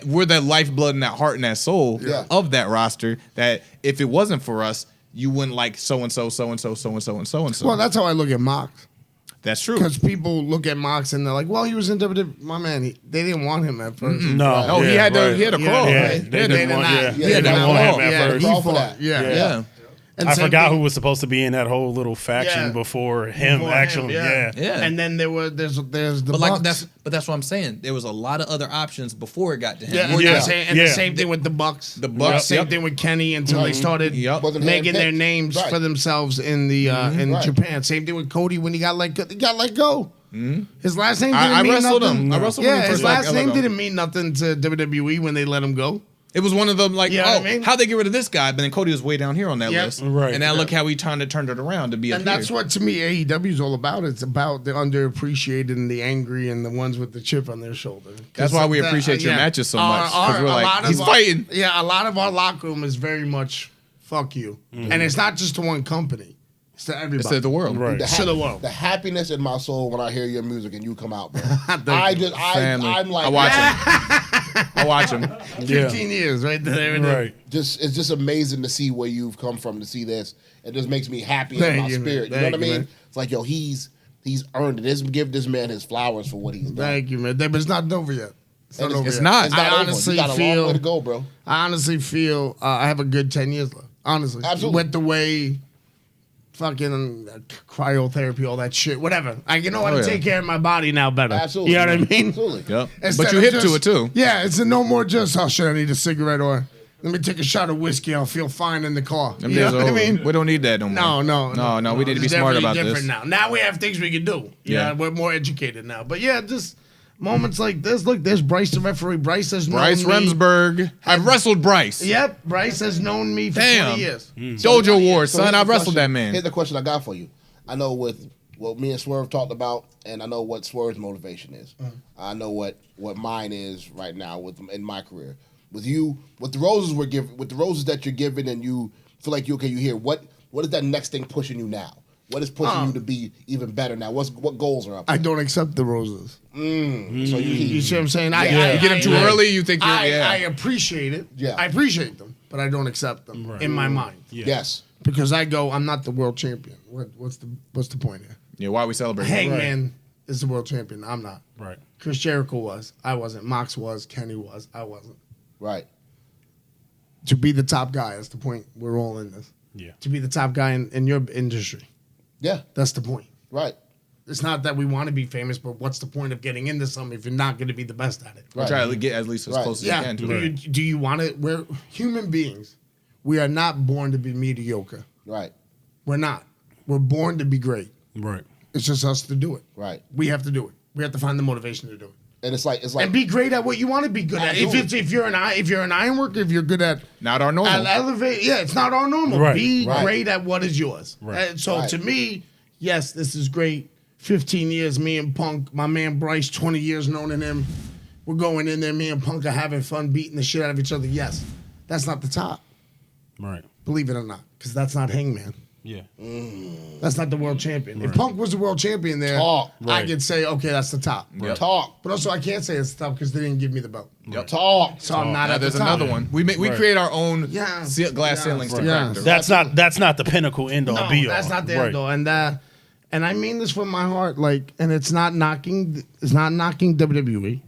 Speaker 3: we're that lifeblood and that heart and that soul of that roster. That if it wasn't for us, you wouldn't like so and so, so and so, so and so, and so and so.
Speaker 4: Well, that's how I look at Mox.
Speaker 3: That's true.
Speaker 4: Because people look at Mox and they're like, "Well, he was in WWE." My man, they didn't want him at first.
Speaker 5: No.
Speaker 3: Oh, he
Speaker 5: yeah,
Speaker 3: had to
Speaker 5: right.
Speaker 3: he had to crawl.
Speaker 5: Yeah,
Speaker 3: Right?
Speaker 5: they
Speaker 3: He had to-
Speaker 5: didn't want. Yeah,
Speaker 6: Yeah,
Speaker 5: they didn't want him at
Speaker 4: Yeah,
Speaker 5: first.
Speaker 4: he
Speaker 6: Crawl for
Speaker 4: fought.
Speaker 6: that.
Speaker 4: Yeah.
Speaker 3: yeah.
Speaker 4: And
Speaker 5: I
Speaker 4: same
Speaker 5: forgot
Speaker 4: thing-
Speaker 5: who was supposed to be in that whole little faction
Speaker 4: Yeah.
Speaker 5: before him.
Speaker 4: Before him,
Speaker 5: Actually,
Speaker 4: yeah.
Speaker 3: Yeah.
Speaker 4: And then there's the
Speaker 3: But like
Speaker 4: Bucks.
Speaker 3: that's what I'm saying. There was a lot of other options before it got to him.
Speaker 4: Yeah, and,
Speaker 5: Yeah.
Speaker 4: the same thing with the Bucks.
Speaker 3: The Bucks,
Speaker 4: Same
Speaker 3: yep.
Speaker 4: thing with Kenny until they started
Speaker 3: Yep.
Speaker 6: Wasn't
Speaker 4: making their
Speaker 6: handpicked.
Speaker 4: names
Speaker 6: Right.
Speaker 4: for themselves in the in
Speaker 6: Right.
Speaker 4: Japan. Same thing with Cody when he got let go. His last name didn't
Speaker 3: I
Speaker 4: mean
Speaker 3: wrestled
Speaker 4: nothing.
Speaker 3: him. I wrestled him
Speaker 4: Yeah,
Speaker 3: when he
Speaker 4: his
Speaker 3: first
Speaker 4: last
Speaker 3: got
Speaker 4: name
Speaker 3: let go.
Speaker 4: didn't mean nothing to WWE when they let him go.
Speaker 3: It was one of them like,
Speaker 4: You know what I mean?
Speaker 3: how'd they get rid of this guy? But then Cody was way down here on that list.
Speaker 5: Right.
Speaker 3: And now look how he turned it around to be up
Speaker 4: And that's
Speaker 3: here.
Speaker 4: what, to me, AEW is all about. It's about the underappreciated and the angry and the ones with the chip on their shoulder.
Speaker 3: That's why we appreciate your matches so much. Because we're like, he's fighting.
Speaker 4: Yeah, a lot of our locker room is very much fuck you. And it's not just to one company. It's to everybody.
Speaker 3: It's to the world.
Speaker 5: Right.
Speaker 6: The happiness in my soul when I hear your music and you come out, bro. I'm like,
Speaker 3: I watch him. I watch him.
Speaker 4: 15 years right there.
Speaker 5: Right.
Speaker 6: it's just amazing to see where you've come from, to see this. It just makes me happy in
Speaker 4: Thank
Speaker 6: my
Speaker 4: you, man.
Speaker 6: spirit. You know
Speaker 4: Thank
Speaker 6: what I
Speaker 4: you,
Speaker 6: mean?
Speaker 4: man.
Speaker 6: It's like, yo, he's earned it. Give this man his flowers for what he's done.
Speaker 4: Thank you, man. But it's not over yet. It's not over
Speaker 3: It's
Speaker 4: yet.
Speaker 3: not.
Speaker 6: It's not
Speaker 4: I
Speaker 6: over.
Speaker 4: honestly
Speaker 6: You got a long
Speaker 4: feel
Speaker 6: way to go, bro.
Speaker 4: I honestly feel I have a good 10 years left. Honestly.
Speaker 6: Absolutely.
Speaker 4: With the way fucking cryotherapy, all that shit, whatever. I know how to take care of my body now better.
Speaker 6: Absolutely.
Speaker 4: You know what I mean?
Speaker 6: Absolutely.
Speaker 3: Yep.
Speaker 4: Instead
Speaker 3: But you
Speaker 4: of
Speaker 3: hip
Speaker 4: just-
Speaker 3: to it too.
Speaker 4: Yeah, it's no more just, oh shit, I need a cigarette or let me take a shot of whiskey. I'll feel fine in the car.
Speaker 3: Them
Speaker 4: You
Speaker 3: days
Speaker 4: know
Speaker 3: are
Speaker 4: what I
Speaker 3: over.
Speaker 4: mean?
Speaker 3: We don't need that no more.
Speaker 4: No.
Speaker 3: We need to be
Speaker 4: It's
Speaker 3: smart
Speaker 4: definitely
Speaker 3: about
Speaker 4: different
Speaker 3: this.
Speaker 4: now. Now we have things we can do.
Speaker 3: Yeah.
Speaker 4: Yeah, we're more educated now. But yeah, just moments like this. Look, there's Bryce, the referee. Bryce has known
Speaker 3: Bryce
Speaker 4: me.
Speaker 3: Remsburg. I've wrestled Bryce.
Speaker 4: Yep, Bryce has known me for
Speaker 3: Damn.
Speaker 4: 20 years.
Speaker 3: Dojo Wars,
Speaker 6: So
Speaker 3: son.
Speaker 6: here's
Speaker 3: I've
Speaker 6: the
Speaker 3: wrestled
Speaker 6: question.
Speaker 3: that man.
Speaker 6: Here's the question I got for you. I know with what me and Swerve talked about, and I know what Swerve's motivation is. I know what mine is right now in my career. With you, with the roses we're giving, with the roses that you're giving, and you feel like you hear what is that next thing pushing you now? What is pushing you to be even better now? What goals are up?
Speaker 4: I don't accept the roses.
Speaker 6: So
Speaker 4: You see what I'm saying?
Speaker 3: You get them too early, you think you're,
Speaker 4: I appreciate it.
Speaker 6: Yeah.
Speaker 4: I appreciate them, but I don't accept them in my mind.
Speaker 6: Yes.
Speaker 4: Because I'm not the world champion. What's the point here?
Speaker 3: Yeah, why are we celebrating?
Speaker 4: Hangman is the world champion. I'm not.
Speaker 5: Right.
Speaker 4: Chris Jericho was. I wasn't. Mox was. Kenny was. I wasn't.
Speaker 6: Right.
Speaker 4: To be the top guy, that's the point. We're all in this.
Speaker 5: Yeah.
Speaker 4: To be the top guy in your industry.
Speaker 6: Yeah.
Speaker 4: That's the point.
Speaker 6: Right.
Speaker 4: It's not that we want to be famous, but what's the point of getting into something if you're not going to be the best at it?
Speaker 3: Or try to get at least as
Speaker 6: Right.
Speaker 3: close as you
Speaker 4: Yeah.
Speaker 3: can to it.
Speaker 4: Do you want it? We're human beings. We are not born to be mediocre.
Speaker 6: Right.
Speaker 4: We're not. We're born to be great.
Speaker 5: Right.
Speaker 4: It's just us to do it.
Speaker 6: Right.
Speaker 4: We have to do it. We have to find the motivation to do it.
Speaker 6: And it's like
Speaker 4: And be great at what you want to be good at. If you're an iron worker, if you're good at
Speaker 3: Not our normal.
Speaker 4: elevate, yeah, it's not our normal.
Speaker 5: Right.
Speaker 4: Be
Speaker 6: Right.
Speaker 4: great at what is yours.
Speaker 5: Right.
Speaker 4: And so
Speaker 6: Right.
Speaker 4: to me, yes, this is great. 15 years, me and Punk, my man Bryce, 20 years knowing him. We're going in there, me and Punk are having fun, beating the shit out of each other. Yes, that's not the top,
Speaker 5: Right.
Speaker 4: believe it or not, because that's not Hangman.
Speaker 5: Yeah.
Speaker 4: That's not the world champion. If Punk was the world champion there,
Speaker 6: Talk.
Speaker 4: I
Speaker 5: Right.
Speaker 4: could say, okay, that's the top.
Speaker 6: Talk.
Speaker 4: But also, I can't say it's the top because they didn't give me the belt.
Speaker 6: Talk.
Speaker 4: So I'm not
Speaker 3: Now
Speaker 4: at the
Speaker 3: there's
Speaker 4: top.
Speaker 3: another one. We create our own
Speaker 4: Yeah.
Speaker 3: glass
Speaker 4: Yeah.
Speaker 3: ceilings to
Speaker 4: Right.
Speaker 3: crack through.
Speaker 5: That's not the pinnacle end all
Speaker 4: No,
Speaker 5: be all.
Speaker 4: that's not the
Speaker 5: Right.
Speaker 4: end all. And I mean this from my heart. Like, and it's not knocking WWE.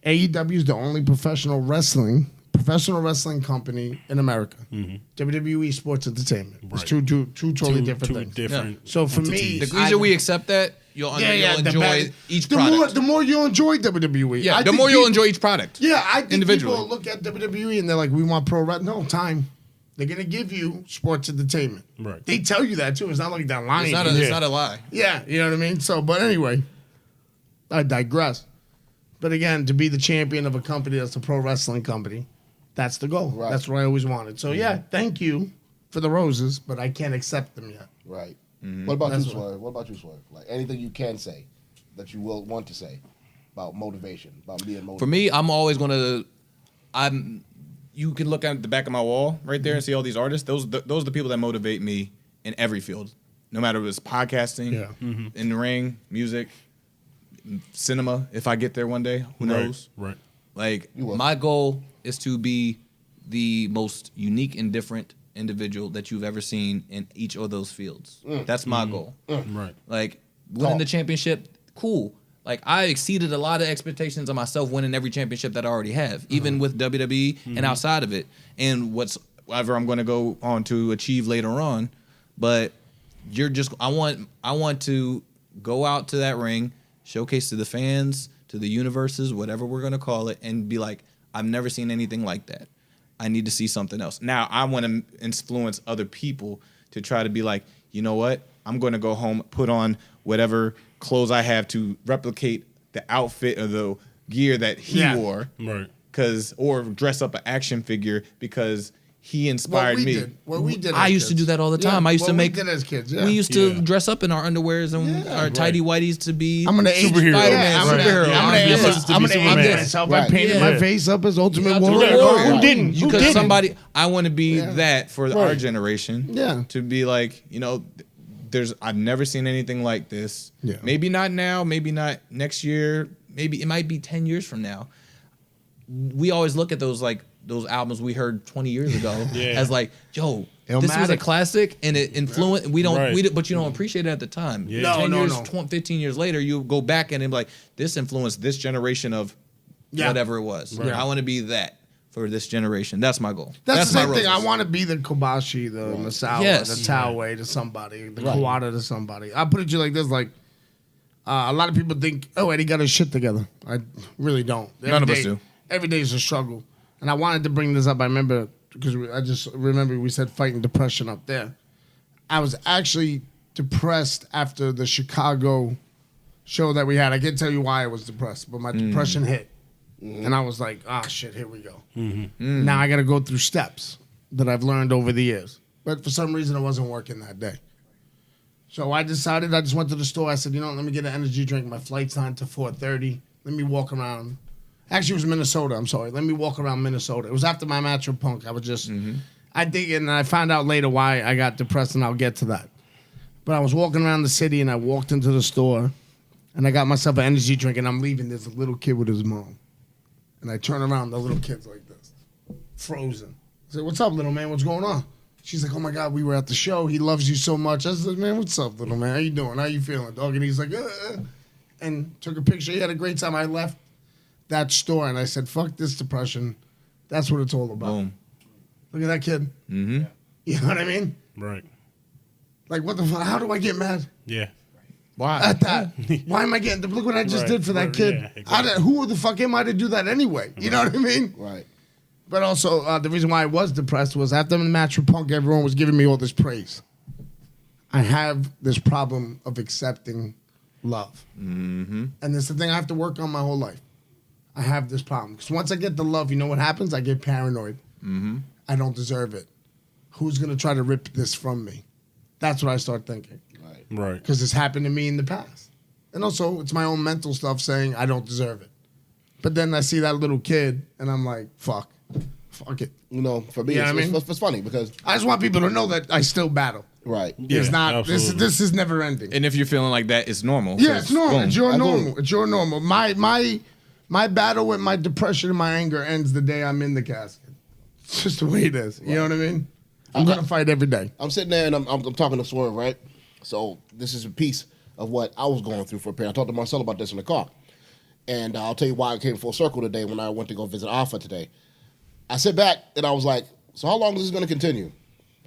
Speaker 4: AEW is the only professional wrestling company in America. WWE Sports Entertainment. It's two totally different things.
Speaker 5: different.
Speaker 4: So for me,
Speaker 3: The easier we accept that, you'll enjoy each product.
Speaker 4: The more you'll enjoy WWE.
Speaker 3: Yeah,
Speaker 4: I
Speaker 3: the
Speaker 4: think
Speaker 3: more you'll
Speaker 4: people-
Speaker 3: enjoy each product.
Speaker 4: Yeah, I think
Speaker 3: individually.
Speaker 4: people look at WWE and they're like, we want pro wrestling. No, time. They're going to give you sports entertainment.
Speaker 5: Right.
Speaker 4: They tell you that too. It's not like they're lying.
Speaker 3: It's not a lie.
Speaker 4: Yeah, you know what I mean? So, but anyway, I digress. But again, to be the champion of a company that's a pro wrestling company, that's the goal.
Speaker 6: Right.
Speaker 4: That's what I always wanted. So, yeah, thank you for the roses, but I can't accept them yet.
Speaker 6: Right. What about
Speaker 4: That's
Speaker 6: you, Swerve? What about you, Swerve? Like anything you can say that you will want to say about motivation, about being motivated.
Speaker 3: For me, I'm always gonna. You can look at the back of my wall right there and see all these artists. Those are the people that motivate me in every field, no matter if it's podcasting, in the ring, music, cinema. If I get there one day, who knows?
Speaker 5: Right.
Speaker 3: Like
Speaker 6: will.
Speaker 3: my goal is to be the most unique and different individual that you've ever seen in each of those fields. That's my goal.
Speaker 5: Right.
Speaker 3: Like winning the championship, cool. Like I exceeded a lot of expectations of myself winning every championship that I already have, even with WWE and outside of it, and whatever I'm going to go on to achieve later on. But I want to go out to that ring, showcase to the fans, to the universes, whatever we're going to call it, and be like, I've never seen anything like that. I need to see something else. Now I want to influence other people to try to be like, you know what? I'm going to go home, put on whatever clothes I have to replicate the outfit or the gear that he wore.
Speaker 5: Right.
Speaker 3: or dress up an action figure because he inspired me.
Speaker 4: What we did.
Speaker 3: I used to do that all the time. I used to make.
Speaker 4: We did as kids. Yeah.
Speaker 3: We used to dress up in our underwears and our tidy whities to be.
Speaker 4: I'm gonna age
Speaker 3: Spider-Man,
Speaker 4: yeah,
Speaker 3: superhero.
Speaker 4: I'm gonna age myself. I painted my face up as Ultimate Warrior.
Speaker 5: Who didn't?
Speaker 3: Because somebody, I want to be that for our generation.
Speaker 4: Yeah.
Speaker 3: To be like, I've never seen anything like this.
Speaker 4: Yeah.
Speaker 3: Maybe not now. Maybe not next year. Maybe it might be 10 years from now. We always look at those albums we heard 20 years ago as like, yo, this was a classic and it influenced. But you don't appreciate it at the time.
Speaker 5: Yeah.
Speaker 3: 10 years, 15 years later, you go back and be like, this influenced this generation of whatever it was. Right. I want to be that for this generation. That's my goal.
Speaker 4: That's the same thing. I want to be the Kobashi, the Masawa, the Taue to somebody, the Kawada to somebody. I'll put it to you like this, like, a lot of people think, oh, Eddie got his shit together. I really don't.
Speaker 3: None of us do.
Speaker 4: Every day is a struggle. And I wanted to bring this up. I remember, because I just remember we said fighting depression up there. I was actually depressed after the Chicago show that we had. I can't tell you why I was depressed, but my depression hit. And I was like, shit, here we go. Now I got to go through steps that I've learned over the years. But for some reason, it wasn't working that day. So I decided, I just went to the store. I said, let me get an energy drink. My flight's on to 4:30. Let me walk around. Actually, it was Minnesota. I'm sorry. Let me walk around Minnesota. It was after my match with Punk. I was just, I think, and I found out later why I got depressed, and I'll get to that. But I was walking around the city, and I walked into the store, and I got myself an energy drink, and I'm leaving. There's a little kid with his mom. And I turn around, the little kid's like this, frozen. I said, what's up, little man? What's going on? She's like, oh, my God, we were at the show. He loves you so much. I said, man, what's up, little man? How you doing? How you feeling, dog? And he's like, and took a picture. He had a great time. I left that store, and I said, fuck this depression. That's what it's all about.
Speaker 3: Boom.
Speaker 4: Look at that kid. Mm-hmm. You know what I mean?
Speaker 5: Right.
Speaker 4: Like, what the fuck? How do I get mad?
Speaker 5: Yeah.
Speaker 3: Why?
Speaker 4: At that. Why am I getting... Look what I just did for that kid.
Speaker 5: Yeah, exactly.
Speaker 4: Who the fuck am I to do that anyway? You know what I mean?
Speaker 6: Right.
Speaker 4: But also, the reason why I was depressed was after the match with Punk, everyone was giving me all this praise. I have this problem of accepting love. Mm-hmm. And it's the thing I have to work on my whole life. I have this problem. Because once I get the love, you know what happens? I get paranoid. Mm-hmm. I don't deserve it. Who's going to try to rip this from me? That's what I start thinking.
Speaker 5: Right.
Speaker 4: Because it's happened to me in the past. And also, it's my own mental stuff saying I don't deserve it. But then I see that little kid, and I'm like, fuck it.
Speaker 6: For me, it's funny because
Speaker 4: I just want people to know that I still battle.
Speaker 6: Right.
Speaker 5: Yeah,
Speaker 4: It's not.
Speaker 5: absolutely.
Speaker 4: This is never ending.
Speaker 3: And if you're feeling like that, it's normal.
Speaker 4: Yeah, it's normal.
Speaker 3: Boom.
Speaker 4: It's your
Speaker 6: Absolutely.
Speaker 4: normal. It's your normal. My battle with my depression and my anger ends the day I'm in the casket. It's just the way it is. You know what I mean? I'm gonna fight every day.
Speaker 6: I'm sitting there and I'm talking to Swerve, right? So this is a piece of what I was going through for a period. I talked to Marcel about this in the car. And I'll tell you why I came full circle today when I went to go visit Alpha today. I sit back and I was like, so how long is this going to continue?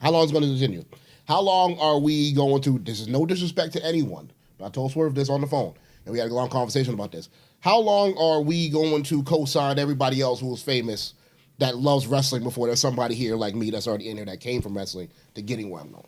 Speaker 6: How long is it going to continue? How long are we going to, this is no disrespect to anyone, but I told Swerve this on the phone, and we had a long conversation about this. How long are we going to co-sign everybody else who is famous that loves wrestling before there's somebody here like me that's already in there that came from wrestling to getting where I'm known?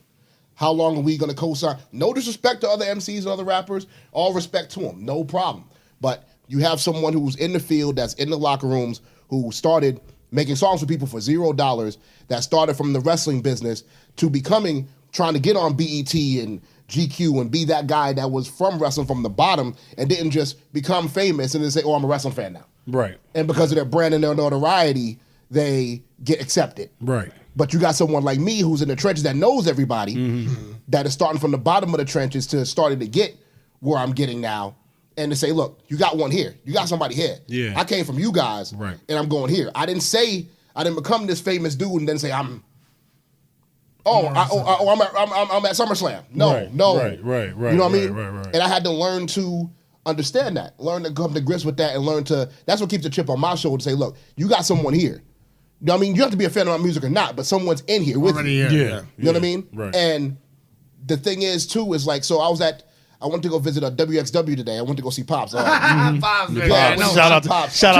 Speaker 6: How long are we going to co-sign? No disrespect to other MCs and other rappers. All respect to them. No problem. But you have someone who's in the field, that's in the locker rooms, who started making songs for people for $0, that started from the wrestling business to becoming, trying to get on BET and GQ and be that guy that was from wrestling from the bottom and didn't just become famous and then say, oh, I'm a wrestling fan now.
Speaker 5: Right.
Speaker 6: And because of their brand and their notoriety, they get accepted.
Speaker 5: Right.
Speaker 6: But you got someone like me who's in the trenches that knows everybody, that is starting from the bottom of the trenches to starting to get where I'm getting now, and to say, look, you got one here. You got somebody here.
Speaker 5: Yeah.
Speaker 6: I came from you guys,
Speaker 5: right,
Speaker 6: and I'm going here. I didn't become this famous dude and then say I'm at SummerSlam. No.
Speaker 5: Right.
Speaker 6: You know what I mean?
Speaker 5: Right.
Speaker 6: And I had to learn to understand that, learn to come to grips with that, and that's what keeps the chip on my shoulder to say, look, you got someone here. You know what I mean? You have to be a fan of my music or not, but someone's in here with you.
Speaker 5: Yeah.
Speaker 6: You know what I mean?
Speaker 5: Right.
Speaker 6: And the thing is, too, is like, so I went to go visit a WXW today. I went to go see Pops.
Speaker 4: Pops, man.
Speaker 5: Shout out to Pops. Shout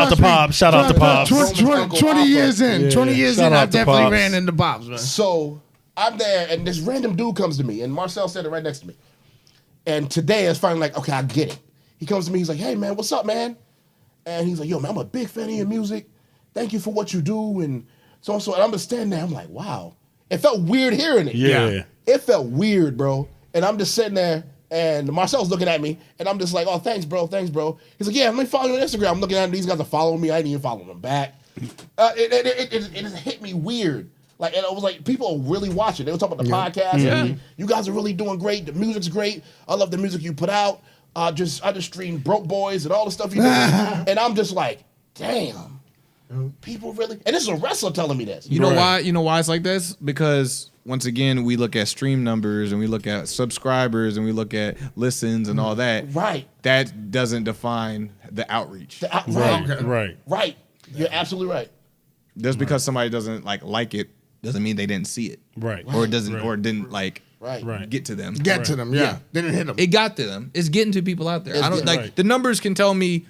Speaker 5: out to Pops.
Speaker 4: 20 years in. 20 years
Speaker 5: Shout
Speaker 4: in,
Speaker 5: out
Speaker 4: I
Speaker 5: to
Speaker 4: definitely
Speaker 5: Pops.
Speaker 4: ran into Pops, man.
Speaker 6: So I'm there, and this random dude comes to me, and Marcel said it right next to me. And today, it's finally like, okay, I get it. He comes to me, he's like, hey, man, what's up, man? And he's like, yo, man, I'm a big fan of your music. thank you for what you do, and so and I'm just standing there. I'm like, wow. It felt weird hearing it.
Speaker 5: Yeah.
Speaker 6: It felt weird, bro. And I'm just sitting there, and Marcel's looking at me, and I'm just like, oh, thanks, bro. He's like, yeah, let me follow you on Instagram. I'm looking at him. These guys are following me. I didn't even follow them back. It just hit me weird. Like, and it was like, people are really watching. They were talking about the podcast. And you guys are really doing great. The music's great. I love the music you put out. I just streamed Broke Boys and all the stuff you do. And I'm just like, damn. People really, and this is a wrestler telling me this.
Speaker 3: You know why? You know why it's like this? Because once again, we look at stream numbers and we look at subscribers and we look at listens and all that.
Speaker 6: Right.
Speaker 3: That doesn't define the outreach.
Speaker 6: Right. You're absolutely right.
Speaker 3: Just because somebody doesn't like it doesn't mean they didn't see it.
Speaker 5: Right.
Speaker 3: Or it doesn't or it didn't get to them.
Speaker 4: Get to them, yeah. Didn't hit them.
Speaker 3: It got to them. It's getting to people out there. I don't like the numbers can tell me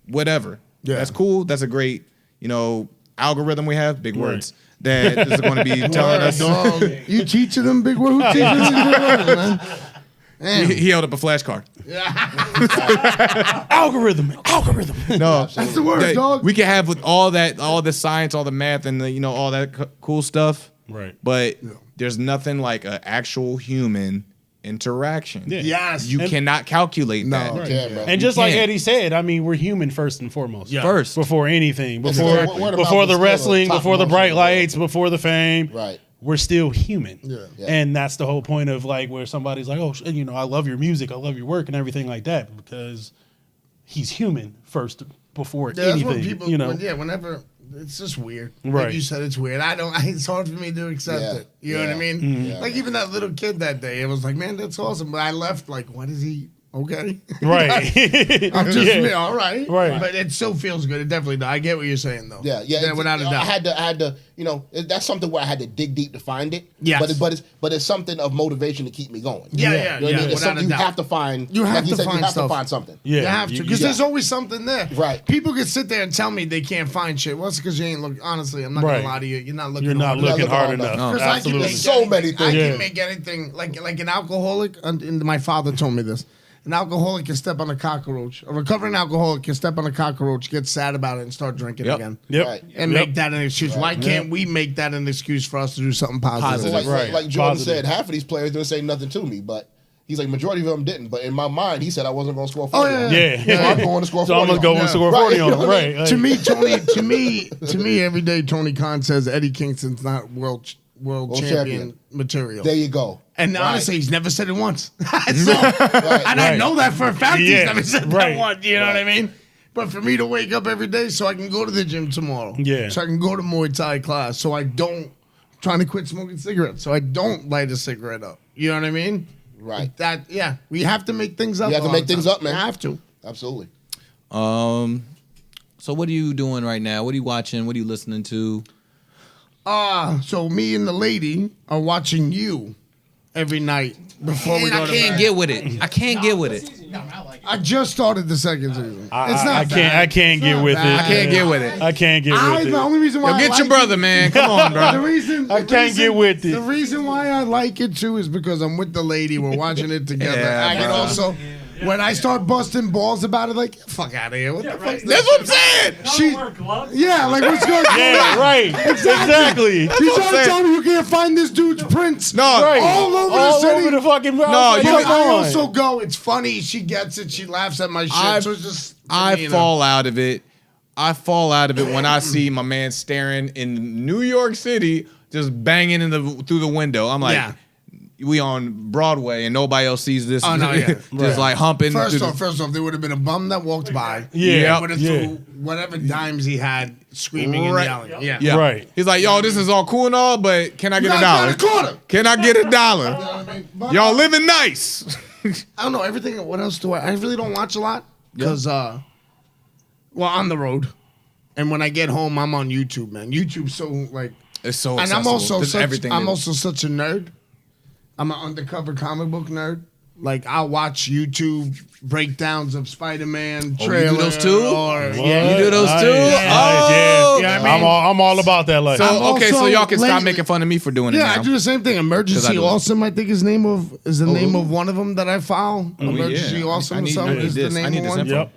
Speaker 3: whatever. Yeah. That's cool. That's a great, algorithm we have, big words. That is going to be telling us.
Speaker 4: You teaching them big words? Who teaches them big words, man?
Speaker 3: He held up a flashcard.
Speaker 5: Algorithm.
Speaker 3: No,
Speaker 4: that's the word, dog.
Speaker 3: We can have with all the science, all the math, and the, all that cool stuff.
Speaker 5: Right.
Speaker 3: But there's nothing like an actual human interaction.
Speaker 5: Yeah.
Speaker 4: Yes.
Speaker 3: You cannot calculate that.
Speaker 6: Right.
Speaker 5: And just like Eddie said, I mean, we're human first and foremost.
Speaker 3: Yeah. First.
Speaker 5: Before anything.
Speaker 6: Exactly.
Speaker 5: Before the wrestling, before the bright lights, before the fame.
Speaker 6: Right.
Speaker 5: We're still human.
Speaker 6: Yeah.
Speaker 5: And that's the whole point of like where somebody's like, oh, I love your music, I love your work and everything like that, because he's human first before anything.
Speaker 4: That's what people, whenever, it's just weird.
Speaker 5: Right.
Speaker 4: Like you said, it's weird. it's hard for me to accept it. You know what I mean?
Speaker 5: Mm-hmm.
Speaker 4: Like even that little kid that day, it was like, man, that's awesome. But I left like, what is he? Okay.
Speaker 5: Right.
Speaker 4: I'm just all right.
Speaker 5: Right.
Speaker 4: But it still feels good. It definitely does. I get what you're saying though.
Speaker 6: Yeah.
Speaker 4: Without a doubt.
Speaker 6: I had to, that's something where I had to dig deep to find it.
Speaker 4: Yeah.
Speaker 6: But it's something of motivation to keep me going.
Speaker 4: Yeah.
Speaker 6: You know what I mean? It's
Speaker 4: Without
Speaker 6: something
Speaker 4: a
Speaker 6: you
Speaker 4: doubt.
Speaker 6: have to find.
Speaker 4: You have to
Speaker 6: find something.
Speaker 5: Yeah.
Speaker 4: You have to, because there's always something there.
Speaker 6: Right.
Speaker 4: People can sit there and tell me they can't find shit. Well, it's because you ain't look. Honestly, I'm not gonna lie to you. You're not looking.
Speaker 5: You're not looking hard enough.
Speaker 3: No,
Speaker 4: I can make
Speaker 6: so many things.
Speaker 4: I can make anything like an alcoholic. And my father told me this. An alcoholic can step on a cockroach. A recovering alcoholic can step on a cockroach, get sad about it, and start drinking again.
Speaker 5: Yep.
Speaker 6: Right.
Speaker 4: And make that an excuse. Right. Why can't we make that an excuse for us to do something positive?
Speaker 6: Like Jordan said, half of these players didn't say nothing to me, but he's like, majority of them didn't. But in my mind, he said I wasn't going to score 40.
Speaker 5: Yeah.
Speaker 6: So I'm going to score 40.
Speaker 5: So I'm going to go and score 40 on him. Right.
Speaker 4: To me, every day Tony Khan says Eddie Kingston's not world champion material.
Speaker 6: There you go.
Speaker 4: And honestly, he's never said it once. I know that for a fact. He's never said that once. You know what I mean? But for me to wake up every day so I can go to the gym tomorrow. Yeah. So I can go to Muay Thai class. So I don't trying to quit smoking cigarettes. So I don't light a cigarette up. You know what I mean?
Speaker 6: Right.
Speaker 4: We have to make things up.
Speaker 6: You have to make things up, man.
Speaker 4: We have to.
Speaker 6: Absolutely.
Speaker 3: So what are you doing right now? What are you watching? What are you listening to?
Speaker 4: So me and the lady are watching you every night before we go to bed.
Speaker 3: I can't get with it.
Speaker 4: I just started the second season. It's not bad.
Speaker 5: I can't get with it.
Speaker 3: I can't get with it.
Speaker 5: I can't get with it.
Speaker 4: The only reason why I
Speaker 3: get
Speaker 4: like
Speaker 3: your brother, man. Come on, bro.
Speaker 5: I can't get with it.
Speaker 4: The reason why I like it too is because I'm with the lady. We're watching it together.
Speaker 3: Yeah,
Speaker 4: I can
Speaker 3: bro.
Speaker 4: also. When I start busting balls about it, like, fuck out of here. What the fuck?
Speaker 3: That's what I'm saying.
Speaker 4: Yeah, like, what's going on?
Speaker 5: Yeah, right. Exactly.
Speaker 4: You trying to tell me you can't find this dude's prints?
Speaker 3: No.
Speaker 5: Right.
Speaker 4: All over the city.
Speaker 5: All over the fucking
Speaker 3: No,
Speaker 4: I also go, it's funny. She gets it. She laughs at my shit. So it's just.
Speaker 3: I fall out of it. I fall out of it when I see my man staring in New York City, just banging through the window. I'm like, we on Broadway and nobody else sees this.
Speaker 4: Oh, no, yeah.
Speaker 3: Just like humping.
Speaker 4: First off, there would have been a bum that walked by.
Speaker 5: Yeah.
Speaker 4: Would have threw whatever dimes he had screaming and yelling.
Speaker 3: Yeah.
Speaker 5: Right.
Speaker 3: He's like, yo, this is all cool and all, but can I get $1?
Speaker 4: $1.25.
Speaker 3: Can I get $1? Y'all living nice.
Speaker 4: I don't know everything. What else do I really don't watch a lot because, on the road, and when I get home, I'm on YouTube, man. YouTube's so like
Speaker 3: it's so.
Speaker 4: And I'm also
Speaker 3: There's
Speaker 4: such.
Speaker 3: everything
Speaker 4: I'm also such a nerd. I'm an undercover comic book nerd. Like I'll watch YouTube breakdowns of Spider-Man trailers.
Speaker 3: You do those too?
Speaker 4: You
Speaker 3: do those too?
Speaker 5: Yeah.
Speaker 4: Yeah, I mean,
Speaker 5: I'm all about that life.
Speaker 3: So so y'all can stop
Speaker 4: lately-
Speaker 3: making fun of me for doing it now.
Speaker 4: I do the same thing. Emergency Awesome, I think is the name of one of them that I follow. Emergency Awesome or something is the name of one.
Speaker 5: Yep.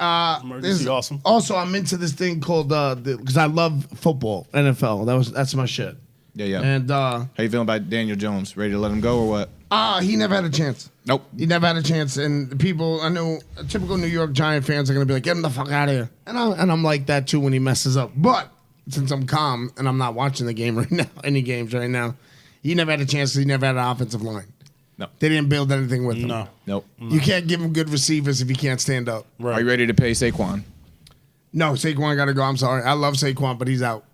Speaker 5: Emergency awesome.
Speaker 4: Also, I'm into this thing called because I love football, NFL. That's my shit.
Speaker 3: Yeah.
Speaker 4: And
Speaker 3: How you feeling about Daniel Jones? Ready to let him go or what?
Speaker 4: he never had a chance.
Speaker 3: Nope.
Speaker 4: He never had a chance. And the people, I know, typical New York Giant fans are gonna be like, "Get him the fuck out of here." And I'm like that too when he messes up. But since I'm calm and I'm not watching the game right now, any games right now, he never had a chance because he never had an offensive line.
Speaker 3: No.
Speaker 4: They didn't build anything with him.
Speaker 3: Nope.
Speaker 4: You can't give him good receivers if he can't stand up.
Speaker 5: Right.
Speaker 3: Are you ready to pay Saquon?
Speaker 4: No, Saquon got to go. I'm sorry. I love Saquon, but he's out.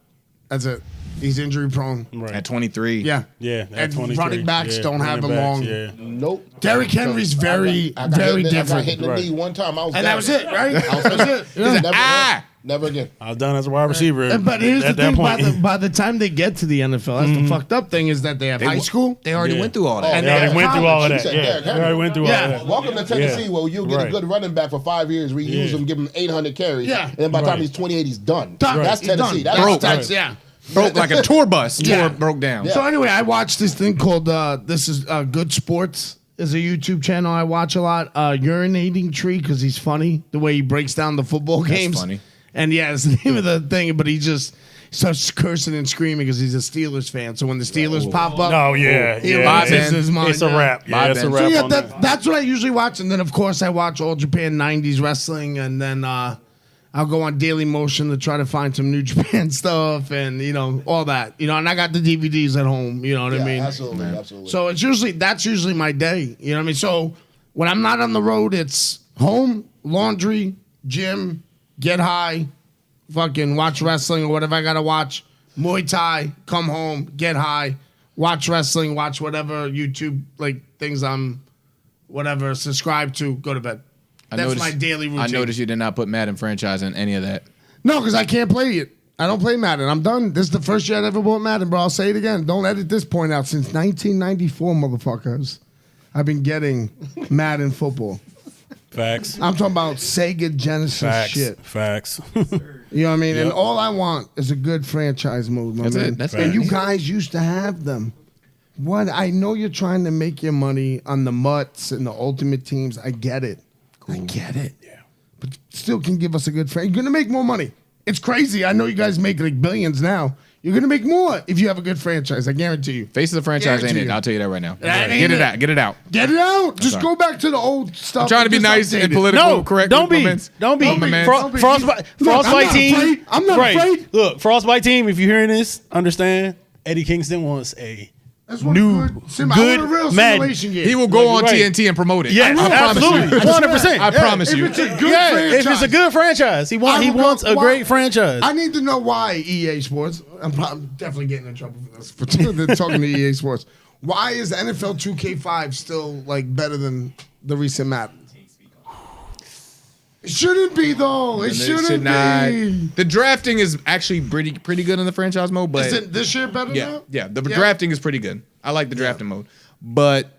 Speaker 4: That's it. He's injury prone.
Speaker 5: Right.
Speaker 3: At 23.
Speaker 4: Yeah.
Speaker 5: Yeah.
Speaker 4: And
Speaker 5: 23.
Speaker 4: running backs don't have
Speaker 5: running
Speaker 4: him
Speaker 5: backs,
Speaker 4: long.
Speaker 5: Yeah.
Speaker 6: Nope.
Speaker 4: Derrick Henry's very
Speaker 6: I got
Speaker 4: different.
Speaker 6: I got hit in the knee one time. I was
Speaker 4: And
Speaker 6: down.
Speaker 4: that was it, right?
Speaker 6: That was it.
Speaker 4: Yeah.
Speaker 6: Never again.
Speaker 5: I was done as a wide receiver.
Speaker 4: But here's the
Speaker 5: at that
Speaker 4: thing:
Speaker 5: point.
Speaker 4: by the time they get to the NFL, that's the fucked up thing is that they have high school.
Speaker 3: They already
Speaker 5: Yeah.
Speaker 3: went through all that.
Speaker 4: And
Speaker 5: They already went through all of
Speaker 6: She
Speaker 5: that.
Speaker 6: said
Speaker 5: Yeah.
Speaker 6: Derrick
Speaker 5: They
Speaker 6: Henry.
Speaker 5: already went through all of that.
Speaker 6: Welcome to Tennessee,
Speaker 5: Yeah.
Speaker 6: where you'll get
Speaker 5: Right.
Speaker 6: a good running back for 5 years, reuse
Speaker 5: Yeah.
Speaker 6: him, give him 800 carries,
Speaker 4: Yeah.
Speaker 6: and then by the time
Speaker 5: Right.
Speaker 6: he's 28, he's done.
Speaker 4: Done.
Speaker 6: That's
Speaker 4: He's done.
Speaker 6: Tennessee. That's
Speaker 3: Broke.
Speaker 4: That's yeah.
Speaker 3: Broke like a tour bus.
Speaker 4: Yeah.
Speaker 3: Broke down.
Speaker 6: Yeah.
Speaker 4: So anyway, I watched this thing called This is Good Sports. Is a YouTube channel I watch a lot. Urinating Tree because he's funny the way he breaks down the football games.
Speaker 3: funny.
Speaker 4: And yeah, it's the name of the thing, but he just starts cursing and screaming because he's a Steelers fan. So when the Steelers pop up,
Speaker 5: Oh yeah,
Speaker 4: he
Speaker 5: yeah.
Speaker 4: loses his mind.
Speaker 5: It's a wrap. Yeah, it's a
Speaker 3: Ben.
Speaker 5: wrap.
Speaker 4: So yeah,
Speaker 5: on that.
Speaker 4: that's what I usually watch, and then of course I watch All Japan '90s wrestling, and then I'll go on Daily Motion to try to find some New Japan stuff, and all that, and I got the DVDs at home. You know what I mean?
Speaker 6: Absolutely.
Speaker 4: So that's usually my day. You know what I mean? So when I'm not on the road, it's home, laundry, gym, get high, fucking watch wrestling or whatever I gotta watch. Muay Thai, come home, get high, watch wrestling, watch whatever YouTube things I'm subscribed to, go to bed. That's my daily routine.
Speaker 3: I noticed you did not put Madden franchise in any of that.
Speaker 4: No, because I can't play it. I don't play Madden. I'm done. This is the first year I ever bought Madden, bro. I'll say it again. Don't edit this point out. Since 1994, motherfuckers, I've been getting Madden football.
Speaker 5: Facts.
Speaker 4: I'm talking about Sega Genesis
Speaker 5: Facts.
Speaker 4: shit.
Speaker 5: Facts.
Speaker 4: You know what I mean? And all I want is a good franchise mode, my
Speaker 3: That's
Speaker 4: man.
Speaker 3: it. That's
Speaker 4: and
Speaker 3: it.
Speaker 4: you guys used to have them. What? I know you're trying to make your money on the mutts and the ultimate teams. I get it. I get it. Yeah. But still can give us a good franchise. You're going to make more money. It's crazy. I know you guys make billions now. You're going to make more if you have a good franchise. I guarantee you.
Speaker 3: Face of the franchise ain't
Speaker 4: Guarantee
Speaker 3: it.
Speaker 4: you.
Speaker 3: I'll tell you that right now.
Speaker 4: That ain't
Speaker 3: Get it
Speaker 4: it.
Speaker 3: out. Get it out.
Speaker 4: Get it out. Just
Speaker 3: sorry.
Speaker 4: go back to the old stuff.
Speaker 3: I'm trying to be
Speaker 4: Just
Speaker 3: nice
Speaker 4: update
Speaker 3: and
Speaker 4: it.
Speaker 3: political
Speaker 5: No,
Speaker 3: correct.
Speaker 5: don't be.
Speaker 3: Don't
Speaker 5: Don't be.
Speaker 3: my man.
Speaker 4: Don't be.
Speaker 5: Frostbite
Speaker 4: Look, I'm not
Speaker 5: team.
Speaker 4: afraid. I'm not
Speaker 5: right.
Speaker 4: afraid.
Speaker 5: Look, Frostbite team. If you're hearing this, understand. Eddie Kingston wants a
Speaker 4: That's what
Speaker 5: new
Speaker 4: I want a real
Speaker 5: Madden.
Speaker 4: simulation game.
Speaker 3: He will go on
Speaker 5: Right.
Speaker 3: TNT and promote it.
Speaker 5: Yes,
Speaker 3: I promise
Speaker 5: absolutely,
Speaker 3: you.
Speaker 5: 100%.
Speaker 3: I promise
Speaker 4: If
Speaker 3: you.
Speaker 4: it's a good
Speaker 5: Yeah,
Speaker 4: franchise.
Speaker 5: if it's a good franchise, he
Speaker 4: I
Speaker 5: wants
Speaker 4: will go-
Speaker 5: a
Speaker 4: why-
Speaker 5: great franchise.
Speaker 4: I need to know why EA Sports. I'm definitely getting in trouble for this for talking to EA Sports. Why is NFL 2K5 still better than the recent Madden? It shouldn't be though. It shouldn't be.
Speaker 3: The drafting is actually pretty good in the franchise mode, but
Speaker 4: Is it this year better
Speaker 3: yeah,
Speaker 4: now?
Speaker 3: yeah, the drafting is pretty good. I like the drafting mode, but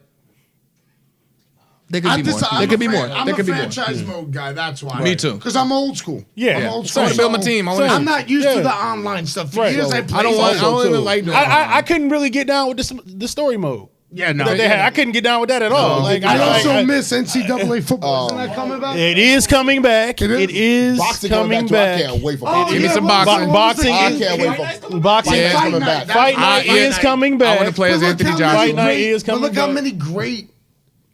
Speaker 3: there could be more. There could be more.
Speaker 4: I'm
Speaker 3: There
Speaker 4: a
Speaker 3: could be more.
Speaker 4: franchise mode guy. That's why.
Speaker 3: Me too.
Speaker 4: Because I'm old school.
Speaker 5: Yeah.
Speaker 4: I'm old
Speaker 5: I
Speaker 4: school.
Speaker 5: wanna
Speaker 3: build my team. I wanna-
Speaker 4: I'm not used to
Speaker 5: Yeah.
Speaker 4: the online stuff. For
Speaker 5: Right.
Speaker 4: years I
Speaker 3: I
Speaker 4: played.
Speaker 3: don't want. I don't even like.
Speaker 5: I couldn't really get down with the story mode.
Speaker 4: Yeah, no.
Speaker 5: that they had. I couldn't get down with that at all.
Speaker 4: I also miss NCAA football. Isn't that coming back?
Speaker 5: It is coming back.
Speaker 4: It is?
Speaker 5: It is
Speaker 6: Boxing
Speaker 5: coming
Speaker 6: coming back.
Speaker 5: back.
Speaker 6: I can't wait for
Speaker 4: Oh,
Speaker 6: boxing.
Speaker 3: Give me
Speaker 4: yeah,
Speaker 3: some
Speaker 4: what was
Speaker 3: boxing.
Speaker 4: the-
Speaker 5: Boxing.
Speaker 6: I
Speaker 5: is-
Speaker 6: can't wait for
Speaker 5: Boxing.
Speaker 6: Fight Night's
Speaker 4: Fight
Speaker 6: coming
Speaker 4: Night.
Speaker 6: back.
Speaker 5: Fight Night
Speaker 3: yeah.
Speaker 5: is coming
Speaker 3: I
Speaker 5: back.
Speaker 3: want to play as
Speaker 4: But look
Speaker 3: Anthony
Speaker 4: how
Speaker 3: Joshua.
Speaker 4: many
Speaker 5: Fight Night
Speaker 4: great-
Speaker 5: is coming
Speaker 4: But look how
Speaker 5: back.
Speaker 4: many great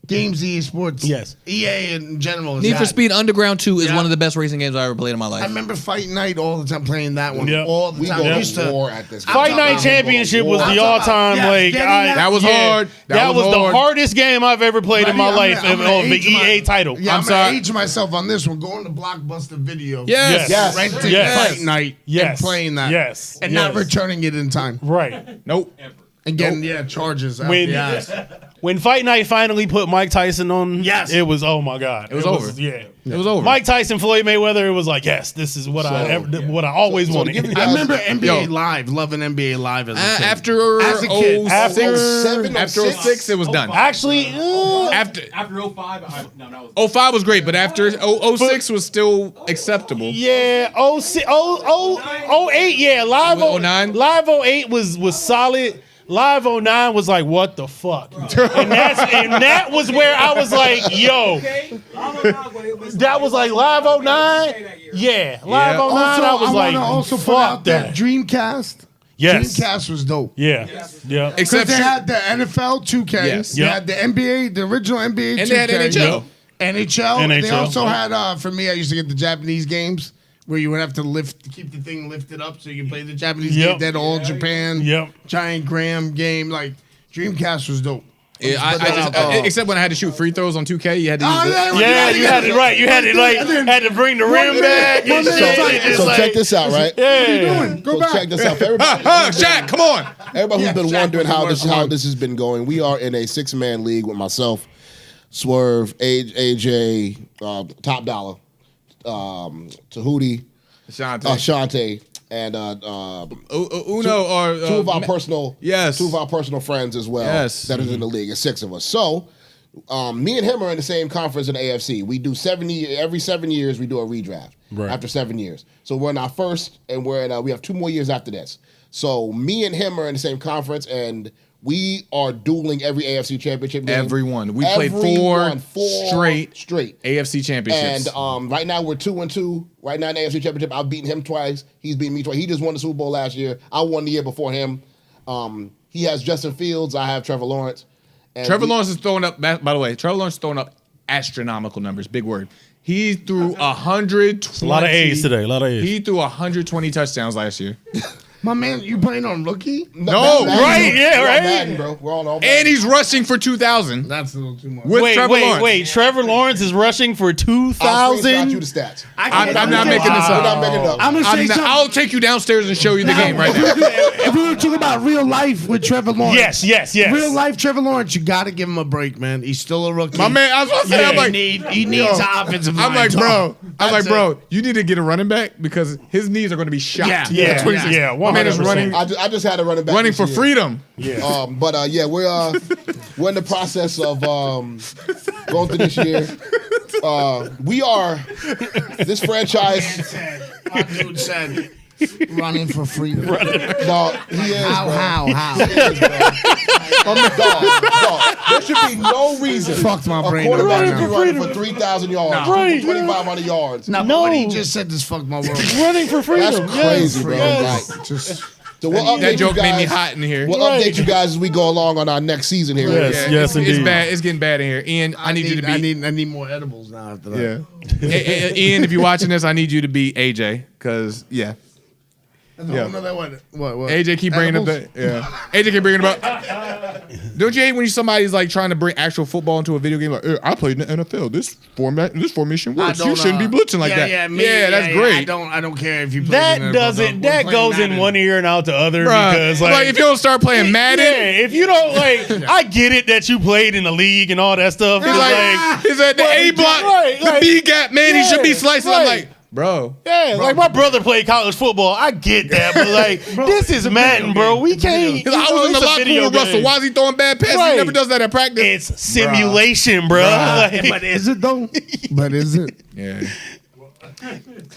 Speaker 4: games EA Sports.
Speaker 5: Yes.
Speaker 4: EA in general. has
Speaker 3: Need for
Speaker 4: had.
Speaker 3: Speed Underground 2 is
Speaker 4: Yeah.
Speaker 3: one of the best racing games I ever played in my
Speaker 4: I
Speaker 3: life.
Speaker 4: remember Fight Night all the time, playing that one
Speaker 5: Yeah.
Speaker 4: all the
Speaker 6: We
Speaker 4: time.
Speaker 6: go
Speaker 4: I
Speaker 6: to
Speaker 4: used to.
Speaker 6: war at this.
Speaker 4: I'm
Speaker 5: Fight
Speaker 4: talking
Speaker 5: Night
Speaker 4: about-
Speaker 5: Championship was
Speaker 4: I'm
Speaker 5: the
Speaker 4: talking about-
Speaker 5: all-time
Speaker 4: yes, getting
Speaker 3: That was hard.
Speaker 5: That was the hardest game I've ever played in my life
Speaker 4: I'm
Speaker 5: of
Speaker 4: gonna
Speaker 5: the
Speaker 4: age
Speaker 5: EA title.
Speaker 4: Yeah, I'm
Speaker 3: sorry.
Speaker 4: gonna age myself on this one. Going to Blockbuster Video.
Speaker 3: Yes.
Speaker 5: Yes.
Speaker 4: Renting
Speaker 5: Yes.
Speaker 4: Fight Night
Speaker 5: Yes.
Speaker 4: and playing that.
Speaker 5: Yes.
Speaker 4: And not
Speaker 5: Yes.
Speaker 4: returning it in time.
Speaker 5: Right.
Speaker 3: Nope.
Speaker 4: And getting charges out
Speaker 5: When-
Speaker 4: the ass.
Speaker 5: When Fight Night finally put Mike Tyson on,
Speaker 4: Yes.
Speaker 5: it was, oh my God.
Speaker 3: It was over.
Speaker 5: Yeah.
Speaker 3: It was over.
Speaker 5: Mike Tyson, Floyd Mayweather, it was like, yes, this is what what I always
Speaker 6: so to
Speaker 5: wanted.
Speaker 6: give you
Speaker 4: I remember
Speaker 3: Yo.
Speaker 4: NBA Live, loving NBA Live as a kid.
Speaker 3: After
Speaker 4: As a kid.
Speaker 3: 06, after
Speaker 6: 06,
Speaker 3: 06, it was done.
Speaker 5: Actually,
Speaker 3: After
Speaker 8: After 05, no, that was
Speaker 3: 05 was great, but after 06 was still acceptable.
Speaker 5: yeah, 08, yeah. Live
Speaker 3: 09?
Speaker 5: Live 08 was solid. Live 09 was like, what the fuck? and that was where I was like, yo. That was like Live 09? Yeah. Live 09, I was like,
Speaker 4: also put
Speaker 5: fuck
Speaker 4: out
Speaker 5: that.
Speaker 4: Dreamcast.
Speaker 5: Yes.
Speaker 4: Dreamcast was dope.
Speaker 5: Yeah. Yeah.
Speaker 4: Except they had the NFL 2K.
Speaker 3: Yes.
Speaker 4: They had the NBA, the original NBA 2K.
Speaker 3: And they had NHL.
Speaker 4: NHL. They also had, for me, I used to get the Japanese games where you would have to keep the thing lifted up so you can play the Japanese game. That All Japan, Giant Graham game. Like, Dreamcast was dope.
Speaker 3: Yeah, except when I had to shoot free throws on 2K, you had to use it.
Speaker 5: You had it right. You had it like had to bring the rim back.
Speaker 6: So check this out, right?
Speaker 4: What are you doing? Go back.
Speaker 6: Check this out. For everybody,
Speaker 3: Shaq, come on.
Speaker 6: everybody who's been wondering how this has been going, we are in a 6-man league with myself, Swerve, AJ, Top Dollar, Tahuti, Shante, and
Speaker 3: Uno or
Speaker 6: two of our personal friends as well.
Speaker 3: Yes.
Speaker 6: That is in the league. It's 6 of us. So me and him are in the same conference in the AFC. We do every 7 years we do a redraft after 7 years. So we're in our first, and we have 2 more years after this. So me and him are in the same conference, and we are dueling every AFC championship game.
Speaker 3: Everyone. We played four straight AFC championships.
Speaker 6: And right now we're 2-2. Right now in the AFC championship, I've beaten him twice. He's beaten me twice. He just won the Super Bowl last year. I won the year before him. He has Justin Fields. I have Trevor Lawrence. And
Speaker 3: Lawrence is throwing up, by the way, Trevor Lawrence is throwing up astronomical numbers. Big word. He threw 120.
Speaker 5: A lot of A's today.
Speaker 3: He threw 120 touchdowns last year.
Speaker 4: My man, you playing on rookie?
Speaker 3: No, right? Yeah, right.
Speaker 6: Madden, bro. We're on all Madden.
Speaker 3: And he's rushing for 2,000.
Speaker 4: That's a little too much.
Speaker 5: Wait. Trevor Lawrence is rushing for 2,000.
Speaker 6: I'll screenshot you the stats.
Speaker 3: I'm not making this up.
Speaker 6: We're not making it up.
Speaker 4: I'm gonna say something.
Speaker 3: I'll take you downstairs and show you the game right now.
Speaker 4: If we were talking about real life with Trevor Lawrence,
Speaker 5: Yes.
Speaker 4: real life Trevor Lawrence, you got to give him a break, man. He's still a rookie.
Speaker 3: My man, I was about to say, I'm like,
Speaker 4: he needs an offensive line.
Speaker 3: I'm like, bro, you need to get a running back because his knees are going to be shot.
Speaker 5: Yeah.
Speaker 3: My man is running.
Speaker 6: I just had a running back.
Speaker 3: Running for freedom.
Speaker 6: Yeah. We're in the process of going through this year. We are this franchise.
Speaker 4: My dude said running for freedom.
Speaker 6: No, he is.
Speaker 4: How?
Speaker 6: He is, bro. Dog. There should be no reason.
Speaker 4: Fucked my brain.
Speaker 6: A quarterback to be running for 3,000 yards, 2,500 yards.
Speaker 4: No, what he just said just fucked my world.
Speaker 5: Running for freedom.
Speaker 6: That's crazy, bro.
Speaker 5: Yes.
Speaker 6: Like, so we'll update
Speaker 3: That joke
Speaker 6: you guys.
Speaker 3: made me hot in here.
Speaker 6: We'll update you guys as we go along on our next season here.
Speaker 5: Yes, indeed.
Speaker 3: It's bad. It's getting bad in here. Ian, I need you to be.
Speaker 4: I need more edibles now after that.
Speaker 3: Yeah. Ian, if you're watching this, I need you to be AJ because
Speaker 4: No, that what?
Speaker 3: AJ keep bringing up that. Yeah. AJ keep bringing it up. Don't you hate when somebody's like trying to bring actual football into a video game? Like, I played in the NFL. This formation works. You shouldn't be blitzing like that. Yeah, that's great.
Speaker 4: I don't care if you play
Speaker 5: That goes in one ear and out the other.
Speaker 3: Bruh,
Speaker 5: Because
Speaker 3: like if you don't start playing Madden,
Speaker 5: if you don't I get it that you played in the league and all that stuff.
Speaker 3: he's at the A block, the B gap, man. He should be slicing. I'm like, bro.
Speaker 5: Yeah, like my brother played college football. I get that, but like this is Madden, bro. We can't.
Speaker 3: I was in the locker room with Russell. Why is he throwing bad passes? He never does that at practice.
Speaker 5: It's simulation, bro. Like,
Speaker 4: but is it though? But is it?
Speaker 3: Yeah.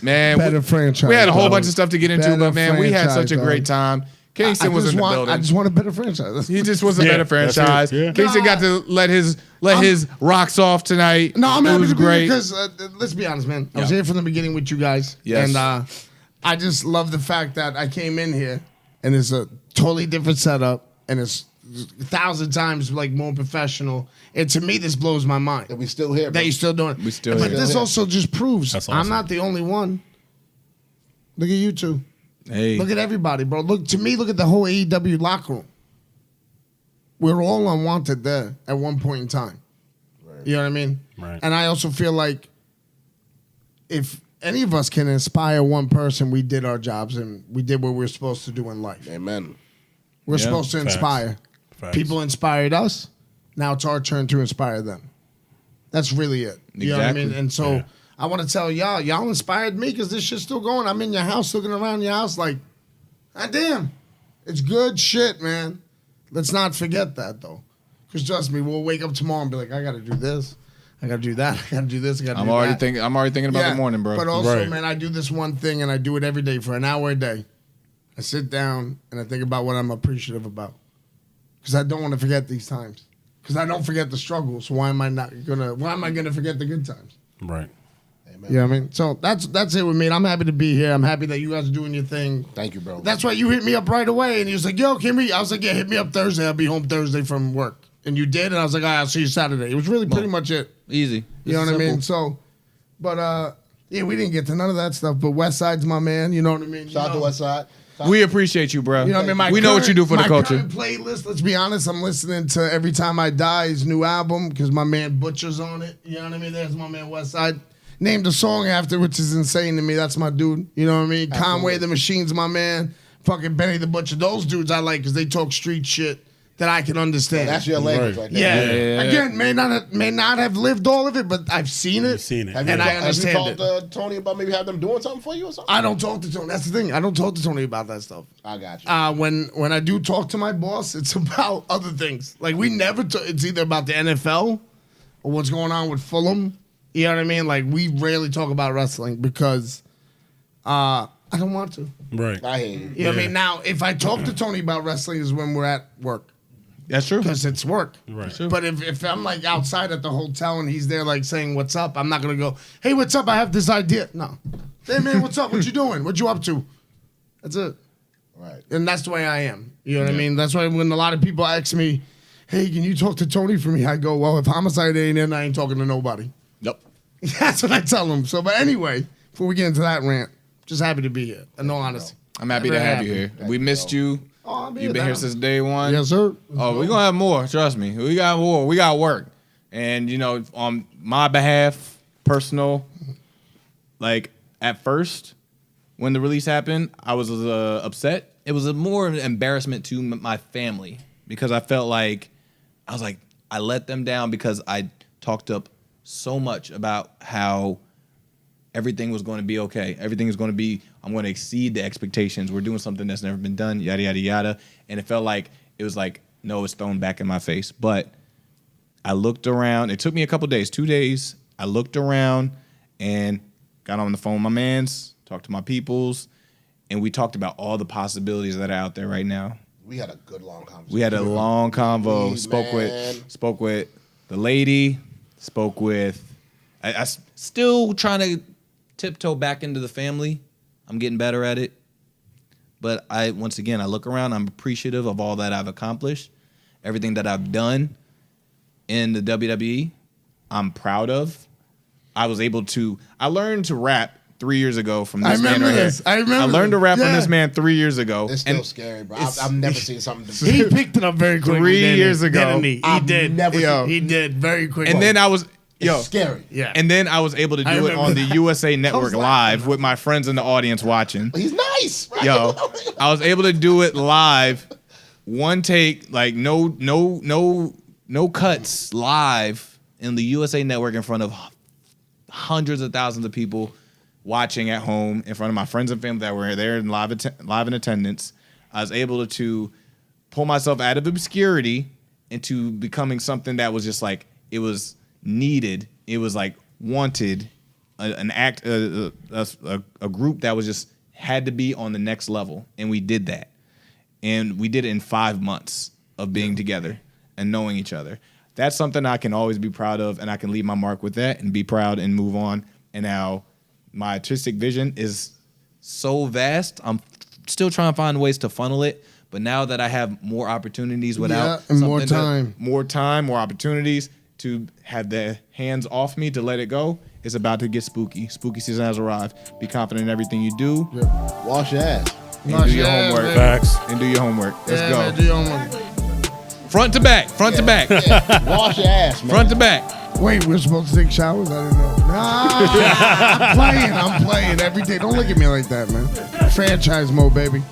Speaker 3: Man,
Speaker 4: better franchise.
Speaker 3: We had a whole bunch of stuff to get into, but man, we had such a great time. Kingston was in the building.
Speaker 4: I just want a better franchise.
Speaker 3: He just was a better franchise. Kingston got to let his rocks off tonight.
Speaker 4: No, I'm happy to be
Speaker 3: great
Speaker 4: here because let's be honest, man. I was here from the beginning with you guys, and I just love the fact that I came in here and it's a totally different setup and it's 1,000 times like more professional. And to me, this blows my mind.
Speaker 6: And we still here, bro.
Speaker 4: That you're still doing.
Speaker 3: We still
Speaker 4: But
Speaker 3: here.
Speaker 4: this also just proves
Speaker 5: That's awesome.
Speaker 4: I'm not the only one. Look at you two.
Speaker 3: Hey,
Speaker 4: Look at everybody, bro. Look at the whole AEW locker room. We're all unwanted there at one point in time. Right. You know what I mean?
Speaker 5: Right.
Speaker 4: And I also feel like if any of us can inspire one person, we did our jobs and we did what we're supposed to do in life.
Speaker 6: Amen.
Speaker 4: We're supposed to inspire.
Speaker 5: Facts.
Speaker 4: People inspired us. Now it's our turn to inspire them. That's really it. You know what I mean? And so I want to tell y'all inspired me because this shit's still going. I'm in your house looking around your house like, ah, damn. It's good shit, man. Let's not forget that, though. Because trust me, we'll wake up tomorrow and be like, I got to do this. I got to do that. I got to do this. I got to do that.
Speaker 3: I'm already thinking about the morning, bro.
Speaker 4: But also, man, I do this one thing and I do it every day for an hour a day. I sit down and I think about what I'm appreciative about. because I don't want to forget these times. Because I don't forget the struggle. So why am I gonna forget the good times?
Speaker 5: Right.
Speaker 6: Amen.
Speaker 4: You know what I mean? So that's it with me. And I'm happy to be here. I'm happy that you guys are doing your thing.
Speaker 6: Thank you, bro.
Speaker 4: That's why you hit me up right away. And he was like, yo, can we? I was like, yeah, hit me up Thursday. I'll be home Thursday from work. And you did. And I was like, all right, I'll see you Saturday. It was really pretty much it.
Speaker 3: Easy.
Speaker 4: You know what I mean? So, but yeah, we didn't get to none of that stuff. But West Side's my man. You know what I mean?
Speaker 6: Shout out to West Side.
Speaker 3: We appreciate you, bro.
Speaker 4: You know what I mean?
Speaker 3: We know what you do for the culture.
Speaker 4: My playlist, let's be honest, I'm listening to Every Time I Die, his new album, because my man Butcher's on it. You know what I mean? There's my man West Side. Named a song after, which is insane to me. That's my dude. You know what I mean?
Speaker 6: Absolutely.
Speaker 4: Conway the Machine's my man. Fucking Benny the Butcher. Those dudes I like because they talk street shit that I can understand.
Speaker 6: That's your language right there.
Speaker 4: Yeah. Again, may not have lived all of it, but I've seen it.
Speaker 5: You've seen it.
Speaker 6: Have
Speaker 4: And
Speaker 6: you,
Speaker 4: I
Speaker 6: have you
Speaker 4: understand
Speaker 6: talked
Speaker 4: it.
Speaker 6: to Tony about maybe have them doing something for you or something?
Speaker 4: I don't talk to Tony. That's the thing. I don't talk to Tony about that stuff.
Speaker 6: I got you.
Speaker 4: When I do talk to my boss, it's about other things. Like we never. It's either about the NFL or what's going on with Fulham. You know what I mean? Like we rarely talk about wrestling because I don't want to.
Speaker 5: Right.
Speaker 6: I hear you.
Speaker 4: You know what I mean? Now, if I talk to Tony about wrestling, is when we're at work
Speaker 3: That's true.
Speaker 4: because it's work.
Speaker 5: Right.
Speaker 4: But if I'm like outside at the hotel and he's there like saying what's up, I'm not gonna go, hey, what's up? I have this idea. No. Hey man, what's up? What you doing? What you up to? That's it.
Speaker 6: Right.
Speaker 4: And that's the way I am. You know what I mean? That's why when a lot of people ask me, hey, can you talk to Tony for me? I go, well, if Homicide ain't in, I ain't talking to nobody.
Speaker 3: Yep.
Speaker 4: That's what I tell them. So, but anyway, before we get into that rant, just happy to be here. In all honesty.
Speaker 3: I'm happy
Speaker 4: Very
Speaker 3: to have
Speaker 4: happy.
Speaker 3: you here. We missed you.
Speaker 4: Oh, I'm
Speaker 3: You've been here since day one.
Speaker 4: Yes, sir.
Speaker 3: Oh, we're gonna have more. Trust me. We got more. We got work. And you know, on my behalf, personal, like at first, when the release happened, I was upset. It was more of an embarrassment to my family because I felt like I let them down because I talked up so much about how everything was going to be okay. Everything is going to be, I'm going to exceed the expectations. We're doing something that's never been done, yada, yada, yada. And it felt like, it was like, no, it's thrown back in my face. But I looked around. It took me a couple days, 2 days. I looked around and got on the phone with my mans, talked to my peoples, and we talked about all the possibilities that are out there right now.
Speaker 6: We had a good long conversation.
Speaker 3: We had a long convo.
Speaker 6: Man.
Speaker 3: Spoke with the lady. Spoke with. I still trying to tiptoe back into the family. I'm getting better at it. But I look around. I'm appreciative of all that I've accomplished, everything that I've done in the WWE. I'm proud of. I learned to rap 3 years ago from this man right here. I learned to rap from this man 3 years ago.
Speaker 6: It's still scary, bro. I've never seen something.
Speaker 4: He picked it up very quickly.
Speaker 3: 3 years ago.
Speaker 4: He
Speaker 6: I've
Speaker 4: did.
Speaker 6: never seen-
Speaker 4: He did very quickly.
Speaker 3: And then I was
Speaker 6: It's scary.
Speaker 4: yeah.
Speaker 3: And then I was able to do it on the USA Network live with my friends in the audience watching.
Speaker 6: He's nice. Right?
Speaker 3: Yo, I was able to do it live, one take, like no cuts, live in the USA Network in front of hundreds of thousands of people watching at home, in front of my friends and family that were there in live in attendance. I was able to pull myself out of obscurity into becoming something that was just like, it was needed. It was like wanted, a group that was just had to be on the next level. And we did that. And we did it in 5 months of being together and knowing each other. That's something I can always be proud of, and I can leave my mark with that and be proud and move on. And now my artistic vision is so vast. I'm still trying to find ways to funnel it. But now that I have more opportunities without
Speaker 4: and more time,
Speaker 3: more opportunities to have the hands off me to let it go, it's about to get spooky. Spooky season has arrived. Be confident in everything you do.
Speaker 6: Wash your ass.
Speaker 3: And do your homework.
Speaker 5: Facts.
Speaker 3: And do your homework. Let's go.
Speaker 4: Man, do your homework.
Speaker 3: Front to back. Front to back.
Speaker 6: Yeah. Wash your ass, man.
Speaker 3: Front to back.
Speaker 4: Wait, we're supposed to take showers? I didn't know. Nah, I'm playing every day. Don't look at me like that, man. Franchise mode, baby.